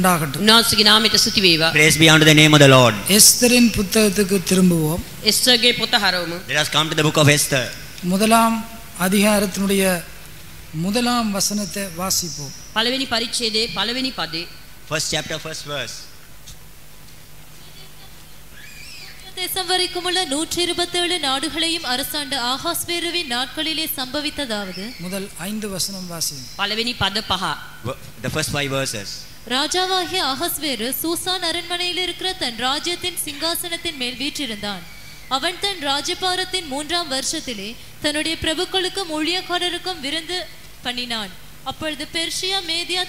உண்டாகட்டும். උන්වහන්සේගේ නාමයට ස්තුති වේවා. Praise be unto the name of the Lord. எஸ்தரின் புத்தகத்துக்கு திரும்புவோம். එස්තරගේ පොත හරවමු. Let us come to the book of Esther. முதலாம் அதிகாரத்தினுடைய முதலாம் வசனத்தை வாசிப்போம். පළවෙනි පරිච්ඡේදයේ පළවෙනි පදේ. First chapter, first verse. தேசம் வரைக்கும் உள்ள 127 நாடுகளையும் அரசாண்ட ஆகாஸ்வேருவின் நாட்களிலே சம்பவித்ததாவது முதல் 5 வசனம் வாசியும். පළවෙනි පද 5. The first 5 verses. ராஜாவாகிய ஆகாஸ்வேரு சூசான் அரண்மனையில் இருக்கிற தன் ராஜ்யத்தின் சிங்காசனத்தின் மேல் வீற்றிருந்தான். அவன் தன் ராஜபாரத்தின் 3ஆம் வருஷத்திலே தன்னுடைய பிரபுக்களுக்கும் ஊழியக்காரருக்கும் விருந்து பண்ணினான். அப்பொழுது பெர்ஷியா மேதியா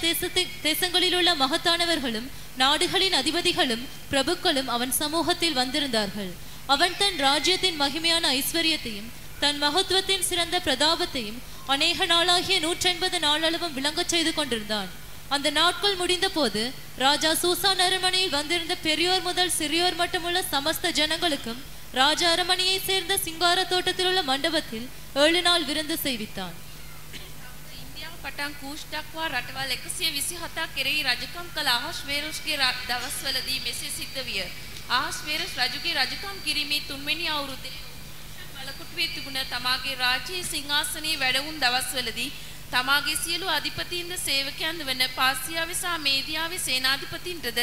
தேசங்களில் உள்ள மகத்தானவர்களும் நாடுகளின் அதிபதிகளும் பிரபுக்களும் அவன் சமூகத்தில் வந்திருந்தார்கள். அவன் தன் ராஜ்யத்தின் மகிமையான ஐஸ்வர்யத்தையும் தன் மகத்துவத்தின் சிறந்த பிரதாபத்தையும் அநேக நாளாகிய 180 நாளளவும் விளங்கச் செய்து கொண்டிருந்தான். அந்த நாட்கள் முடிந்த போது ராஜா சூசான் அரண்மனையில் வந்திருந்த பெரியோர் முதல் சிறியோர் மட்டுமுள்ள சமஸ்த ஜனங்களுக்கும் ராஜா அரண்மனையை சேர்ந்த சிங்கார தோட்டத்தில் உள்ள மண்டபத்தில் 7 நாள் விருந்து செய்வித்தான். පටන් කූෂ් දක්වා රටවල් 127ක් කෙරෙහි රජකම් කළ අහස්වේරුස්ගේ දවස්වලදී මෙසේ සිද්ධ විය. අහස්වේරුස් රජුගේ රජකම් කිරීමේ 3 වෙනි අවුරුද්දේ බලකොටුවේ තිබුණ තමාගේ රාජ්‍යයේ සිංහාසනයේ වැඩ වුන් දවස්වලදී තමාගේ සියලු අධිපතීන්ද සේවකයන්ද වන පාසියාවේ සහ මේදියාවේ සේනාධිපතීන්ටද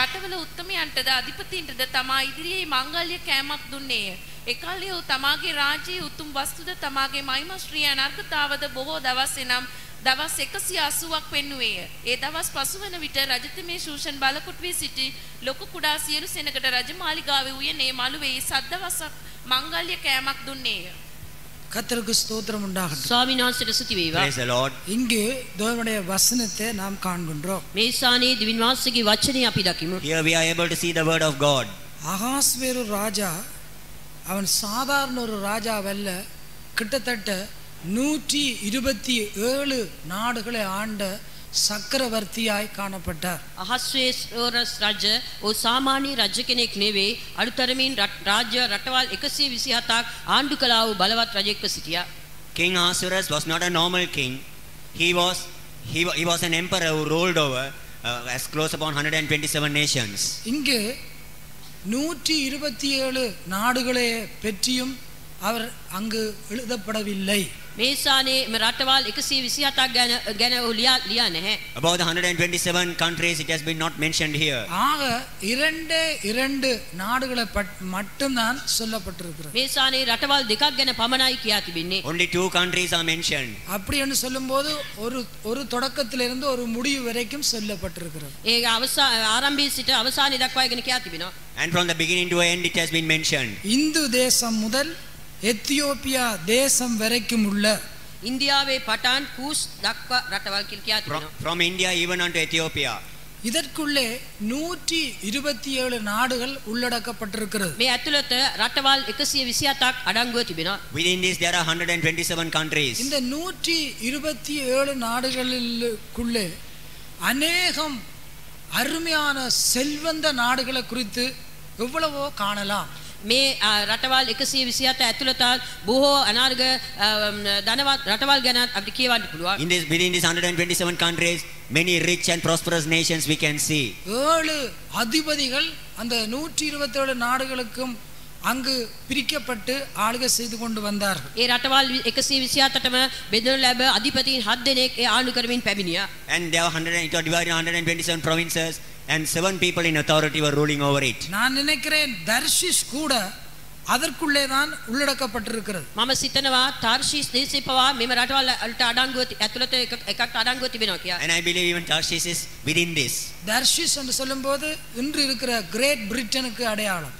රටවල උත්තමයන්ටද අධිපතීන්ටද තමා ඉදිරියේ මංගල්‍ය කෑමක් දුන්නේය. එකල්හි ඔහු තමාගේ රාජ්‍යයේ උතුම් වස්තුද තමාගේ මහිම ශ්‍රී අනර්ගතාවද බොහෝ දවස් එනම් දවස් 180ක් පෙන්නුවේය. ඒ දවස් පසුවන විට රජතුමේ ශූෂන් බලකොටුවේ සිටි ලොකු කුඩා සියලු සෙනගට රජමාලිගාවේ උයනේ මළුවේ සද්දවසක් මංගල්‍ය කෑමක් දුන්නේය. கர்த்தருக்கு ஸ்தோத்திரம் உண்டாகட்டும். ස්වාමීන් වහන්සේට ස්තුති වේවා. Praise the Lord. இங்கு தேவனுடைய வசனத்தை நாம் காண்கின்றோம். මේ ස්ථානයේ දිවින් වහන්සේගේ වචනය අපි දකිමු. Here we are able to see the word of God. அகாஸ்வேரு ராஜா அவன் சாதாரண ஒரு ராஜாவல்ல, கிட்டத்தட்ட 127 நாடுகளை ஆண்ட சக்கரவர்த்தியாய் காணப்பட்டார். අහස්වේරුස් රජ ඕ සාමාන්‍ය රජ කෙනෙක් නෙවෙයි. අලුතරමින් රාජ්‍ය රටවල් 127ක් ආණ්ඩු කළා වූ බලවත් රජෙක්ව සිටියා. King Ahasuerus was not a normal king. He was an emperor who ruled over as close upon 127 nations. இங்கு 127 நாடுகளை பற்றியும் அவர் அங்கு எழுதப்படவில்லை. මේ ස්ථානයේ රටවල් 127ක් ගැන ලියා නැහැ. About the 127 countries, it has been not mentioned here. ஆக 2 நாடுகளை மட்டும்தான் சொல்லப்பட்டிருக்கிறது. මේ ස්ථානයේ රටවල් දෙකක් ගැන පමණයි කියා තිබෙන්නේ. Only 2 countries are mentioned. அப்படி என்று சொல்லும்போது ஒரு தொடக்கத்திலிருந்து ஒரு முடிவு வரைக்கும் சொல்லப்பட்டிருக்கிறது. ඒ ආරම්භයේ සිට අවසානයේ දක්වා ගැන කියා තිබෙනවා. And from the beginning to end, it has been mentioned. Hindu தேசம் முதல் எத்தியோப்பியா தேசம் வரைக்கும் உள்ள ඉන්දියාවේ පටන් කූස් දක්වා රටවල් කියා තිබෙනවා. From India even unto Ethiopia. இதற்குள்ளே 127 நாடுகள் உள்ளடக்கப்பட்டிருக்கிறது. මේ ඇතුළත රටවල් 127ක් අඩංගුව තිබෙනවා. Within this there are 127 countries. இந்த 127 நாடுகளுக்குள்ளே அநேகம் அருமையான செல்வந்த நாடுகளை குறித்து எவ்வளவோ காணலாம். මේ රටවල් 127 ඇතුළත බොහෝ අනාර්ග ධනවත් රටවල් ගැන අපිට කියවන්න පුළුවන්. Within these 127 countries, many rich and prosperous nations we can see. 7 அதிபதிகள் அந்த 127 நாடுகளுக்கும் அங்கு பிரிக்கப்பட்டு ஆளுகை செய்து கொண்டு வந்தார்கள். ඒ රටවල් 127ටම බෙදනු ලැබ අධිපතීන් 7 දෙනෙක් ඒ ආණ්ඩු කරමින් පැමිණියා. And there were it was divided in 127 provinces, and 7 people in authority were ruling over it. நான் நினைக்கிறேன் தர்ஷிஷ் கூட அதற்குள்ளே தான் உள்ளடக்கப்பட்டிருக்கிறது. මම සිතනවා තාර්ෂීස් දේශේ පවා මෙම රටවල් වලට අඩංගුව ඇතුළත එකක් අඩංගුව තිබෙනවා කියලා. And I believe even Tarshish is within this. தர்ஷிஷ் என்று சொல்லும்போது இன்று இருக்கிற கிரேட் பிரிட்டனுக்கு அடையாளம்.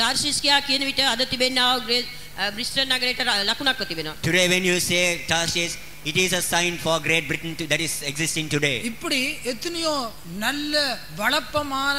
තාර්ෂීස් කියන විට අද තිබෙනා බ්‍රිස්ටන් නගරයට ලකුණක් තිබෙනවා. Today when you say Tarshish, it is a sign for Great Britain that is existing today. இப்படி எத்தனையோ நல்ல வளப்பமான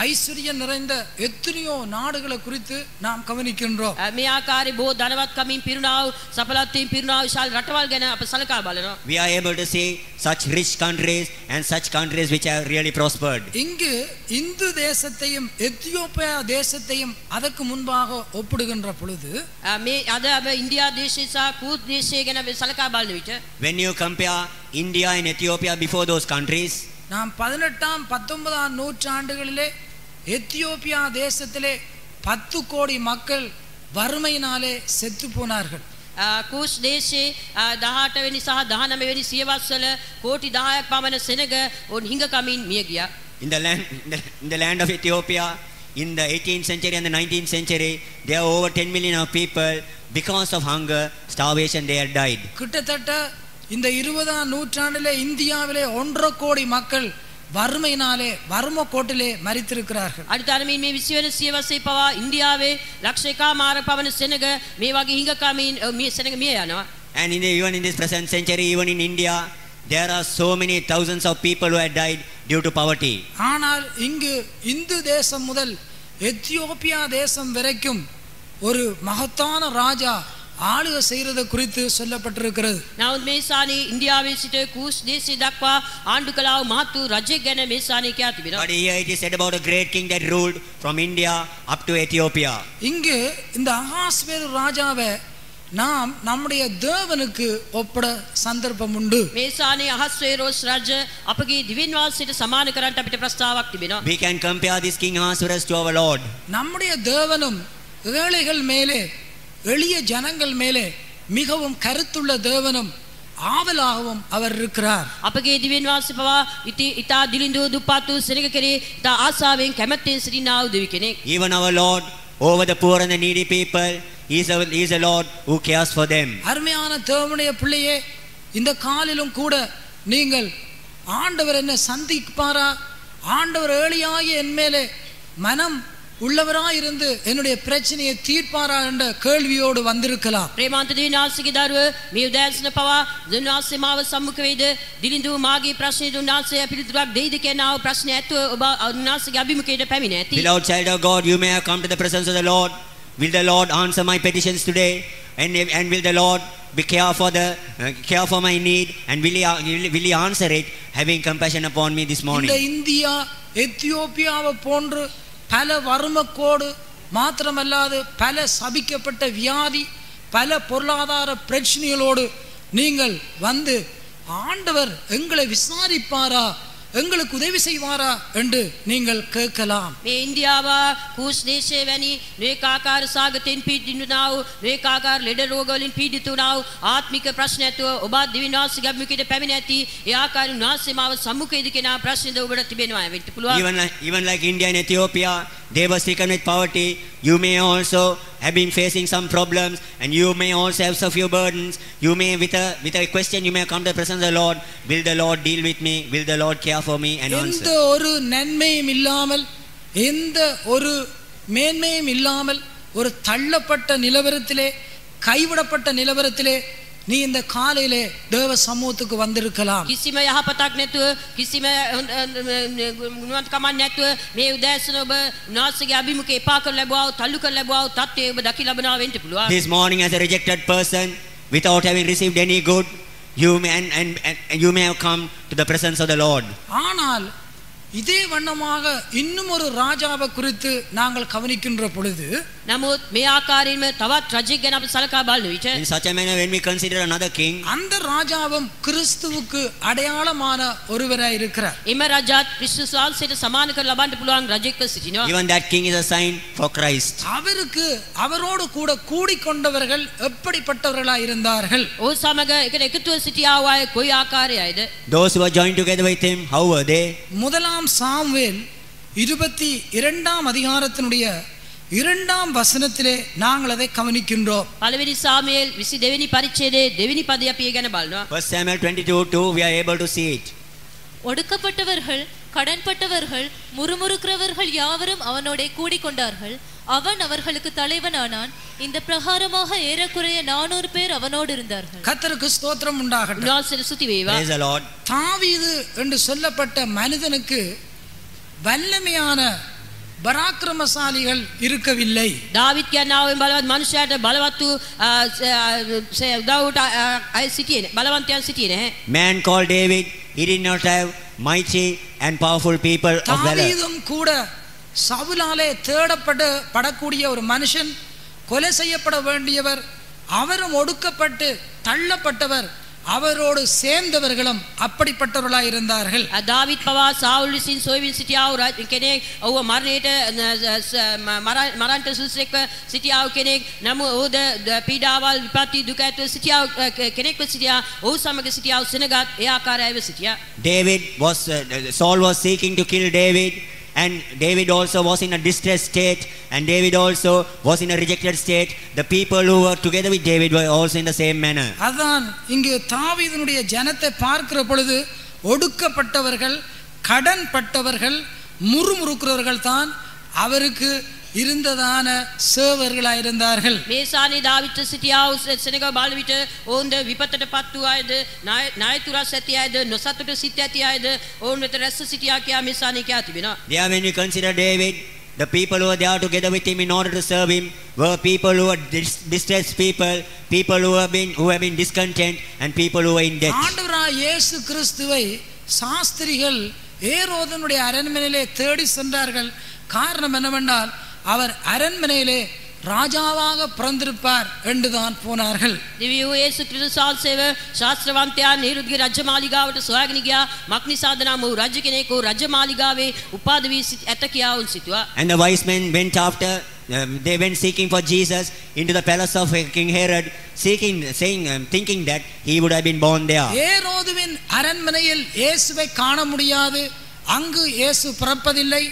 ஐஸ்வர்யம் நிறைந்த எத்தனையோ நாடுகளை குறித்து நாம் கவனிக்கின்றோம். මේ ආකාරයේ බොහෝ ධනවත්කමින් පිරුණා වූ සඵලත්වයෙන් පිරුණා වූ විශාල රටවල් ගැන අප සලකා බලනවා. We are able to see such rich countries and such countries which have really prospered. இங்கு இந்து தேசத்தையும் எத்தியோப்பியா தேசத்தையும் அதற்கு முன்பாக ஒப்பிடுகின்ற பொழுது මේ අද අප ඉන්දියා දේශය සහ කූත් දේශය ගැන සලකා බලන විට when you compare India and Ethiopia before those countries, நாம் 18ஆம் 19ஆம் நூற்றாண்டுகளிலே எத்தியோப்பியா தேசத்திலே 10 கோடி மக்கள் வறுமையினாலே செத்து போனார்கள். කූස් දේශේ 18 වෙනි සහ 19 වෙනි සියවස්වල කෝටි 10ක් පමණ සෙනග ඔවුන් හිඟකමින් මිය ගියා. In the land of Ethiopia, in the 18th century and the 19th century, there are over 10 million of people, because of hunger, starvation, they had died. கிட்டத்தட்ட இந்த 20ஆம் நூற்றாண்டிலே இந்தியாவிலே 1.5 கோடி மக்கள் வறுமையினாலே வறுமை கோட்டிலே மரித்திருக்கிறார்கள். අනිතරමින් මේ 20 වෙනි සියවසේ පවා ඉන්දියාවේ ලක්ෂ 1.5 පමණ සෙනග මේ වගේ හිඟකමින් මේ සෙනග මිය යනවා. And even in this present century, even in India, there are so many thousands of people who had died due to poverty. ஆனால் இங்கு இந்து தேசம் முதல் எத்தியோப்பியா தேசம் வரைக்கும் ஒரு மகத்தான ராஜா ஆளுகை செய்யறது குறித்து சொல்லப்பட்டிருக்கிறது. නමුත් මේ සානි ඉන්දියාවේ සිට කූස් දේශය දක්වා ආණ්ඩු කළා වූ මහත් වූ රජෙක් ගැන මේ සානි කියා තිබෙනවා. But here it is said about a great king that ruled from India up to Ethiopia. இங்கு இந்த அகாஸ்வேரு ராஜாவை நாம் நம்முடைய தேவனுக்கு ஒப்பட சந்தர்ப்பம் உண்டு. මේ සානි අහස්වේරෝස් රජ අපගේ දිවින් වාසයට සමාන කරන්නට අපිට ප්‍රස්තාවක් තිබෙනවා. We can compare this king Ahasuerus to our Lord. நம்முடைய தேவனும் ஏழைகள் மேலே எளிய ஜனங்கள் மேலே மிகவும் கருத்துள்ள தேவனும் ஆவலாகவும் அவர் இருக்கிறார். අපගේ දිවින් වාසය පවා ඉතා දිලිඳු දුප්පත් වූ සෙනග කෙරේ ඉතා ආසාවෙන් කැමැත්තෙන් සිටිනා වූ දෙවි කෙනෙක්. Even our Lord, over the poor and the needy people, he is a Lord who cares for them. அருமையான தேவனுடைய பிள்ளையே, இந்த காலிலும் கூட நீங்கள் ஆண்டவர் என்ன சந்திப்பாரா, ஆண்டவர் ஏழையாகிய என் மேலே மனம் உள்ளவராயிருந்து என்னுடைய பிரச்சனையை தீர்ப்பாரா என்ற கேள்வியோடு வந்திருக்கலாம். ප්‍රේමාන්ත දිවින් වාසයේ දරුව මේ උදෑසන පවා දිවින් වාසයේ මාව සම්මුඛ වේද දිලිඳු මාගේ ප්‍රශ්නේ දුන්නාසේ පිළිතුරක් දෙයිද කියන ප්‍රශ්න ඇතුව ඔබ උන්වහන්සේගේ අභිමුඛයට පැමිණ ඇති. Beloved child of God, you may have come to the presence of the Lord. Will the Lord answer my petitions today? And will the Lord care for my need, and will he answer it, having compassion upon me this morning? இந்த India எத்தியோப்பியாவை போன்று பல வறுமைக்கோடு மாத்திரமல்லாது பல சபிக்கப்பட்ட வியாதி பல பொருளாதார பிரச்சனைகளோடு நீங்கள் வந்து ஆண்டவர் எங்களை விசாரிப்பாரா, எங்களுக்கு உதவி செய்வாரா என்று நீங்கள் கேட்கலாம். මේ ඉන්දියාව කූස් දේශයේ වැනි නේකාකාර සාගතෙන් පීඩිතුනා වූ නේකාකාර ලෙඩ රෝග වලින් පීඩිතුනා වූ ආත්මික ප්‍රශ්න ඇතුව ඔබ දිවින් වාසයේ අභිමුඛයට පැමිණ ඇති ඒ ආකාරයෙන් වාසයේ මාව සම්මුඛයේදී කියන ප්‍රශ්නද ඔබට තිබෙනවා වෙන්න පුළුවන්. Even like India and Ethiopia, they were stricken with poverty. You may also have been facing some problems, and you may also have some few burdens. You may with a question you may come to the presence of the Lord. Will the Lord deal with me? Will the Lord care for me and answer? எந்த ஒரு நன்மையும் இல்லாமல், எந்த ஒரு மேன்மையும் இல்லாமல், ஒரு தள்ளப்பட்ட நிலவரத்திலே, கைவிடப்பட்ட நிலவரத்திலே நீ இந்த காலையிலே தேவ சமூகத்துக்கு வந்திருக்கலாம். කිසිම යහපතක් නැතුව කිසිම ගුණවත්කමක් නැතුව මේ උදෑසන ඔබ උන්වහන්සේගේ අභිමුඛේ එපා කර ලැබුවා වූ තල්ලු කර ලැබුවා වූ තත්ත්වය ඔබ දකි ලබනවා වෙන්න පුළුවන්. This morning, as a rejected person, without having received any good, you may have come to the presence of the Lord. ஆனால் இதே வண்ணமாக இன்னும் ஒரு ராஜாவை குறித்து நாங்கள் கவனிக்கின்ற பொழுது, නමුත් මේ ආකාරයෙන්ම තවත් රජෙක් ගැන අපි සලකා බලන විට In such a manner, when we consider another king, அந்த ராஜாவும் கிறிஸ்துவுக்கு அடையாளமான ஒருவராய் இருக்கிறார். එම රජත් ක්‍රිස්තුස් වහන්සේට සමාන කර ලබන්න පුළුවන් රජෙක්ව සිටිනවා. even that king is a sign for Christ. அவருக்கு அவரோடு கூட கூடிக்கொண்டவர்கள் எப்படிப்பட்டவர்களாய் இருந்தார்கள்? ඔහු සමග එකට එකතුව සිටියා වූ අය කොයි ආකාරයයිද? Those who were joined together with him, how were they? முதலாம் சாமுவேல் 22ஆம் அதிகாரத்தினுடைய 2ஆம் வசனத்திலே நாங்கள் அதை கவனிக்கின்றோம். පළවෙනි සාමුවෙල් 22 වෙනි පරිච්ඡේදයේ දෙවෙනි පදය අපි ගැන බලනවා. 1 Samuel 22:2, we are able to see it. ஒடுக்கப்பட்டவர்கள் கடன்பட்டவர்கள் முறுமுறுக்கிறவர்கள் யாவரும் அவனோடே கூடிக்கொண்டார்கள். அவன் அவர்களுக்கு தலைவனானான். இந்த பிரகாரமாக ஏறக்குறைய 400 பேர் அவனோடு இருந்தார்கள். கர்த்தருக்கு ஸ்தோத்திரம் உண்டாகட்டும். උන්වහන්සේට ස්තුති වේවා. Praise the Lord. தாவீது என்று சொல்லப்பட்ட மனிதனுக்கு வல்லமையான பராக்கிரமசாலிகள் இருக்கவில்லை. දාවිත් කියනා වූ බලවත් මනුෂ්‍යයාට බලවත් වූ උදව්වට අය සිටියේ නැහැ. බලවන්තයන් සිටියේ නැහැ. Man called David, he did not have mighty and powerful people of valor. தாவீதும் கூட சவுலாலே தேடப்படக்கூடிய ஒரு மனுஷன், கொலை செய்யப்பட வேண்டியவர், அவரும் ஒடுக்கப்பட்டு தள்ளப்பட்டவர். அவரோடு சேர்ந்தவர்களும் அப்படிப்பட்டவர்களாய் இருந்தார்கள். දාවිත් පවා සාවුල් විසින් සොයමින් සිටියා වූ කෙනෙක් ඔහුව මරණයට මරන්නට සුදුසුෙක්ව සිටියා වූ කෙනෙක් නමුත් ඔහුද පීඩාවල් විපත්ති දුක ඇතුව සිටියා කෙනෙක්ව සිටියා ඔහු සමග සිටියා වූ සෙනගත් ඒ ආකාරයව සිටියා. Saul was seeking to kill David, and David also was in a distressed state, and David also was in a rejected state. The people who were together with David were also in the same manner. அதான் இங்கு தாவீதுனுடைய ஜனத்தை பார்க்கிற பொழுது ஒடுக்கப்பட்டவர்கள், கடன் பட்டவர்கள், முறுமுறுக்கிறவர்கள் தான் அவருக்கு இருந்ததான சேவர்களாய் இருந்தார்கள். මේ සානේ දාවිත් සිටියා වූ සෙනග බාල විට ඔවුන්ද විපතට පත් වූ අයද නායතුරස් ඇති අයද නොසතුට සිත් ඇති අයද ඔවුන් වෙත රැස් සිටියා කියා මේ සානේ කියා තිබෙනවා. There, when you consider David, the people who were there together with him in order to serve him were people who were distressed people who have been discontent, and people who were in debt. ஆண்டவராகிய இயேசு கிறிஸ்துவை சாஸ்திரிகள் ஏரோதனுடைய அரண்மனையிலே தேடி சென்றார்கள். காரணம் என்னவென்றால் அவர் அரண்மனையிலே ராஜாவாக பிறந்திருப்பார் என்றுதான் போனார்கள். දිව්‍ය යේසු ක්‍රිස්තුස් වහන්සේව ශාස්ත්‍රවන්තයන් නිරුද්ධ රජමාලිගාවට සොයාගෙන ගියා. මක්නිසාද නම් වූ රජ කෙනෙකු රජමාලිගාවේ උපාද වී ඇත කියා වුන් සිටුවා. And the wise men went after, they went seeking for Jesus into the palace of King Herod, thinking that he would have been born there. ஏரோதுவின் அரண்மனையில் இயேசுவை காண முடியாது. அங்கு இயேசு பிறப்பதில்லை.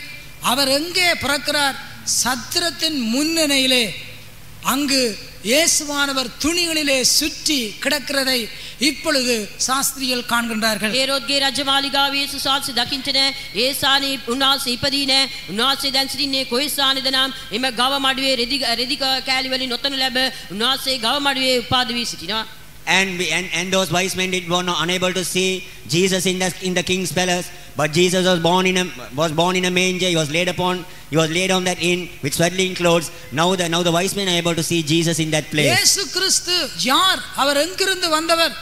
அவர் எங்கே பிறக்கிறார்? சத்திரத்தின் முன்னணியிலே. அங்கு இயேசுவானவர் துணிகளிலே சுற்றி கிடக்கிறதை இப்பொழுது சாஸ்திரிகள் காண்கின்றார்கள். හේරෝද්ගේ රජමාලිගාවේ යේසුස් වහන්සේ දකින්නට නෑ. ඒ සානේ උන්වහන්සේ ඉපදී නෑ. උන්වහන්සේ දැන් සිටින්නේ කොයි සානේද නම් එම ගව මඩුවේ රෙදි කෑලි වලින් නොතනු ලැබ උන්වහන්සේ ගව මඩුවේ උපාද වී සිටිනවා. And those wise men were not unable to see Jesus in the king's palace, but Jesus was born in a manger. He was laid on that inn with swaddling clothes. Now the wise men are able to see Jesus in that place. இயேசு கிறிஸ்து யார்? அவர் எங்கிருந்து வந்தவர்?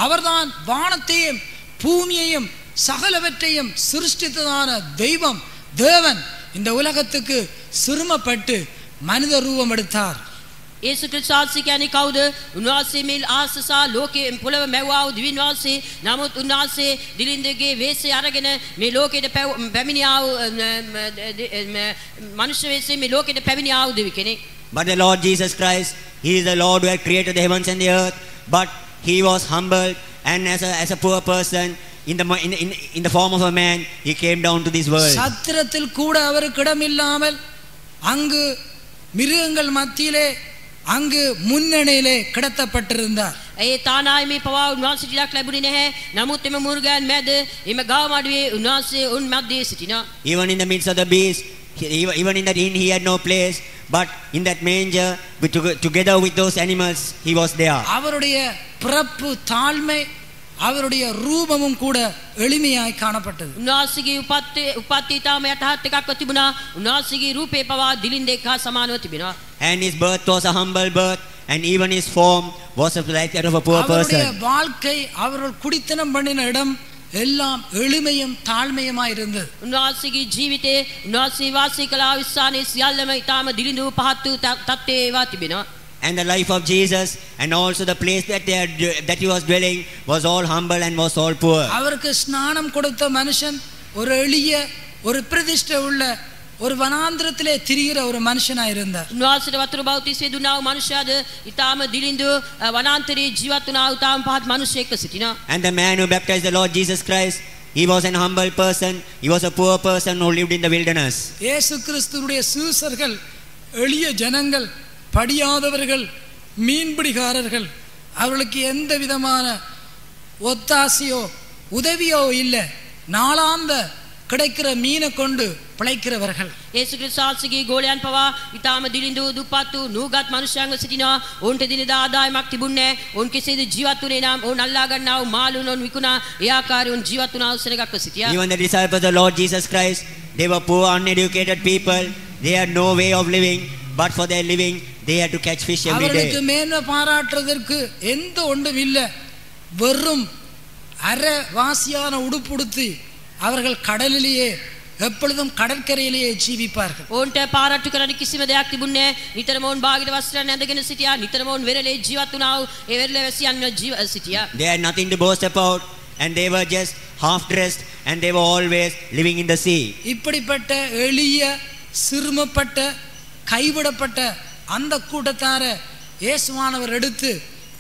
அவர்தான் வானத்தையும் பூமியையும் சகலவற்றையும் சிருஷ்டித்ததான தேவன் இந்த உலகத்துக்கு சிறுமப்பட்டு மனித ரூபம் எடுத்தார். යේසු ක්‍රිස්තුස් වහන්සේ කියන්නේ කවුද? උන්වහන්සේ මේ ආසසා ලෝකේ පොළව මැව්වා වූ දිවින් වහන්සේ. නමුත් උන්වහන්සේ දිලින්දගේ වේශය අරගෙන මේ ලෝකෙට පැමිණියා වූ මනුෂ්‍ය වේශයෙන් මේ ලෝකෙට පැමිණියා වූ දෙවි කෙනෙක්. But the Lord Jesus Christ, He is the Lord who had created the heavens and the earth, but He was humbled, and as a poor person in the form of a man, He came down to this world. சத்திரத்தில் கூட அவருக்கு இடமில்லாமல் அங்கு மிருகங்கள் மத்தியிலே அங்கு முன்னணியிலே கிடத்தப்பட்டிருந்தார். ඒ තානායි මේ පවා උන්වහන්සේ ඉඩක් ලැබුණේ නැහැ. නමුත් එම මුර්ගයන් මැද එම ගව මඩුවේ උන්වහන්සේ උන් මැදේ සිටිනවා. Even in the midst of the beast, even in that inn he had no place, but in that manger together with those animals he was there. அவருடைய பிறப்பு தாழ்மை, அவருடைய ரூபமும் கூட எளிமையாய் காணப்பட்டது. උන්වහන්සේගේ උපත්ති තාම යටහත් එකක්ව තිබුණා. උන්වහන්සේගේ රූපේ පවා දිලින්දෙක් හා සමානව තිබෙනවා. And his birth was a humble birth, and even his form was like that of a poor person. அவருடைய வாழ்க்கை, அவர்கள் குடித்தனம் பண்ணின இடம் எல்லாம் எளிமையும் தாழ்மையுமாய் இருந்தது. උන්වහන්සේගේ ජීවිතේ උන්වහන්සේ වාසය කළ ස්ථානයේ සියල්ලම ඊටාම දිලිඳු පහත් වූ තත්ත්වයේ ඒවා තිබෙනවා. And the life of Jesus, and also the place that he was dwelling, was all humble and was all poor. அவருக்கு ஸ்நானம் கொடுத்த மனுஷன் ஒரு எளிய, ஒரு பிரதிஷ்டை உள்ள, ஒரு வனாந்திரத்திலே திரிகிற ஒரு மனுஷனாய் இருந்தார். උන්වහන්සේට වතුර බෞතිස්මය දුන්නා වූ මනුෂ්‍යයාද ඊටාම දිලිඳු වනාන්තරයේ ජීවත් වුණා වූ තාම පහත් මිනිසෙක්ව සිටිනවා. And the man who baptized the Lord Jesus Christ, he was an humble person. He was a poor person who lived in the wilderness. இயேசு கிறிஸ்துவுடைய சீஷர்கள் எளிய ஜனங்கள், படியாதவர்கள், மீன்பிடிக்காரர்கள். அவர்களுக்கு எந்த விதமான ஒத்தாசையோ உதவியோ இல்லை. நாளாந்த கிடைக்கிற மீனை கொண்டு பிழைக்கிறவர்கள். යේසු ක්‍රිස්තුස් වහන්සේගේ ගෝලයන් පවා ඊටාම දිලිඳු දුප්පත් වූ නූගත් මනුෂ්‍යයන්ව සිටිනවා. ඔවුන්ට දිනදා ආදායමක් තිබුණේ නැහැ. ඔවුන් කෙසේද ජීවත් වුණේ නම් ඔවුන් අල්ලා ගන්නා වූ මාළුන් ඔවුන් විකුණා ඒ ආකාරයෙන් ජීවත් වුණා වූ සෙනගක්ව සිටියා. Even the disciples of the Lord Jesus Christ, they were poor, uneducated people. They had no way of living, but for their living they had to catch fish every day. அவர்களுக்கு மேன்மை பாராட்டுவதற்கு எந்த ஒன்றும் இல்லை. வெறும் அரை வாசியான உடுப்புடுத்தி அவர்கள் கடலிலேயே எப்பொழுதும் கடற்கரையிலேயே ஜீவிப்பார்கள். ඔවුන්ට පාරට්ටු කරන්න කිසිම දෙයක් තිබුණේ නැහැ. නිතරම ඔවුන් බාගිර වස්ත්‍රයන් ඇඳගෙන සිටියා. නිතරම ඔවුන් වෙරළේ ජීවත් වුණා වූ ඒ වෙරළ වැසියන් සිටියා. They had nothing to boast about, and they were just half dressed, and they were always living in the sea. இப்படிப்பட்ட எளிய சிறுமப்பட்ட கைவிடப்பட்ட அந்த கூட்டத்தார இயேசுவானவர் எடுத்து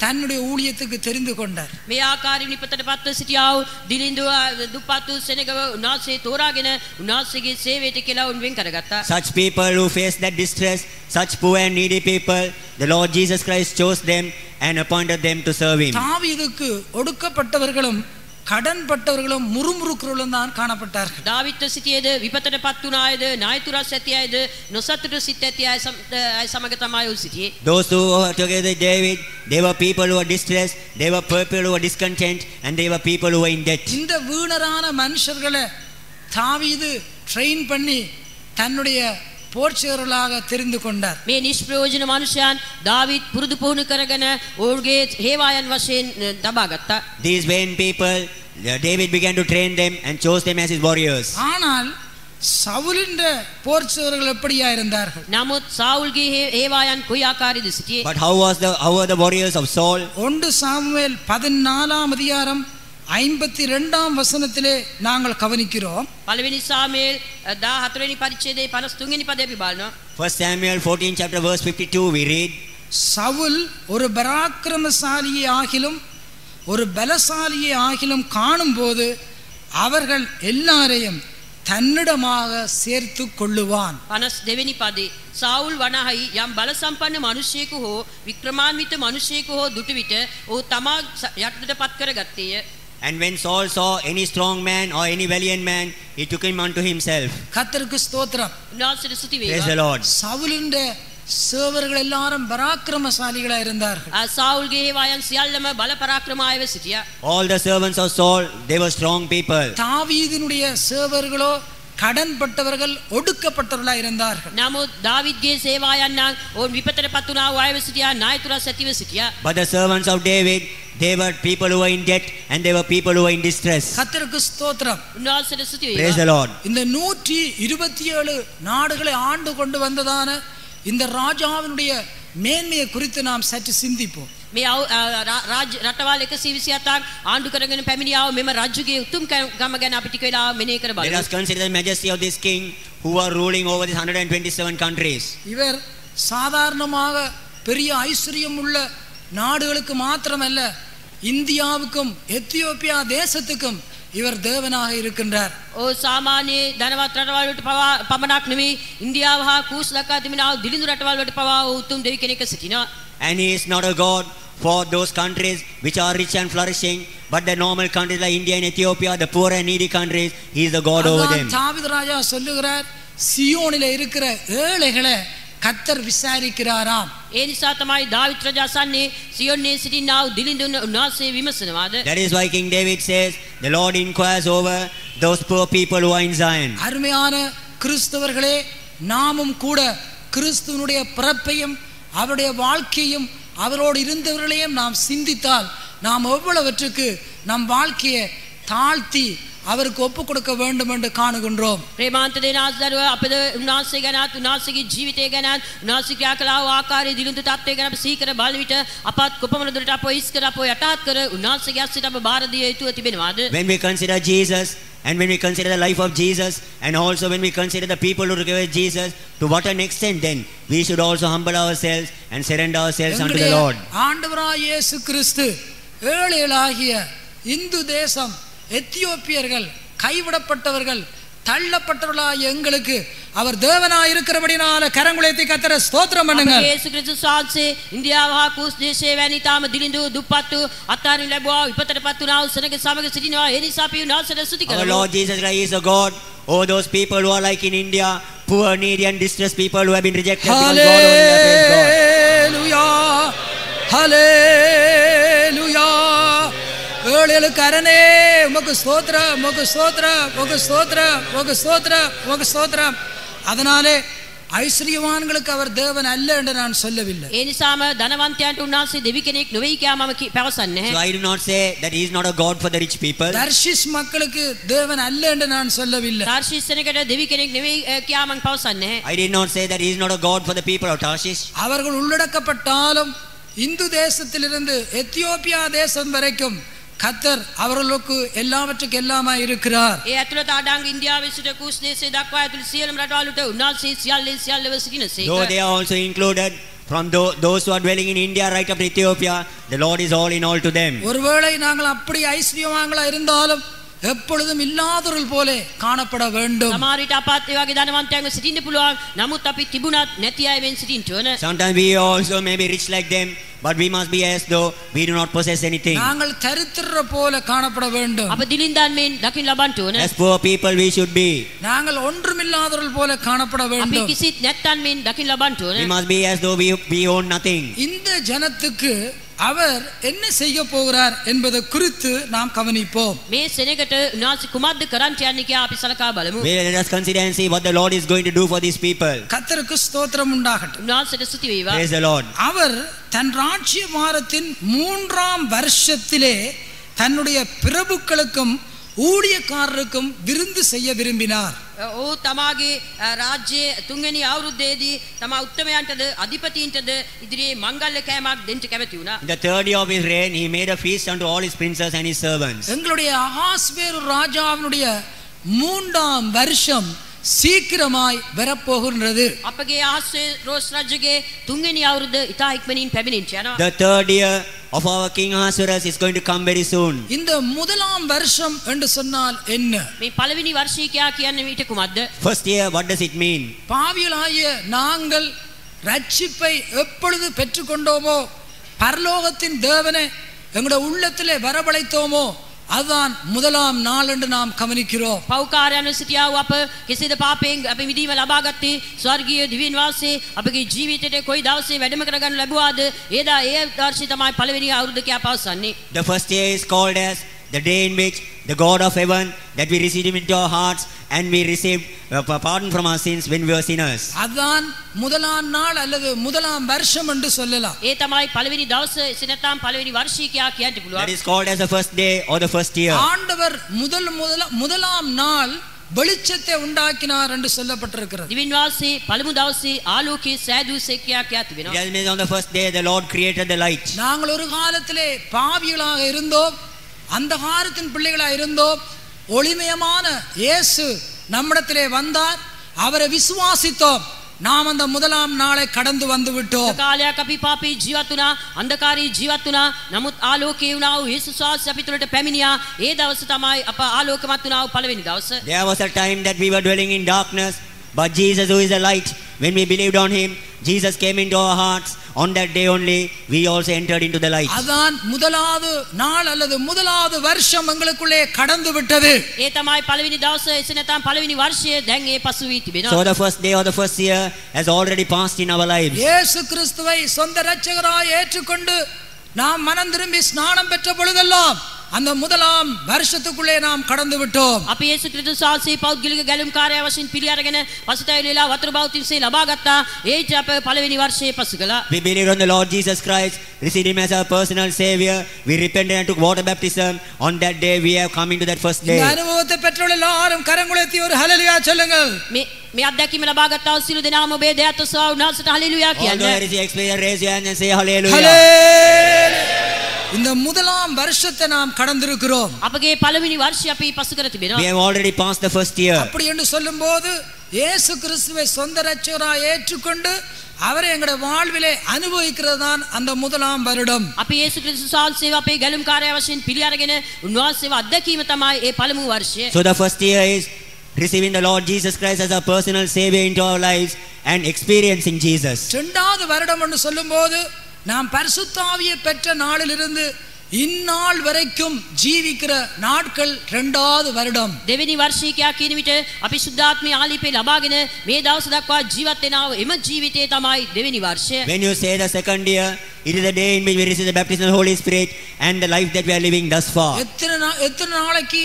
தன்னுடைய ஊழியத்துக்கு தெரிந்து கொண்டார். මේ ආකාරයෙන් විපතට පත්ව සිටියා වූ දිලිඳුව දුප්පත් සෙනගව උන්වහන්සේ තෝරාගෙන උන්වහන්සේගේ සේවයට කියලා උන් වෙන් කරගත්තා. Such people who face that distress, such poor and needy people, the Lord Jesus Christ chose them and appointed them to serve him. தாவீதுக்கு ஒடுக்கப்பட்டவர்களும் கடன்பட்டவர்களும் முறுமுறுக்கிறவர்களும் தான் காணப்பட்டார்கள். දාවිත් සිටියේද විපතට පත් වුණ අයද නායතුරස් ඇති අයද නොසතුට සිත් ඇති අය සමග තමයි උන් සිටියේ. Those who were together with David, they were people who were distressed, they were people who were discontent, and they were people who were in debt. இந்த வீணரான மனுஷர்களை தாவீது ட்ரெயின் பண்ணி தன்னுடைய போர்ச்சேரலாக தெரிந்து கொண்டார். මේ නිෂ්ප්‍රයෝජන මනුෂ්‍යයන් දාවිත් පුරුදු පුහුණු කරගෙන ඔවුන්ගේ හේවායන් වශයෙන් තබා ගත්තා. These vain people, David began to train them and chose them as his warriors. ஆனால் சவுலின் போர்ச்சேரர்கள் எப்படியா இருந்தார்கள்? නමුත් සාවුල්ගේ හේවායන් කොයි ආකාරයේද සිටියේ? But how were the warriors of Saul? 1 Samuel 14ஆம் அதிகாரம் 52ஆம் வசனத்திலே நாங்கள் கவனிக்கிறோம். පළවෙනි සාමුኤල් 14 වෙනි පරිච්ඡේදයේ 53 වෙනි පදේ අපි බලනවා. 1 Samuel 14 chapter verse 52 we read, Saul ஒரு பராக்கிரமசாலியை ஆகிலும் ஒரு பலசாலியை ஆகிலும் காணும்போது அவர்கள் எல்லாரையும் தன்னிடமாக சேர்த்து கொள்ளுவான். 52 වෙනි පදේ සාවුල් වනහයි යම් බල සම්පන්න මිනිසෙකු හෝ වික්‍රමාන්විත මිනිසෙකු හෝ දුටු විට ඔහු තමා යටට පත් කරගත්තේය. and when Saul saw any strong man or any valiant man, he took him unto himself. கர்த்தருக்கு ஸ்தோத்திரம். උන්වහන්සේට ස්තුති Praise the වේවා. Lord. சவுலின் சேவர்கள் எல்லாரும் பராக்கிரமசாலிகளா இருந்தார்கள். සාවුල්ගේ හේවායන් සියල්ලම බල පරාක්‍රම අයව සිටියා. All the servants of Saul, they were strong people. தாவீதினுடைய சேவர்களோ கடன்பட்டவர்கள் ஒடுக்கப்பட்டவர்களா இருந்தார்கள். නමුත් දාවිද්ගේ සේවායන් නම් ඔවුන් විපතට පත් වුණා වූ අයව සිටියා. නායතුරස් ඇතිව සිටියා. But the servants of David, they were people who were in debt, and they were people who were in distress. கர்த்தருக்கு ஸ்தோத்திரம். උන්වහන්සේට ස්තුති Praise the වේවා. Lord. இந்த 127 நாடுகளை ஆண்டு கொண்டு வந்ததான இந்த ராஜாவினுடைய மேன்மையை குறித்து நாம் சற்று சிந்திப்போம். මේ රටවල් 127ක් ආණ්ඩු කරගෙන පැමිණියා වූ මෙම රජුගේ උතුම් ගම ගැන අපි ටික වෙලා මෙනෙහි කර Let බලමු. us consider the majesty of this king who are ruling over these 127 countries. இவர் சாதாரணமாக பெரிய ஐஸ்வர்யம் உள்ள நாடுகளுக்கு மாத்திரமல்ல, இந்தியாவுக்கும் எத்தியோப்பியா தேசத்துக்கும் இவர் தேவனாக இருக்கின்றார். ඔව් සාමාන්‍ය ධනවත් රටවල් වලට පමණක් නෙමෙයි ඉන්දියාව හා කූස් දක්වා තිබෙනා වූ දිලිඳු රටවල් වලට පවා උතුම් දෙවි කෙනෙක් සිටිනවා. And he is not a god for those countries which are rich and flourishing, but the normal countries like India and Ethiopia, the poor and needy countries, he is the god over them. தாவீது ராஜா சொல்லுகிறார், சியோனிலே இருக்கிற ஏழைகளை கர்த்தர் விசாரிக்கிறாராம். ඒ නිසා තමයි දාවිත් රජා අසන්නේ සියොන්නේ සිටිනා වූ දිලිඳුන් උන්වහන්සේ විමසනවාද. That is why King David says, the Lord inquires over those poor people who are in Zion. அருமையான கிறிஸ்தவர்களே, நாமும் கூட கிறிஸ்துவனுடைய பிறப்பையும் அவருடைய வாழ்க்கையும் அவரோடு இருந்தவர்களையும் நாம் சிந்தித்தால் நாம் எவ்வளவற்றுக்கு நம் வாழ்க்கையை தாழ்த்தி அவருக்கு ஒப்பு கொடுக்க வேண்டும் என்று காணுகின்றோம். ප්‍රේමාන්ත දෙනාස් දරුව අපද උන්වහන්සේ ගැනත් උන්වහන්සේගේ ජීවිතය ගැනත් උන්වහන්සේ ක්‍රියා කළා වූ ආකාරයේ දිලිඳු තත්ත්වය ගැන අපි සිහි කර බලන විට අපත් කොපමණ දුරට අප ඉස් කර අප යටහත් කර උන්වහන්සේගේ අස්සිට අප බාර දිය යුතුව තිබෙනවාද. When we consider Jesus, and when we consider the life of Jesus, and also when we consider the people who together with Jesus, to what an extent then we should also humble ourselves and surrender ourselves unto the Lord. ஆண்டவராகிய இயேசு கிறிஸ்து ஏழைகளாகிய இந்து தேசம் எத்தியோப்பியர்கள் கைவிடப்பட்டவர்கள் தள்ளப்பட்டவர்களாகிய எங்களுக்கு அவர் தேவனாய் இருக்கிறபடினால கரங்குளைத்தி கர்த்தரை ஸ்தோத்திரம் பண்ணுங்க. යේසු ක්‍රිස්තුස් වහන්සේ ඉන්දියාව හා කූස් දේශයේ වැනි තාම දිලිඳු දුප්පත්තු අත්හරින්න ලැබුවා විපතට පත් වුණා වූ සෙනඟ සමග සිටිනවා. ඒ නිසා අපි උන්වහන්සේට ස්තුති Our කරමු. Lord Jesus Christ is a God over those people who are like in India, poor, needy and distressed people who have been rejected because God only praise God. ஹல்லேலூயா ஹல்லேலூயா. ஏழேழுக்கு அரனே உமக்கு ஸ்தோத்திரம், உமக்கு ஸ்தோத்திரம், உமக்கு ஸ்தோத்திரம், உமக்கு ஸ்தோத்திரம், உமக்கு ஸ்தோத்திரம். அதனாலே ஐஸ்வர்யவான்களுக்கு அவர் தேவன் அல்ல என்று நான் சொல்லவில்லை. ඒ නිසාම ධනවන්තයන්ට උන්වහන්සේ දෙවි කෙනෙක් නෙවෙයි කියලා මම පැවසන්නේ So නැහැ. I do not say that he is not a God for the rich people. தர்ஷிஸ் மக்களுக்கு தேவன் அல்ல என்று நான் சொல்லவில்லை. තාර්ෂීෂ්‍යනකට දෙවි කෙනෙක් නෙවෙයි කියලා මම පැවසන්නේ නැහැ. I did not say that he is not a God for the people of Tarshish. அவர்கள் உள்ளடக்கப்பட்டாலும் இந்து தேசத்திலிருந்து எத்தியோப்பியா தேசம் வரைக்கும் கர்த்தர் அவர்களுக்கு எல்லாவற்றுக்கும் எல்லாமாய் இருக்கிறார். ඒ ඇතුළත අඩංග ඉන්දියාවේ සිට කුස් දේශයේ දක්වා ඇතුළු සියලුම රටවලට උන්වහන්සේ සියල්ලව සිටිනසේක. Though they are also included from those who are dwelling in India right up to Ethiopia, the Lord is all in all to them. ஒருவேளை நாங்கள் அப்படி ஐஸ்வர்யவான்களா இருந்தாலும் எப்பொழுதும் இல்லாதவர்கள் போல காணப்பட வேண்டும். සමහර විට අපත් ඒ වගේ ධනවන්තයන්ව සිටින්න පුළුවන්. නමුත් අපි තිබුණත් නැති අය වෙන් සිටින්න ඕන. Sometimes we also may be rich like them, but we must be as though we do not possess anything. நாங்கள் தரித்திரர் போல காணப்பட வேண்டும். අප දිලින්දන් මෙන් දකින්න ලබන්න ඕන. As poor people we should be. நாங்கள் ஒன்றுமில்லாதவர்கள் போல காணப்பட අපි வேண்டும். කිසිත් නැත්තන් මෙන් දකින්න ලබන්න ඕන. We must be as though we own nothing. இந்த ஜனத்துக்கு அவர் என்ன செய்ய போகிறார் என்பதை குறித்து நாம் கவனிப்போம். මේ සෙනගට උන්වහන්සේ කුමක්ද කරන්න යන්නේ කියලා අපි සලකා බලමු. Let us consider and see what the Lord is going to do for these people. கர்த்தருக்கு ஸ்தோத்திரம் உண்டாகட்டும். උන්වහන්සේට ස්තුති වේවා. Praise the Lord. அவர் தன் ராஜ்யபாரத்தின் 3ஆம் வருஷத்திலே தன்னுடைய பிரபுக்களுக்கும் ஊழியக்காரருக்கும் விருந்து செய்ய விரும்பினார். ඔහු තමාගේ රාජ්‍යයේ 3 වෙනි අවුරුද්දේදී තමා උත්තමයන්ටද අධිපතීන්ටද ඉදිරියේ මංගල්‍ය කෑමක් දෙන්න කැමති වුණා. In the 3rd year of his reign, he made a feast unto all his princes and his servants. எங்களுடைய அகாஸ்வேரு ராஜாவினுடைய 3ஆம் வருஷம் சீக்கிரமாய் வரப்போகின்றது. අපගේ ආහස්வேරෝස් රජුගේ 3 වෙනි අවුරුද්ද ඉතා ඉක්මනින් පැමිණෙන්න යනවා. The 3rd year of our King Ahasuerus is going to come very soon. இந்த முதலாம் வருஷம் என்று சொன்னால் என்ன? මේ පළවෙනි වර්ෂය කියා කියන්නේ ඊට කුමක්ද? First year, what does it mean? பாவிகளாகிய நாங்கள் ரட்சிப்பை எப்பொழுது பெற்றுக்கொண்டோமோ, பரலோகத்தின் தேவனை எங்களுடைய உள்ளத்திலே வரவழைத்தோமோ, அதுதான் முதலாம் நாள் என்று நாம் கவனிக்கிறோம். පෞකාරයන්ව සිටියා වූ අප කෙසේද පාපයෙන් අපි මිදීම ලබා ගත්තේ? ස්වර්ගීය දිව්‍යන් වාසයේ අපගේ ජීවිතයට කොයි දවසේ වැඩම කරගන්න ලැබුවාද? ඒ දර්ශය තමයි පළවෙනි අවුරුද්ද කියා පවසන්නේ. The first year is called as the day in which the God of heaven, that we received him into our hearts and we received pardon from our sins when we were sinners. அதுதான் முதலாம் நாள் அல்லது முதலாம் வருஷம் என்று சொல்லலாம். ඒ තමයි පළවෙනි දවස එසේනත්නම් පළවෙනි වර්ෂය කියා කියන්න That පුළුවන්. is called as the first day or the first year. ஆண்டவர் முதலாம் நாள் வெளிச்சத்தை உண்டாக்கினார் என்று சொல்லப்பட்டிருக்கிறது. දිවින් වාසයේ පළමු දවසේ ආලෝකයේ සෑදූසේ කියා It තිබෙනවා. has been on the first day the Lord created the light. நாங்கள் ஒரு காலத்திலே பாவிகளாக இருந்தோம், அந்த காலத்தின் பிள்ளைகளாக இருந்தோம். ஒளிமயமான இயேசு நம்மிடத்திலே வந்தார், அவரை விசுவாசித்தோம், நாம் அந்த முதலாம் நாளை கடந்து வந்து விட்டோம். කාලයක් අපි පාපී ජීවත් වුණා, අන්ධකාරී ජීවත් වුණා. නමුත් ආලෝකයේ වුණා වූ යේසුස් වහන්සේ අපි තුළට පැමිණියා. ඒ දවස තමයි අප ආලෝකමත් වුණා වූ පළවෙනි දවස. There was a time that we were dwelling in darkness, but Jesus, who is the light, when we believed on him, Jesus came into our hearts. On that day only we also entered into the light. அதான் முதலாவது நாள் அல்லது முதலாவது வருஷம் எங்களுக்குள்ளே கடந்து விட்டது. ඒ තමයි පළවෙනි දවස එසේනත්නම් පළවෙනි වර්ෂය දැන් ඒ පසු වී තිබෙනවා. So the first day or the first year has already passed in our lives. இயேசு கிறிஸ்துவை சொந்த இரட்சகராய் ஏற்றுக்கொண்டு நாம் மனம் திரும்பி ஸ்நானம் பெற்ற பொழுதெல்லாம் அந்த முதலாம் வருஷத்துக்குள்ளே நாம் கடந்து விட்டோம். අපි යේසු ක්‍රිස්තුස් වහන්සේ පෞද්ගලික ගැලුම්කාරය වශයෙන් පිළි අරගෙන පසුතැවිලිලා වතුර බෞතිස්සේ ලබා ගත්තා. ඒට අප පළවෙනි වර්ෂයේ පසු කළා. We believed on the Lord Jesus Christ, received him as our personal savior. We repented and took water baptism. On that day we have come into that first day. இந்த அனுபவத்தை பெற்றவர்கள் எல்லாரும் கரங்குலத்தி ஒரு ஹல்லேலூயா சொல்லுங்கள். මේ අත්දැකීම ලබා ගත්තා වූ සියලු දෙනාම ඔබේ දෙයත් ඔසවා උන්වහන්සේට හලෙලූයා Although කියන්න. there is the experience, raise your hand and say hallelujah. ஹல்லேலூயா. இந்த முதலாம் வருஷத்தை நாம் கடந்திருக்கிறோம். අපගේ පළවෙනි වර්ෂය අපි පසු කර We තිබෙනවා. have already passed the first year. அப்படி என்று சொல்லும்போது இயேசு கிறிஸ்துவை சொந்த இரட்சகராய் ஏற்றுக்கொண்டு அவரை எங்களுடைய வாழ்விலே அனுபவிக்கிறது தான் அந்த முதலாம் வருடம். අපි යේසු ක්‍රිස්තුස් වහන්සේව අපේ ගැලුම්කාරය වශයෙන් පිළි අරගෙන උන්වහන්සේව අත්දැකීම තමයි ඒ පළමු වර්ෂය. So the first year is receiving the Lord Jesus Christ as our personal savior into our lives and experiencing Jesus. இரண்டாவது வருடம் என்று சொல்லும்போது நாம் பரிசுத்த ஆவியை பெற்ற நாளிலிருந்து இந்நாள் வரைக்கும் ஜீவிக்கிற நாட்கள் இரண்டாவது வருடம். දෙවෙනි වර්ෂය කියා කියන විට අපි සුද්ධාත්මය ආලීපේ ලබාගෙන මේ දවස් දක්වා ජීවත් වෙනා වූ එම ජීවිතය තමයි දෙවෙනි වර්ෂය. When you say the second year, it is the day in which we receive the baptism of the Holy Spirit and the life that we are living thus far. எத்தனை நாளைக்கு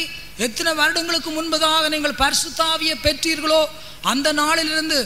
எத்தனை வருடங்களுக்கு முன்பதாக நீங்கள் பரிசுத்த ஆவியை பெற்றீர்களோ அந்த நாளிலிருந்து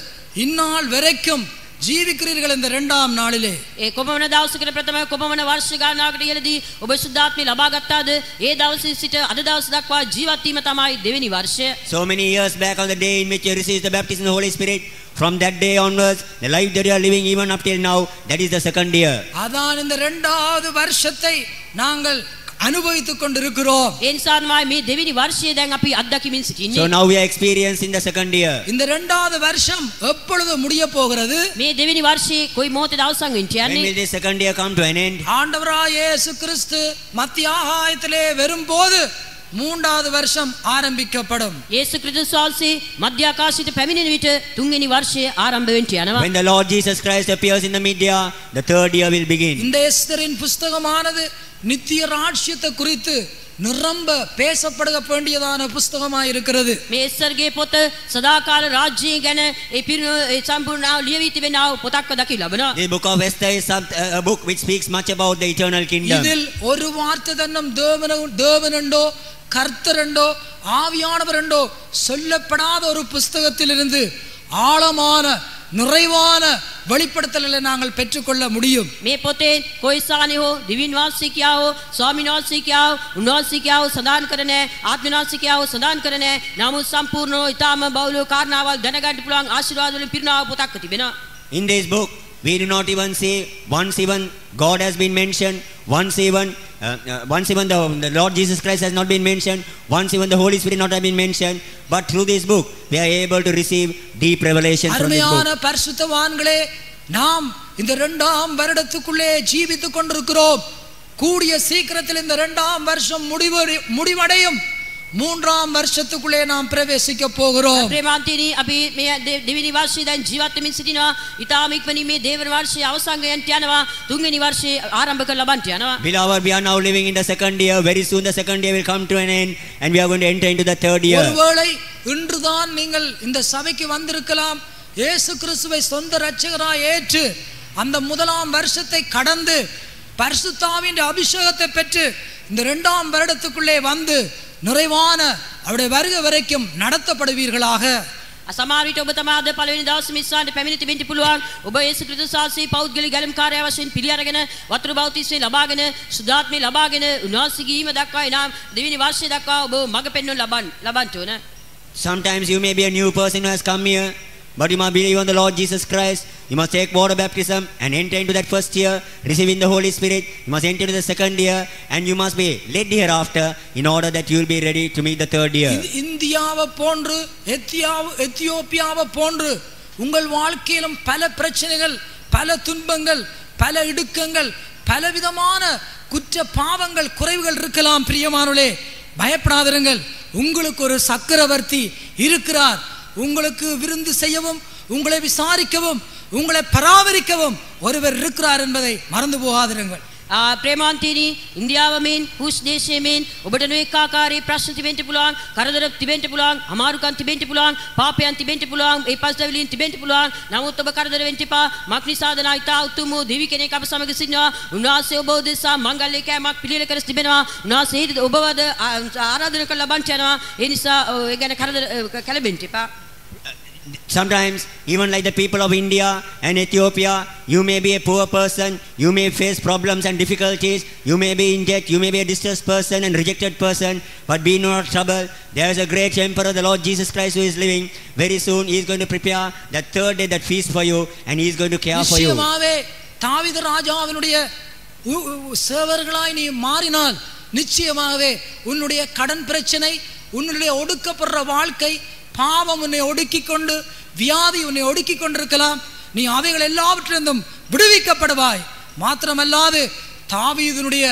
இந்நாள் வரைக்கும் ජීවිக்கிறீர்கள் இந்த இரண்டாம் நாளிலே. ඒ කොපමණ දවසකට ප්‍රථම කොපමණ වර්ෂ ගණනාවකට ඉහළදී ඔබ සුද්ධාත්මය ලබා ගත්තාද? ඒ දවසේ සිට අද දවස දක්වා ජීවත් වීම තමයි දෙවෙනි වර්ෂය. So many years back on the day in which you received the baptism of the Holy Spirit, from that day onwards, the life that you are living even up till now, that is the second year. அதான் இந்த இரண்டாவது வருஷத்தை நாங்கள் அனுபவித்துக் கொண்டிருக்கிறோம். ඒ නිසා තමයි මේ දෙවෙනි වර්ෂය දැන් අපි අත්දැකීමින් සිටින්නේ. So now we are experiencing the second year. இந்த இரண்டாவது வருஷம் எப்பொழுது முடிய போகிறது? මේ දෙවෙනි වර්ෂයේ කොයි මොහොතේද අවසන් වෙන්න When යන්නේ? will this second year come to an end? ஆண்டவராய் இயேசு கிறிஸ்து மத்திய ஆகாயத்திலே வரும்போது மூன்றாவது வருஷம் ஆரம்பிக்கப்படும். යේසු ක්‍රිස්තුස් වහන්සේ මධ්‍ය ආකාශයට පැමිණෙන විට තුන්වෙනි වර්ෂය ආරම්භ වෙන්න යනවා. When the Lord Jesus Christ appears in the media, the third year will begin. இந்த எஸ்தரின் புஸ்தகமானது நித்திய ராஜ்யத்தை குறித்து நிரம்ப பேசப்பட வேண்டியதான புஸ்தகமாய் இருக்கிறது. මේ එස්තරගේ පොත සදාකාල රාජ්‍යය ගැන ඒ සම්පූර්ණ ලියවී තිබෙනා පොතක්ව දකි ලබනවා. The book of Esther is a book which speaks much about the eternal kingdom. இதில் ஒரு வார்த்தை தன்னம் தேவனண்டோ கர்த்தரண்டோ ஆவியானவரண்டோ சொல்லப்படாத ஒரு புஸ்தகத்திலிருந்து ஆழமான நிறைவான வெளிப்படுத்தல்களை நாங்கள் பெற்றுக்கொள்ள முடியும். මේ පොතේ කොයිසානි හෝ දිවින් වාසිකයා හෝ ස්වාමීන් වහන්සේකයා උන්වහන්සේකයා සදාන් කරන ආත්මනාසිකයා සදාන් කරන නමුත් සම්පූර්ණව ඊටම බෞලව කාරණාවල් දැනගන්න පුළුවන් ආශිර්වාද වලින් පිරුණා පොතක් තිබෙනවා. In this book, we do not even say once even God has been mentioned, once even the Lord Jesus Christ has not been mentioned, once even the Holy Spirit not have been mentioned, but through this book we are able to receive deep revelation from this book. அருமையான பரிசுத்தவான்களே, நாம் இந்த இரண்டாம் வருடத்துக்குள்ளே ஜீவித்துக் கொண்டிருக்கிறோம். கூடிய சீக்கிரத்தில் இந்த இரண்டாம் வருஷம் முடிவடையும். மூன்றாம் வருஷத்துக்குள்ளே நாம் பிரவேசிக்க போகிறோம். ප්‍රේමාන්තිනි අපි මේ දෙවෙනි වර්ෂයේ දැන් ජීවත් වෙමින් සිටිනවා. ඊටාම ඉක්මනින් මේ දෙවෙනි වර්ෂයේ අවසන් වෙන්න යනවා. තුන්වෙනි වර්ෂයේ ආරම්භ කර ලබන්න යනවා. Beloved, we are now living in the second year. Very soon the second year will come to an end and we are going to enter into the third year. ஒருவேளை இன்றுதான் நீங்கள் இந்த சபைக்கு வந்திருக்கலாம். இயேசு கிறிஸ்துவை சொந்த இரட்சகராய் ஏற்று அந்த முதலாம் வருஷத்தை கடந்து பரிசுத்தாவின் அபிஷேகத்தை பெற்று இந்த இரண்டாம் வருடத்துக்குள்ளே வந்து நிறைவான அவருடைய வருகை வரைக்கும் நடத்தப்படுவீர்களாக. සමහර විට ඔබ තමයි අද පළවෙනි දවසේ මිස්සාන්ට පැමිණ තිබෙන්න පුළුවන්. ඔබ යේසු ක්‍රිස්තුස් වහන්සේ පෞද්ගලික ගැලුම් කාර්යය වශයෙන් පිළි අරගෙන වතුර බෞතිස්මය ලබාගෙන සුද්ධාත්මය ලබාගෙන උන්වහන්සේ ගිහිම දක්වා එනම් දෙවෙනි වර්ෂය දක්වා ඔබ මඟ පෙන්වන්න ලබන්න ඕන. Sometimes you may be a new person who has come here, but you must believe on the Lord Jesus Christ. You must take water baptism and enter into that first year, receiving the Holy Spirit. You must enter into the second year and you must be led hereafter in order that you will be ready to meet the third year. இந்தியாவை போன்று எத்தியோப்பியாவை போன்று உங்கள் வாழ்க்கையிலும் பல பிரச்சனைகள், பல துன்பங்கள், பல இடுக்கங்கள், பலவிதமான குற்ற பாவங்கள், குறைவுகள் இருக்கலாம். பிரியமானவர்களே, பயப்படாதிருங்கள். உங்களுக்கு ஒரு சக்கரவர்த்தி இருக்கிறார். உங்களுக்கு விருந்து செய்யவும், உங்களை விசாரிக்கவும், உங்களை பராமரிக்கவும் ஒருவர் இருக்கிறார் என்பதை மறந்து போகாதிருங்கள். ප්‍රේමාන්තිනි ඉන්දියාව මෙන් කුෂ් දේශයේ මෙන් ඔබට නොඑක ආකාරයේ ප්‍රශ්න තිබෙන්න පුළුවන්, කරදර තිබෙන්න පුළුවන්, අමාරුකම් තිබෙන්න පුළුවන්, පාපයන් තිබෙන්න පුළුවන්, ඒ පස්දවිලින් තිබෙන්න පුළුවන්. නමුත් ඔබ කරදර වෙන්න එපා. මක්නිසාද නායිතා උතුම් වූ දෙවි කෙනෙක් අප සමග සිටිනවා. උන්වහන්සේ ඔබ උදෙසා මංගල්‍ය කෑමක් පිළියෙල කර තිබෙනවා. උන්වහන්සේ ඔබවද ආරාධනා කර ලබන්න යනවා. ඒ නිසා ඒ ගැන කරදර කැළඹෙන්න එපා. Sometimes, even like the people of India and Ethiopia, you may be a poor person, you may face problems and difficulties, you may be in debt, you may be a distressed person and rejected person, but be not troubled. There is a great emperor, the Lord Jesus Christ, who is living. Very soon he is going to prepare that third day, that feast for you, and he is going to care for you. நிச்சயமாவே தாவீது ராஜாவினுடைய சேவர்களாய் நீ மாறினால் நிச்சயமாகவே உன்னுடைய கடன் பிரச்சனை, உன்னுடைய ஒடுக்கப்படுற வாழ்க்கை, பாவம் உன்னை ஒடுக்கிக் கொண்டு, வியாதி உன்னை ஒடுக்கிக் கொண்டிருக்கலாம். நீ அவைகள் எல்லாவற்றிலிருந்தும் விடுவிக்கப்படுவாய். மாத்திரமல்லாது தாவீதுனுடைய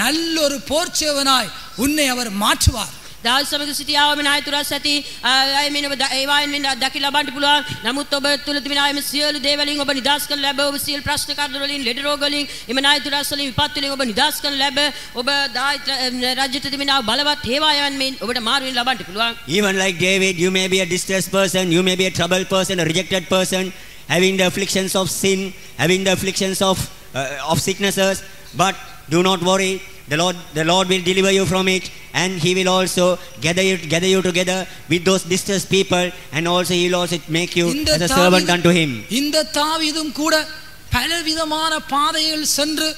நல்ல ஒரு போர்ச்சேவனாய் உன்னை அவர் மாற்றுவார். දවස් සමග සිටියාව මෙන් ආයතුරස් ඇති අය මෙන්න ඒවායින් මෙන්න දකි ලබන්න පුළුවන්. නමුත් ඔබ තුල තිබෙන ආයම සියලු දේවලින් ඔබ නිදහස් කරන ලැබ, ඔබ සියලු ප්‍රශ්න කරදර වලින්, ලෙඩ රෝග වලින්, එම ආයතුරස් වලින් විපත් වලින් ඔබ නිදහස් කරන ලැබ, ඔබ රාජ්‍යයට තිබෙන බලවත් හේවායන් මෙන් ඔබට මාරු වෙන ලබන්න පුළුවන්. Even like David, you may be a distressed person, you may be a troubled person, a rejected person, having the afflictions of sin, having the afflictions of sicknesses, but do not worry. The Lord will deliver you from it, and he will also gather you together with those distressed people, and also he will also make you as a servant unto him. இந்த தாவீதும் கூட பலவிதமான பாதைகள் சென்று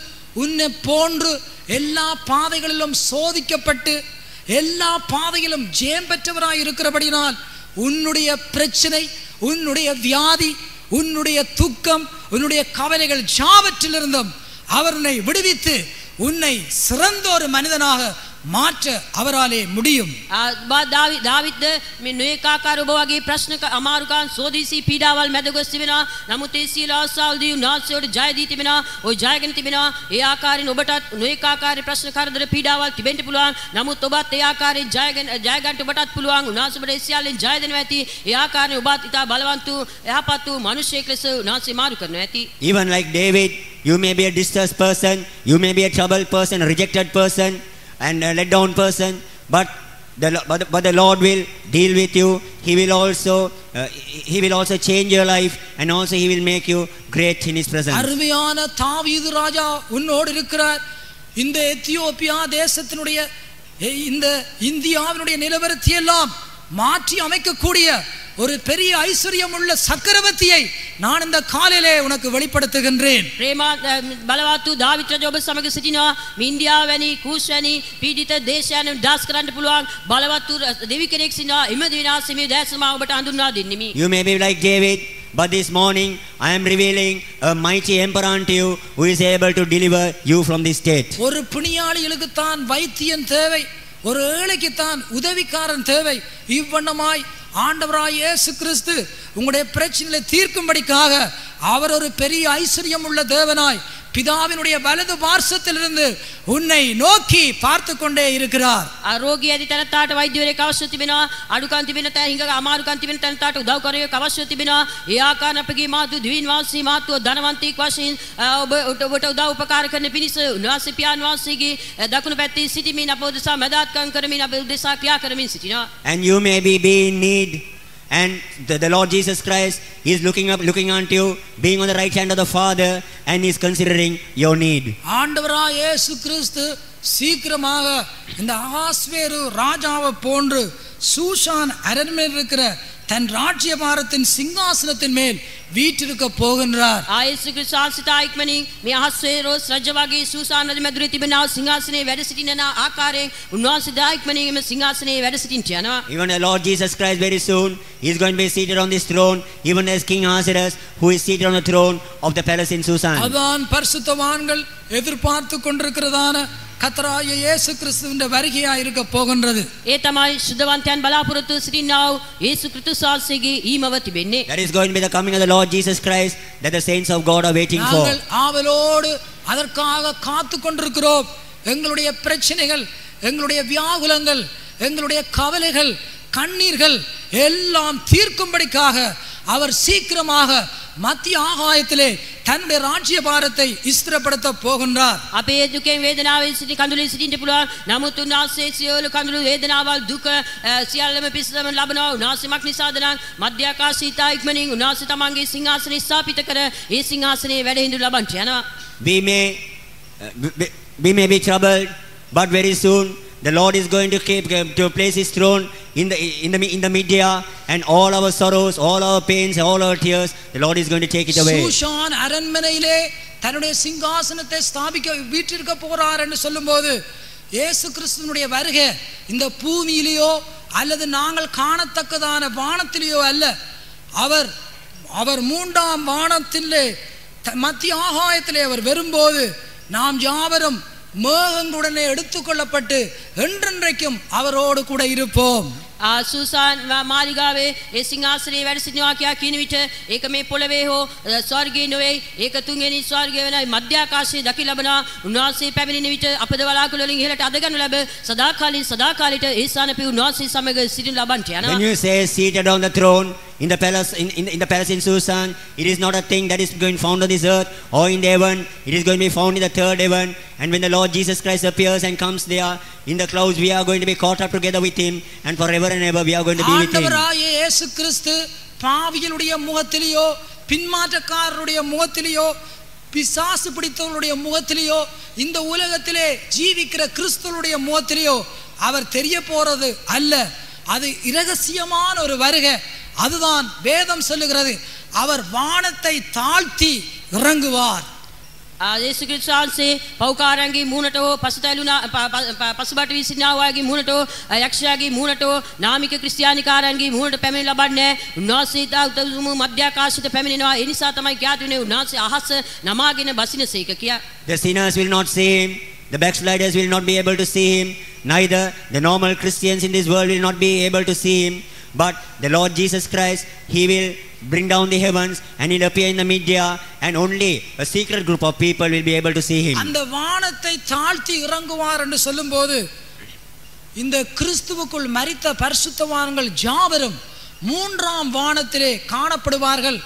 உன்னை போன்று எல்லா பாதைகளிலும் சோதிக்கப்பட்டு எல்லா பாதையிலும் ஜெயம் பெற்றவராய் இருக்கிறபடினால் உன்னுடைய பிரச்சனை, உன்னுடைய வியாதி, உன்னுடைய துக்கம், உன்னுடைய கவலைகள் யாவற்றிலிருந்தும் அவர் உன்னை விடுவித்து உன்னை சிறந்த ஒரு மனிதனாக මාට අවරාලේ මුඩියුම් දාවිද්ද මේ නොඒකාකාර ඔබ වගේ ප්‍රශ්න අමාරුකාන් සෝදීසී පීඩාවල් මැද ගොස් තිබෙනවා. නමුත් ඒ සියලු අවස්ථාවලදී උන්වහන්සේට ජය දී තිබෙනවා. ඔය ජයගෙන තිබෙනවා. ඒ ආකාරයෙන් ඔබටත් නොඒකාකාර ප්‍රශ්න කරදර පීඩාවල් තිබෙන්න පුළුවන්. නමුත් ඔබත් ඒ ආකාරයෙන් ජය ගන්න ඔබටත් පුළුවන්. උන්වහන්සේ ඔබට ඒ සියල්ලෙන් ජය දෙනවා ඇති. ඒ ආකාරයෙන් ඔබත් ඉතා බලවන්ත වූ යහපත් වූ මිනිසෙක් ලෙස උන්වහන්සේ මාරු කරනවා ඇති. Even like David, you may be a distressed person, you may be a troubled person, a rejected person, and a let down person, but the Lord will deal with you. He will also change your life, and also he will make you great in his presence. அருமையான தாவீது ராஜா உன்னோடு இருக்கிறார். இந்த Ethiopia தேசத்தினுடைய இந்த இந்தியாவினுடைய நிலவரத்தை எல்லாம் மாற்றி அமைக்கக்கூடிய ஒரு பெரிய ஐஸ்வர்யம் உள்ள சக்கரவர்த்தியை நான் இந்த காலையிலே உனக்கு வெளிப்படுத்துகின்றேன். ප්‍රේමා බලවත් වූ දාවිත් රජ ඔබ සමග සිටිනවා. මේ ඉන්දියාව වැනි කූස් වැනි පීඩිත දේශයන් දාස් කරන්න පුළුවන් බලවත් වූ දෙවි කෙනෙක් සිටිනවා. එමෙ විනාශය මේ දැසම ඔබට හඳුන්වා දෙන්නෙමි. You may be like David, but this morning I am revealing a mighty emperor unto you who is able to deliver you from this state. ஒரு பிணியாளிகளுக்கு தான் வைத்தியன் தேவை, ஒரு ஏழைக்கு தான் உதவிக்காரன் தேவை. இவ்வண்ணமாய் ஆண்டவராய் இயேசு கிறிஸ்து உங்களுடைய பிரச்சனைகளை தீர்க்கும்படிக்காக அவர் ஒரு பெரிய ஐஸ்வர்யம் உள்ள தேவனாய் பிதாவினுடைய வலது பார்சத்திலிருந்து உன்னை நோக்கி பார்த்து கொண்டே இருக்கிறார். ආරෝග්‍ය ඇති තැනට වෛද්‍යවරයෙක් අවශ්‍ය තිබෙනවා. අඩුකම් තිබෙන තැන හිඟ අමාරුකම් තිබෙන තැනට උදව් කරයක් අවශ්‍ය තිබෙනවා. ඒ ආකාරයෙන් අපගේ මාතු දිවින් වාසී මාතු ධනවන්තයෙක් වශයෙන් ඔබට උදව් උපකාර කරන පිණිස උන්වහන්සේ පියාණන් වහන්සේගේ දකුණු පැත්තේ සිටීමේ අප උදෙසා මැදහත්කම් කරමින් අප උදෙසා ක්‍රියා කරමින් සිටිනවා. And you may be in need, and the Lord Jesus Christ is looking unto you, being on the right hand of the Father, and is considering your need. ஆண்டவராய் இயேசு கிறிஸ்து சீக்கிரமாக இந்த அகாஸ்வேரு ராஜாவை போன்று சூஷான் அரண்மனையில் இருக்கிற தன் ராஜ்யபாரத்தின் சிங்காசனத்தின் மேல் வீற்றிருக்க போகின்றார். ආයේසු ක්‍රිස්තුස් ඉක්මනින් මේ අහස්වේරෝස් රජ වගේ සූසාන නදී මැදුරේ තිබෙනා සිංහාසනයේ වැඩ සිටින ආකාරයෙන් උන්වහන්සේ ඉක්මනින් මේ සිංහාසනයේ වැඩ සිටින්න යනවා. Even the Lord Jesus Christ very soon he is going to be seated on this throne, even as King Ahasuerus who is seated on the throne of the palace in Susan. அதான் பரிசுத்தவான்கள் எதிர்பார்த்து கொண்டிருக்கிறதான கர்த்தராகிய இயேசு கிறிஸ்துவின் வருகையாய் இருக்க போகின்றது. ඒ තමයි සුද්ධවන්තයන් බලාපොරොත්තු සිටිනා වූ යේසු ක්‍රිස්තුස් වහන්සේගේ ඊමව තිබෙන්නේ. That is going to be the coming of the Lord Jesus Christ that the saints of God are waiting for. நாங்கள் ஆவலோடு அதற்காக காத்து கொண்டிருக்கிறோம். எங்களுடைய பிரச்சனைகள், எங்களுடைய வியாகுலங்கள், எங்களுடைய கவலைகள், கண்ணீர்கள் எல்லாம் தீர்க்கும்படிக்காக அவர் சீக்கிரமாக மத்திய ஆகாயத்திலே தன்னுடைய ராஜ்யபாரத்தை ஸ்திரப்படுத்த போகின்றார். අපේ දුකෙන් වේදනාවෙන් සිටි කඳුලින් සිටින්න පුළුවන්. නමුත් උන්වහන්සේ සියලු කඳුළු වේදනාවල් දුක සියල්ලම පිස්සම ලබනවා. උන්වහන්සේමක් නිසාද නම් මධ්‍ය ආකාශයේ ඉතා ඉක්මනින් උන්වහන්සේ තමන්ගේ සිංහාසනය ස්ථාපිත කර ඒ සිංහාසනයේ වැඩ හිඳු ලබන්ට යනවා. We may be troubled, but very soon the Lord is going to place his throne in the media, and all our sorrows, all our pains, all our tears, the Lord is going to take it away. சூஷான் அரண்மனையிலே தன்னுடைய சிங்காசனத்தை ஸ்தாபிக்க வீற்றிருக்க போறார் என்று சொல்லும்போது இயேசு கிறிஸ்துவினுடைய வருகை இந்த பூமியிலேயோ அல்லது நாங்கள் காணத்தக்கதான வானத்திலேயோ அல்ல. அவர் மூன்றாம் வானத்திலே மத்திய ஆகாயத்திலே அவர் வரும்போது நாம் யாவரும் மேகங்களுடனே எடுத்துக்கொள்ளப்பட்டு என்றென்றைக்கும் அவரோடு கூட இருப்போம். සූසාන් මාලිගාවේ ඒ සිංහාසනයේ වැඩ සිටිනවා කියා කියන විට ඒක මේ පොළවේ හෝ ස්වර්ගයේ නොවේ. ඒක තුන්වෙනි ස්වර්ගය වෙනයි මධ්‍ය ආකාශයේ දකි ලබනවා. උන්වහන්සේ පැමිණෙන විට අපද වලාකුළු වලින් ඉහළට අදගනු ලැබ සදාකාලීට ඒ ස්ථානපේ උන්වහන්සේ සමග සිටින ලබන්ට යනවා. When you say seated on the throne in the palace in the palace in Susan, it is not a thing that is going found on this earth or in the heaven. It is going to be found in the third heaven. And when the Lord Jesus Christ appears and comes there in the clouds, we are going to be caught up together with him, and forever and ever we are going to be with him. ஆண்டவராகிய இயேசு கிறிஸ்து பாவிகளுடைய முகத்திலேயோ பின்மாற்றக்காரருடைய முகத்திலேயோ பிசாசு பிடித்தவருடைய முகத்திலேயோ இந்த உலகத்திலே ஜீவிக்கிற கிறிஸ்துவனுடைய முகத்திலேயோ அவர் தெரிய போறது அல்ல, அது இரகசியமான ஒரு வருகை. அதுதான் வேதம் சொல்லுகிறது, அவர் வானத்தை தாழ்த்தி இறங்குவார். යේසුස් ක්‍රිස්තුස් වහන්සේ පෞකාරයන්ගේ මූණට හෝ පසුතැළුණා පසුබට වී සිටිනා වාගේ මූණට හෝ යක්ෂයාගේ මූණට හෝ නාමික ක්‍රිස්තියානිකාරයන්ගේ මූණට පැමිණ ලබන්නේ උන්වහන්සේ උතුම් මධ්‍යාකාශයට පැමිණෙනවා. ඒ නිසා තමයි ඥාති වුණේ උන්වහන්සේ අහස නමාගෙන බසිනසේක කියා. The sinners will not see him, the backsliders will not be able to see him, neither the normal Christians in this world will not be able to see him, but the Lord Jesus Christ, he will bring down the heavens and he'll appear in the media, and only a secret group of people will be able to see him. அந்த வானத்தை தாழ்த்தி இறங்குவார் என்று சொல்லும்போது இந்த கிறிஸ்துவுக்குள் மரித்த பரிசுத்தவான்கள் யாவரும் மூன்றாம் வானத்திலே காணப்படுவார்கள்.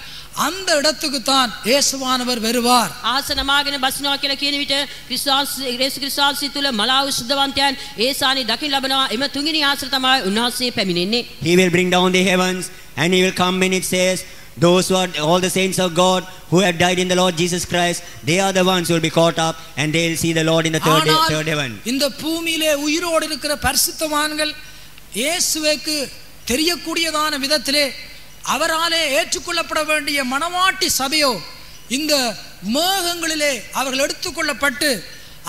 அந்த இடத்துக்கு தான் இயேசுவானவர் வருவார். අහස නමාගෙන බසිනවා කියලා කියන විට යේසුස් ක්‍රිස්තුස් තුල මලාව සුද්ධවන්තයන් ඒ සානි දකින්න ලබනවා. එම තුන්වෙනි ආසර තමයි උන්වහන්සේ පැමිණෙන්නේ. He will bring down the heavens and he will come when it says those who are all the saints of God who have died in the Lord Jesus Christ, they are the ones who will be caught up and they will see the Lord in the third heaven. இந்த பூமியிலே உயிரோடு இருக்கிற பரிசுத்தவான்கள் இயேசுவுக்கு தெரியக்கூடியதான விதத்திலே அவராலே ஏற்றுக்கொள்ளப்பட வேண்டிய மணவாட்டி சபையோ இந்த மேகங்களிலே அவர்கள் எடுத்துக்கொள்ளப்பட்டு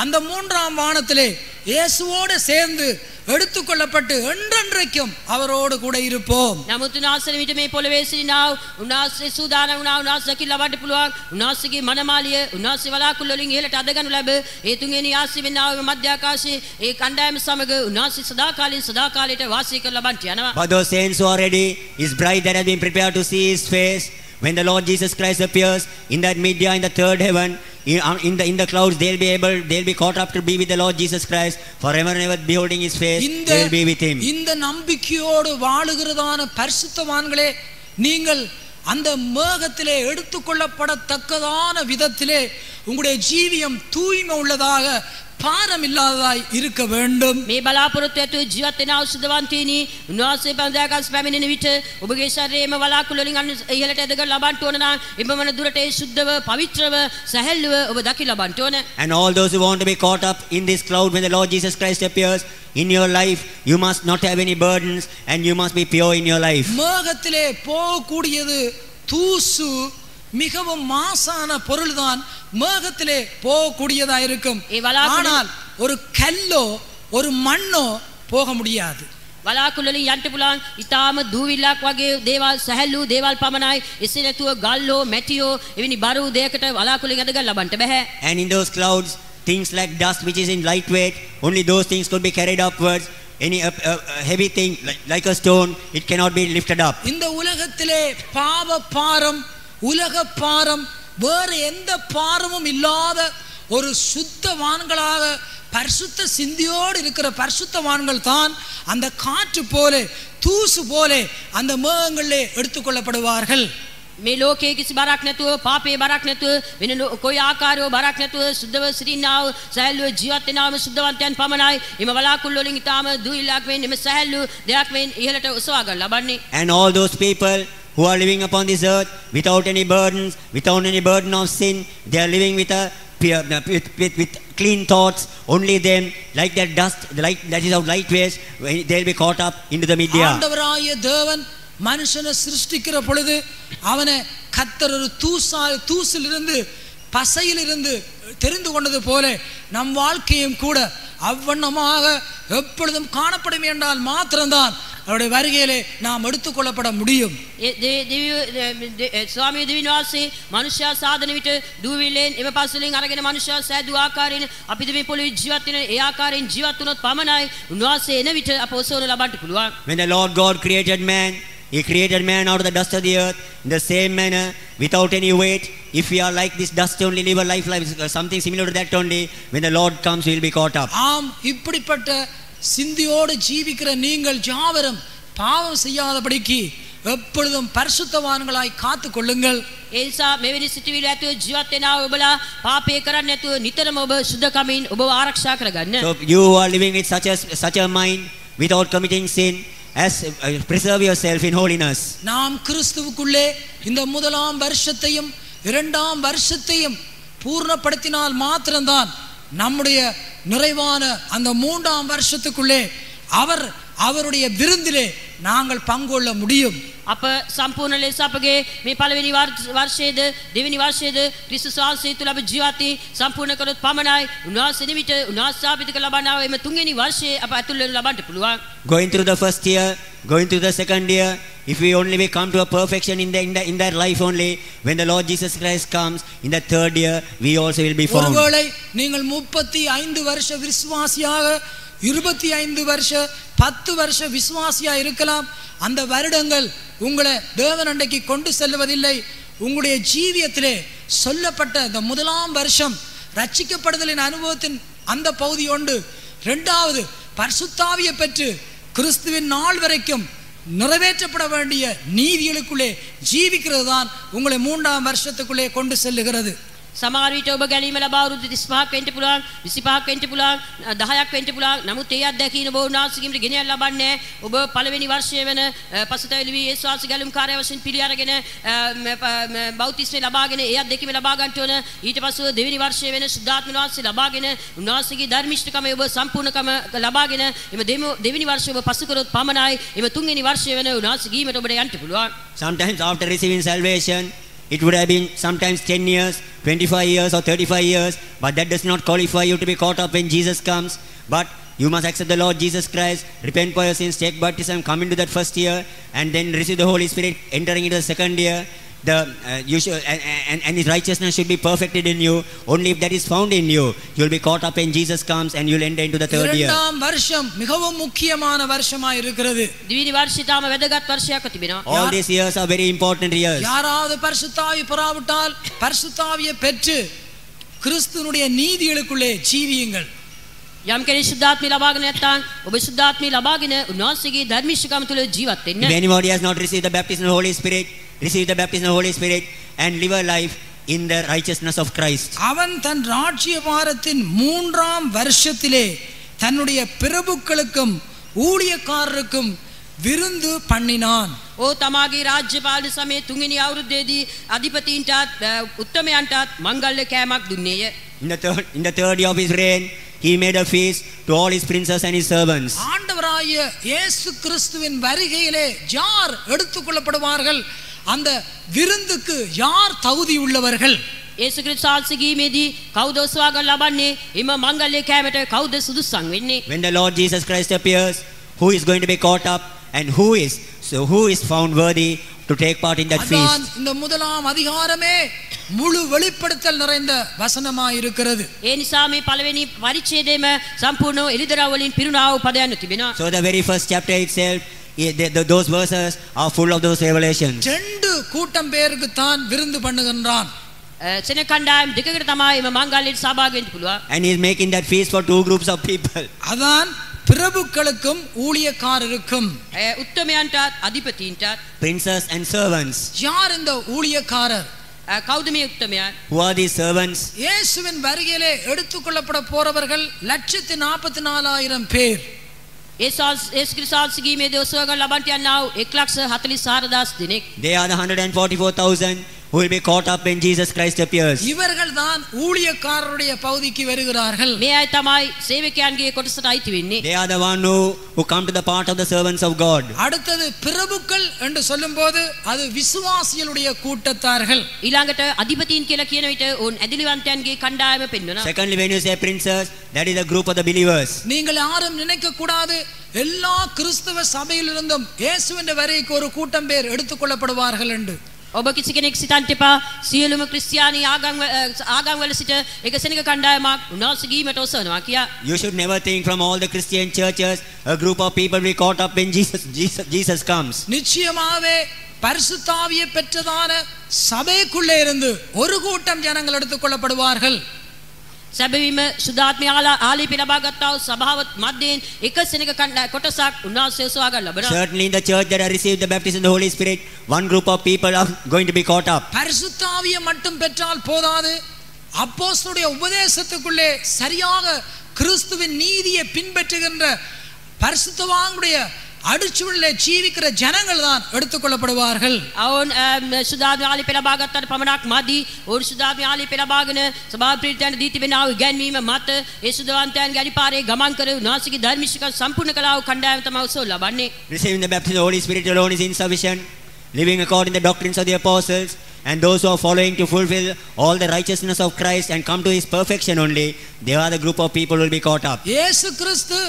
அந்த மூன்றாம் வானத்திலே இயேசுவோடு சேர்ந்து எடுத்துக்கொள்ளப்பட்டு என்றென்றைக்கும் அவரோடு கூட இருப்போம். නමුත් උන්වහන්සේ විට මේ පොළවේ සිටිනා උන්වහන්සේ සූදානම් වුණා. උන්වහන්සේ දකින්න ලබන්න පුළුවන් උන්වහන්සේගේ මනමාලිය උන්වහන්සේ වලාකුළු වලින් ඉහළට අදගනු ලැබ ඒ තුන්වෙනි ආසි වෙනා මධ්‍ය ආකාශයේ ඒ කණ්ඩායම සමග උන්වහන්සේ සදාකාලයට වාසය කර ලබන්න යනවා. But those saints who are ready, his bride that has been prepared to see his face, when the Lord Jesus Christ appears in that media in the third heaven, in the clouds, they'll be caught up to be with the Lord Jesus Christ forever and ever, beholding his face. They will be with him. இந்த நம்பிக்கையோடு வாழுகிறதான பரிசுத்தவான்களே, நீங்கள் அந்த மேகத்திலே எடுத்துக்கொள்ளப்படத்தக்கதான விதத்திலே உங்களுடைய ஜீவியம் தூய்மை உள்ளதாக පාරම් ඉල්ලාදයි இருக்க வேண்டும். මේ බලාපොරොත්තු ඇතුව ජීවත් වෙන සුද්ධවන්තයනි උන්වහන්සේ පන්දාකස් පැමිණෙන විට ඔබගේ ශරීරයේම වලාකුළු වලින් ඉහළට ඇදගෙන ලබන්න ඕන නම් එබමණ දුරට ඒ සුද්ධව පවිත්‍රව සැහැල්ලුව ඔබ දකි ලබන්න ඕන. And all those who want to be caught up in this cloud when the Lord Jesus Christ appears in your life, you must not have any burdens and you must be pure in your life. மேகத்திலே போகக்கூடியது தூசு, மிகவும் மாசான பொருள்தான் மேகத்திலே போகக்கூடியதா இருக்கும். ஆனால் ஒரு கல்லோ ஒரு மண்ணோ போக முடியாது. වලාකුළු වලින් යන්න පුළුවන් ඊටාම දූවිල්ලක් වගේ දේවල් සැහැල්ලු දේවල් පමණයි. එසේ නැතුව ගල්ලෝ මැටියෝ එවැනි බරු දෙයකට වලාකුළුෙන් ඇදගෙන ලබන්න බෑ. And in those clouds, things like dust which is in lightweight, only those things could be carried upwards. Any heavy thing like a stone, it cannot be lifted up. இந்த உலகத்திலே பாவ பாரம், உலக பாரம், வேறு எந்த பாரமும் இல்லாத ஒரு சுத்தவான்களாக பரிசுத்த சிந்தியோடு இருக்கிற பரிசுத்தவான்கள் தான் அந்த காற்று போல தூசு போல அந்த மேகங்களிலே எடுத்துக்கொள்ளப்படுவார்கள். මේ ලෝකයේ කිසි බරක් නැතුව පාපේ බරක් නැතුව වෙන කොයි ආකාරයෝ බරක් නැතුව සුද්ධව සිටිනා සැහැල්ලුව ජීවත් වෙනාම සුද්ධවන්තයන් පමණයි. එම වලාකුළු වලින් ඊටාම දුවිලක් වෙන්නේ එම සැහැල්ලු දෙයක් වෙන්නේ ඉහළට ඔසවා ගන්න ලබන්නේ. And all those people who are living upon this earth without any burdens, without any burden of sin, they are living with a with clean thoughts, only them, like that dust, like that is of light waste, they'll be caught up into the media. ஆண்டவராகிய தேவன் மனுஷனை சிருஷ்டிக்கிற பொழுது அவனை கர்த்தர் ஒரு தூசிலிருந்து பசையிலிருந்து தெரிந்து கொண்டது போல நம் வாழ்க்கையும் கூட அவ்வண்ணமாக எப்பொழுதும் காணப்படும் என்றால் மாத்திரம்தான் அவருடைய வருகையிலே நாம் எடுத்துக்கொள்ளப்பட முடியும். ස්වාමී දෙවියන් වහන්සේ මනුෂ්‍යයා සාදන විට දූවිල්ලෙන් එම පස්වලින් අරගෙන මනුෂ්‍යයා සෑදු ආකාරයෙන් අපි දෙවියන් පොළොවේ ජීවත් වෙන ඒ ආකාරයෙන් ජීවත් වුණොත් පමණයි උන්වහන්සේ එන විට අප ඔසවන ලබන්න පුළුවන්. When the Lord God created man, he created man out of the dust of the earth in the same manner, without any weight. If we are like this dust only, live a life something similar to that only, when the Lord comes we will be caught up. ஆம், இப்படிப்பட்ட சிந்தியோடு ஜீவிக்கிற நீங்கள் யாவரும் பாவம் செய்யாதபடிக்கு எப்பொழுதும் பரிசுத்தவான்களாய் காத்துக் கொள்ளுங்கள். ඒ නිසා මෙවැනි සිටිවිලි ඇතුව ජීවත් වෙනා ඔබලා පාපය කරන්නේ නැතුව නිතරම ඔබ සුද්ධකමින් ඔබව ආරක්ෂා කරගන්න. So you who are living with such a mind without committing sin, as preserve yourself in holiness. நாம் கிறிஸ்துவுக்குள்ளே இந்த முதலாம் வருஷத்தையும் இரண்டாம் வருஷத்தையும் பூர்ணப்படுத்தினால் மாத்திரம்தான் நம்முடைய நிறைவான அந்த மூன்றாம் வருஷத்துக்குள்ளே அவருடைய விருந்திலே நாங்கள் பங்கொள்ள முடியும். අප සම්පූර්ණ ලෙස අපගේ මේ පළවෙනි වර්ෂයේද දෙවෙනි වර්ෂයේද ක්‍රිස්තුස් වහන්සේ තුළ අප ජීවත් වී සම්පූර්ණ කරොත් පමණයි උන්වහන්සේ නිමිට උන්වහන්සේ ස්ථාපිත කළ ලබනා එම තුන්වෙනි වර්ෂයේ අප ඇතුල් වෙන ලබන්න පුළුවන්. Going through the first year, going through the second year, if we only we come to a perfection in that life only, when the Lord Jesus Christ comes in the third year, we also will be found. ஒருவேளை நீங்கள் 35 வருஷ விசுவாசியாக 25 வருஷ 10 வருஷ விசுவாசியா இருக்கலாம். அந்த வருடங்கள் உங்களை தேவன் அண்டைக்கு கொண்டு செல்வதில்லை. உங்களுடைய ஜீவியத்திலே சொல்லப்பட்ட இந்த முதலாம் வருஷம் ரட்சிக்கப்படுதலின் அனுபவத்தின் அந்த பகுதி உண்டு. இரண்டாவது பரிசுத்தாவியை பெற்று கிறிஸ்துவின் நாள் வரைக்கும் நிறைவேற்றப்பட வேண்டிய நீதிகளுக்குள்ளே ஜீவிக்கிறது தான் உங்களை 3ஆம் வருஷத்துக்குள்ளே கொண்டு செல்லுகிறது. සමහර විට ඔබ ගැනීම ලබා අවුරුදු 35ක් වෙන්න පුළුවන් 25ක් වෙන්න පුළුවන් 10ක් වෙන්න පුළුවන්. නමුත් ඒ අත්දැකීම ඔබ උන්වහන්සේගෙන් ගෙනියන්න ලබන්නේ ඔබ පළවෙනි වර්ෂයේ වෙන පසුතැවිලි වී යේසුස් වහන්සේ ගැලුම් කාර්යය වශයෙන් පිළි අරගෙන බෞතිස්මය ලබාගෙන ඒ අත්දැකීම ලබා ගන්නට ඕන. ඊට පස්ව දෙවෙනි වර්ෂයේ වෙන සුද්ධාත්ම වහන්සේ ලබාගෙන උන්වහන්සේගේ ධර්මිෂ්ඨකම ඔබ සම්පූර්ණකම ලබාගෙන එම දෙවෙනි වර්ෂය ඔබ පසු කරොත් පමණයි එම තුන්වෙනි වර්ෂයේ වෙන උන්වහන්සේ ගීමට ඔබට යන්න පුළුවන්. Sometimes after receiving salvation, it would have been sometimes 10 years, 25 years or 35 years, but that does not qualify you to be caught up when Jesus comes. But you must accept the Lord Jesus Christ, repent for your sins, take baptism, come into that first year, and then receive the Holy Spirit, entering into the second year. You should, and His righteousness should be perfected in you. Only if that is found in you, you will be caught up when Jesus comes, and you will enter into the third year. இரண்டாம் வருஷம் மிகவும் முக்கியமான வருஷமா இருக்கிறது. දෙවෙනි වර්ෂය තාම වැදගත් වර්ෂයක් තිබෙනවා. All these years are very important years. யாராவது பரிசுத்தாவி பெறாவிட்டால் பரிசுத்தாவியை பெற்று கிறிஸ்துவினுடைய நீதிகளுக்குள்ளே ஜீவியுங்கள். යම් කෙනෙක් සුද්ධාත්මය ලබාගෙන නැත්නම් ඔබ සුද්ධාත්මය ලබාගෙන උන්වහන්සේගේ ධර්මිෂ්ඨකම තුළ ජීවත් වෙන්න. If anybody has not received the baptism of the Holy Spirit, receive the baptism of the Holy Spirit and live a life in the righteousness of Christ. அவன் தன் ராஜ்யபாரத்தின் 3ஆம் வருஷத்திலே தன்னுடைய பிரபுக்களுக்கும் ஊழியக்காரருக்கும் விருந்து பண்ணினான். ඕ තමාගේ රාජ්‍ය පාලන සමයේ තුන්වෙනි අවුරුද්දේදී අධිපතීන්ටත් උත්තමයන්ටත් මංගල්‍ය කෑමක් දුන්නේය. In the third year of his reign, he made a feast to all his princes and his servants. ஆண்டவராகிய இயேசு கிறிஸ்துவின் வருகையிலே யார் எடுத்துக்கொள்ளப்படுவார்கள்? அந்த விருந்துக்கு யார் தகுதி உள்ளவர்கள்? යේසුස් ක්‍රිස්තුස් වහන්සේ ගීමේදී කවුද ස්වාගත ලබන්නේ? එම මංගල්‍ය කෑමට කවුද සුදුසුසන් වෙන්නේ? When the Lord Jesus Christ appears, who is going to be caught up and who is found worthy to take part in that feast? அதான் இந்த முதலாம் அதிகாரமே முழு வெளிப்படுத்தல் நிறைந்த வசனமாய் இருக்கிறது. ඒ නිසා මේ පළවෙනි පරිච්ඡේදයේම සම්පූර්ණ එළිදරව් වලින් පිරුණා වූ පදයන් තිබෙනවා. So the very first chapter itself, those verses are full of those revelations. 2 கூட்டம் பேருக்கு தான் விருந்து பண்ணுகின்றான். සෙන කණ්ඩායම් දෙකකට තමයි මේ මංගල්‍යයට සහභාගී වෙන්න පුළුවන්. And he is making that feast for 2 groups of people. அதான் பிரபுக்களுக்கும் ஊழியக்காரருக்கும். උත්තමයන්ටත් අධිපතීන්ටත් Princes and servants. யார் இந்த ஊழியக்காரர்? කවුද මේ උත්තමයන්? Who are these servants? இயேசுவின் வருகையிலே எடுத்துக்கொள்ளப்பட போறவர்கள் 144,000 பேர். යේසුස් ක්‍රිස්තුස් වහන්සේ ගීමේදී ඔසවග ලබන්ට යනා වූ 1,44,000 දෙනෙක්. They are the 144,000 who will be caught up when Jesus Christ appears. இவர்கள் தான் ஊழியக்காரருடைய பகுதிக்கு வருகிறார்கள். මේ අය තමයි සේවකයන්ගේ කොටසට අයිති වෙන්නේ. They are the one who come to the part of the servants of God. அடுத்தது பிரபுக்கள் என்று சொல்லும்போது அது விசுவாசிகளுடைய கூட்டத்தார்கள். ඊළඟට අධිපතීන් කියලා කියන විට උන් ඇදිලිවන්තයන්ගේ කණ්ඩායම පෙන්වනවා. Secondly, when you say princes, that is the group of the believers. நீங்கள் யாரும் நினைக்க கூடாது எல்லா கிறிஸ்தவ சபையிலிருந்தும் இயேசுவின் வருகைக்கு ஒரு கூட்டம் பேர் எடுத்துக்கொள்ளப்படுவார்கள் என்று. ඔබ කිසි කෙනෙක් සිතන්ට එපා සියලුම ක්‍රිස්තියානි ආගම් වල සිට එක සෙනඟ කණ්ඩායමක් උන්වහන්සේ ගීමට ඔසවනවා කියා. You should never think from all the Christian churches a group of people will be caught up when Jesus comes. நிச்சயமாவே பரிசுத்தாவியை பெற்றதான சபைக்குள்ளே இருந்து ஒரு கூட்டம் ஜனங்கள் எடுத்துக்கொள்ளப்படுவார்கள். සැබවින්ම සුදාත්මය ආලීප ලබා ගත්තා වූ සභාවත් මැදින් එක සෙනඟ කොටසක් උන්වහන්සේ ඔසවා ගන්න ලබනවා. Certainly in the church that have received the baptism of the Holy Spirit, one group of people are going to be caught up. பரிசுத்தாவியை மட்டும் பெற்றால் போதாது, அப்போஸ்தலருடைய உபதேசத்துக்குள்ளே சரியாக கிறிஸ்துவின் நீதியை பின்பற்றுகின்ற பரிசுத்தவான்களுடைய அடிச்சுவல்ல ஜீவிக்கிற ஜனங்கள் தான் எடுத்துக்கொள்ளப்படுவார்கள். අවුන් සුදාත්ම යාලි පෙළ බාගත්තට පමණක් මදි. ඔවුන් සුදාත්ම යාලි පෙළ බාගෙන සභා ප්‍රීතියන් දී තිබෙනා වූ ඉගැන්වීම මත ඒ සුදවන්තයන් ගැලි පාරේ ගමන් කර උන්වහන්සේගේ ධර්මිෂ්ඨකම් සම්පූර්ණ කළා වූ කණ්ඩායම තමයි උසව ලබන්නේ. Receiving the baptism of the Holy Spirit alone is insufficient. Living according to the doctrines of the apostles and those who are following to fulfill all the righteousness of Christ and come to his perfection only, they are the group of people who will be caught up. இயேசு கிறிஸ்து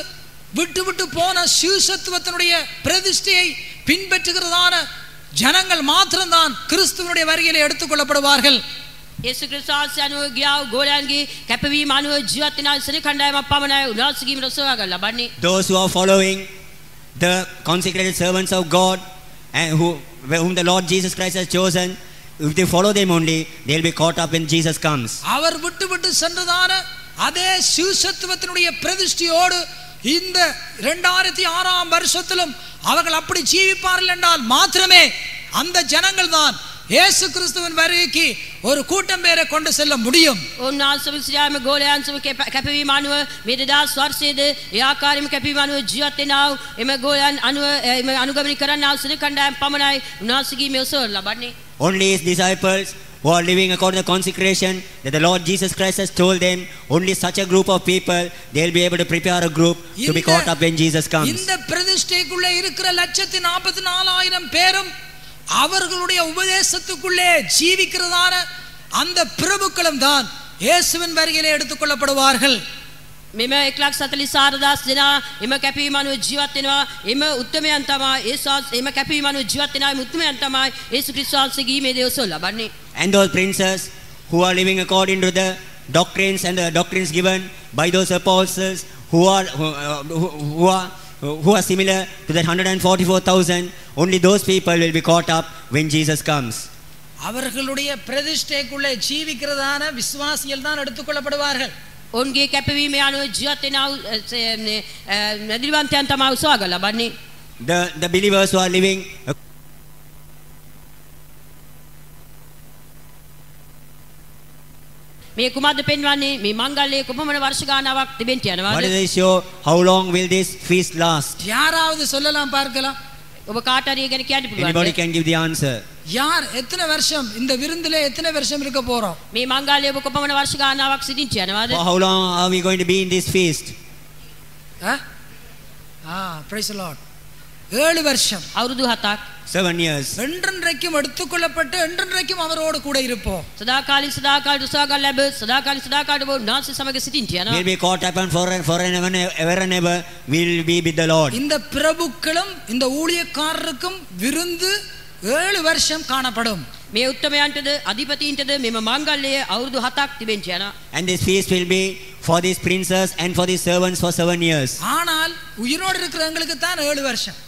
விட்டு விட்டு போன சீஷத்துவத்தினுடைய பிரதிஷ்டையை பின்பற்றுகிறதான ஜனங்கள் மாத்திரம்தான் கிறிஸ்துவனுடைய வருகையிலே எடுத்துக்கொள்ளப்படுவார்கள். යේසු ක්‍රිස්තුස් වහන්සේ අනුව ගියා වූ ගෝලයන්ගේ කැපවීම අනුව ජීවත් වෙන සෙන කණ්ඩායමක් පමණයි උන්වහන්සේගේම රසවා ගන්න ලබන්නේ. Those who are following the consecrated servants of God and whom the Lord Jesus Christ has chosen, if they follow them only, they will be caught up when Jesus comes. அவர் விட்டு விட்டு சென்றதான அதே சீஷத்துவத்தினுடைய பிரதிஷ்டையோடு இந்த 2006 வருஷத்திலும் அவர்கள் அப்படி ஜீவிப்பார்கள் என்றால் மாத்திரமே அந்த ஜனங்கள் தான் இயேசு கிறிஸ்துவின் வருகைக்கு ஒரு கூட்டம் பேரை கொண்டு செல்ல முடியும். උන්වහන්සේ විසියාම ගෝලයන් සම කැපවීම අනුව මේ 2000 වර්ෂයේදී ඒ ආකාරයෙන්ම කැපවීම අනුව ජීවත් වෙනා වූ එම ගෝලයන් අනුව එම අනුගමනය කරන්නා වූ සෙන කණ්ඩායම පමණයි උන්වහන්සේගේ මේ උසව ලබන්නේ. Only his disciples who are living according to the consecration that the Lord Jesus Christ has told them, only such a group of people, they will be able to prepare a group to be caught up when Jesus comes. இந்த பிரதிஷ்டைக்குள்ள இருக்கிற 144,000 பேரும் அவர்களுடைய உபதேசத்துக்குள்ளே ஜீவிக்கிறதான அந்த பிரபுக்களும் தான் இயேசுவின் வருகையிலே எடுத்துக்கொள்ளப்படுவார்கள். මෙම 1,44,000 දෙනා එම කැපවීම අනුව ජීවත් වෙනවා. එම උත්තමයන් තමයි එම කැපවීම අනුව ජීවත් වෙනා එම උත්තමයන් තමයි යේසු ක්‍රිස්තුස් වහන්සේගේ මේ දේවසෝ ලබන්නේ. And those princes who are living according to the doctrines and the doctrines given by those apostles who are similar to that 144,000, only those people will be caught up when Jesus comes. அவர்களுடைய பிரதிஷ்டைக்குள்ளே ஜீவிக்கிறதான விசுவாசிகள் தான் எடுத்துக்கொள்ளப்படுவார்கள். ඔවුන්ගේ කැපවීම අනුව ජීවත් වෙනා නදිවන්තයන් තමයි උසව ලබන්නේ. The believers who are living මේ කුමද්ද පෙන්වන්නේ මේ මංගල්‍යයේ කොපමණ වර්ෂ ගානාවක් තිබෙන්න what යනවාද? does it show? How long will this feast last? யாராவது சொல்லலாம் பார்க்கலாம். ඔබ කාට හරි ගැන කියන්න Anybody පුළුවන්ද? can give the answer. யார் எத்தனை வருஷம் இந்த விருந்திலே எத்தனை வருஷம் இருக்க போறோம்? මේ මංගල්‍යයේ ඔබ කොපමණ වර්ෂ ගානාවක් සිටින්න යනවාද? For how long are we going to be in this feast? praise the Lord. 7 வருஷம். අවුරුදු 7ක්. 7 years. என்றென்றைக்கும் எடுத்துக்கொள்ளப்பட்டு என்றென்றைக்கும் அவரோடு கூட இருப்போம். සදාකාලික සදාකාලික උසාගල් ලැබ සදාකාලික සදාකාලික ඔබ උන්වහන්සේ සමග සිටින්න යනවා. We'll be caught up and forever and ever we'll be with the Lord. இந்த பிரபுக்களும் இந்த ஊழியக்காரருக்கும் விருந்து 7 வருஷம் காணப்படும். මේ උත්තමයන්ටද අධිපතීන්ටද මෙම මංගල්‍යය අවුරුදු 7ක් තිබෙන්න යනවා. And this feast will be for these princes and for these servants for 7 years. ஆனால் உயிரோடு இருக்கிறவங்களுக்கு தான் 7 வருஷம்.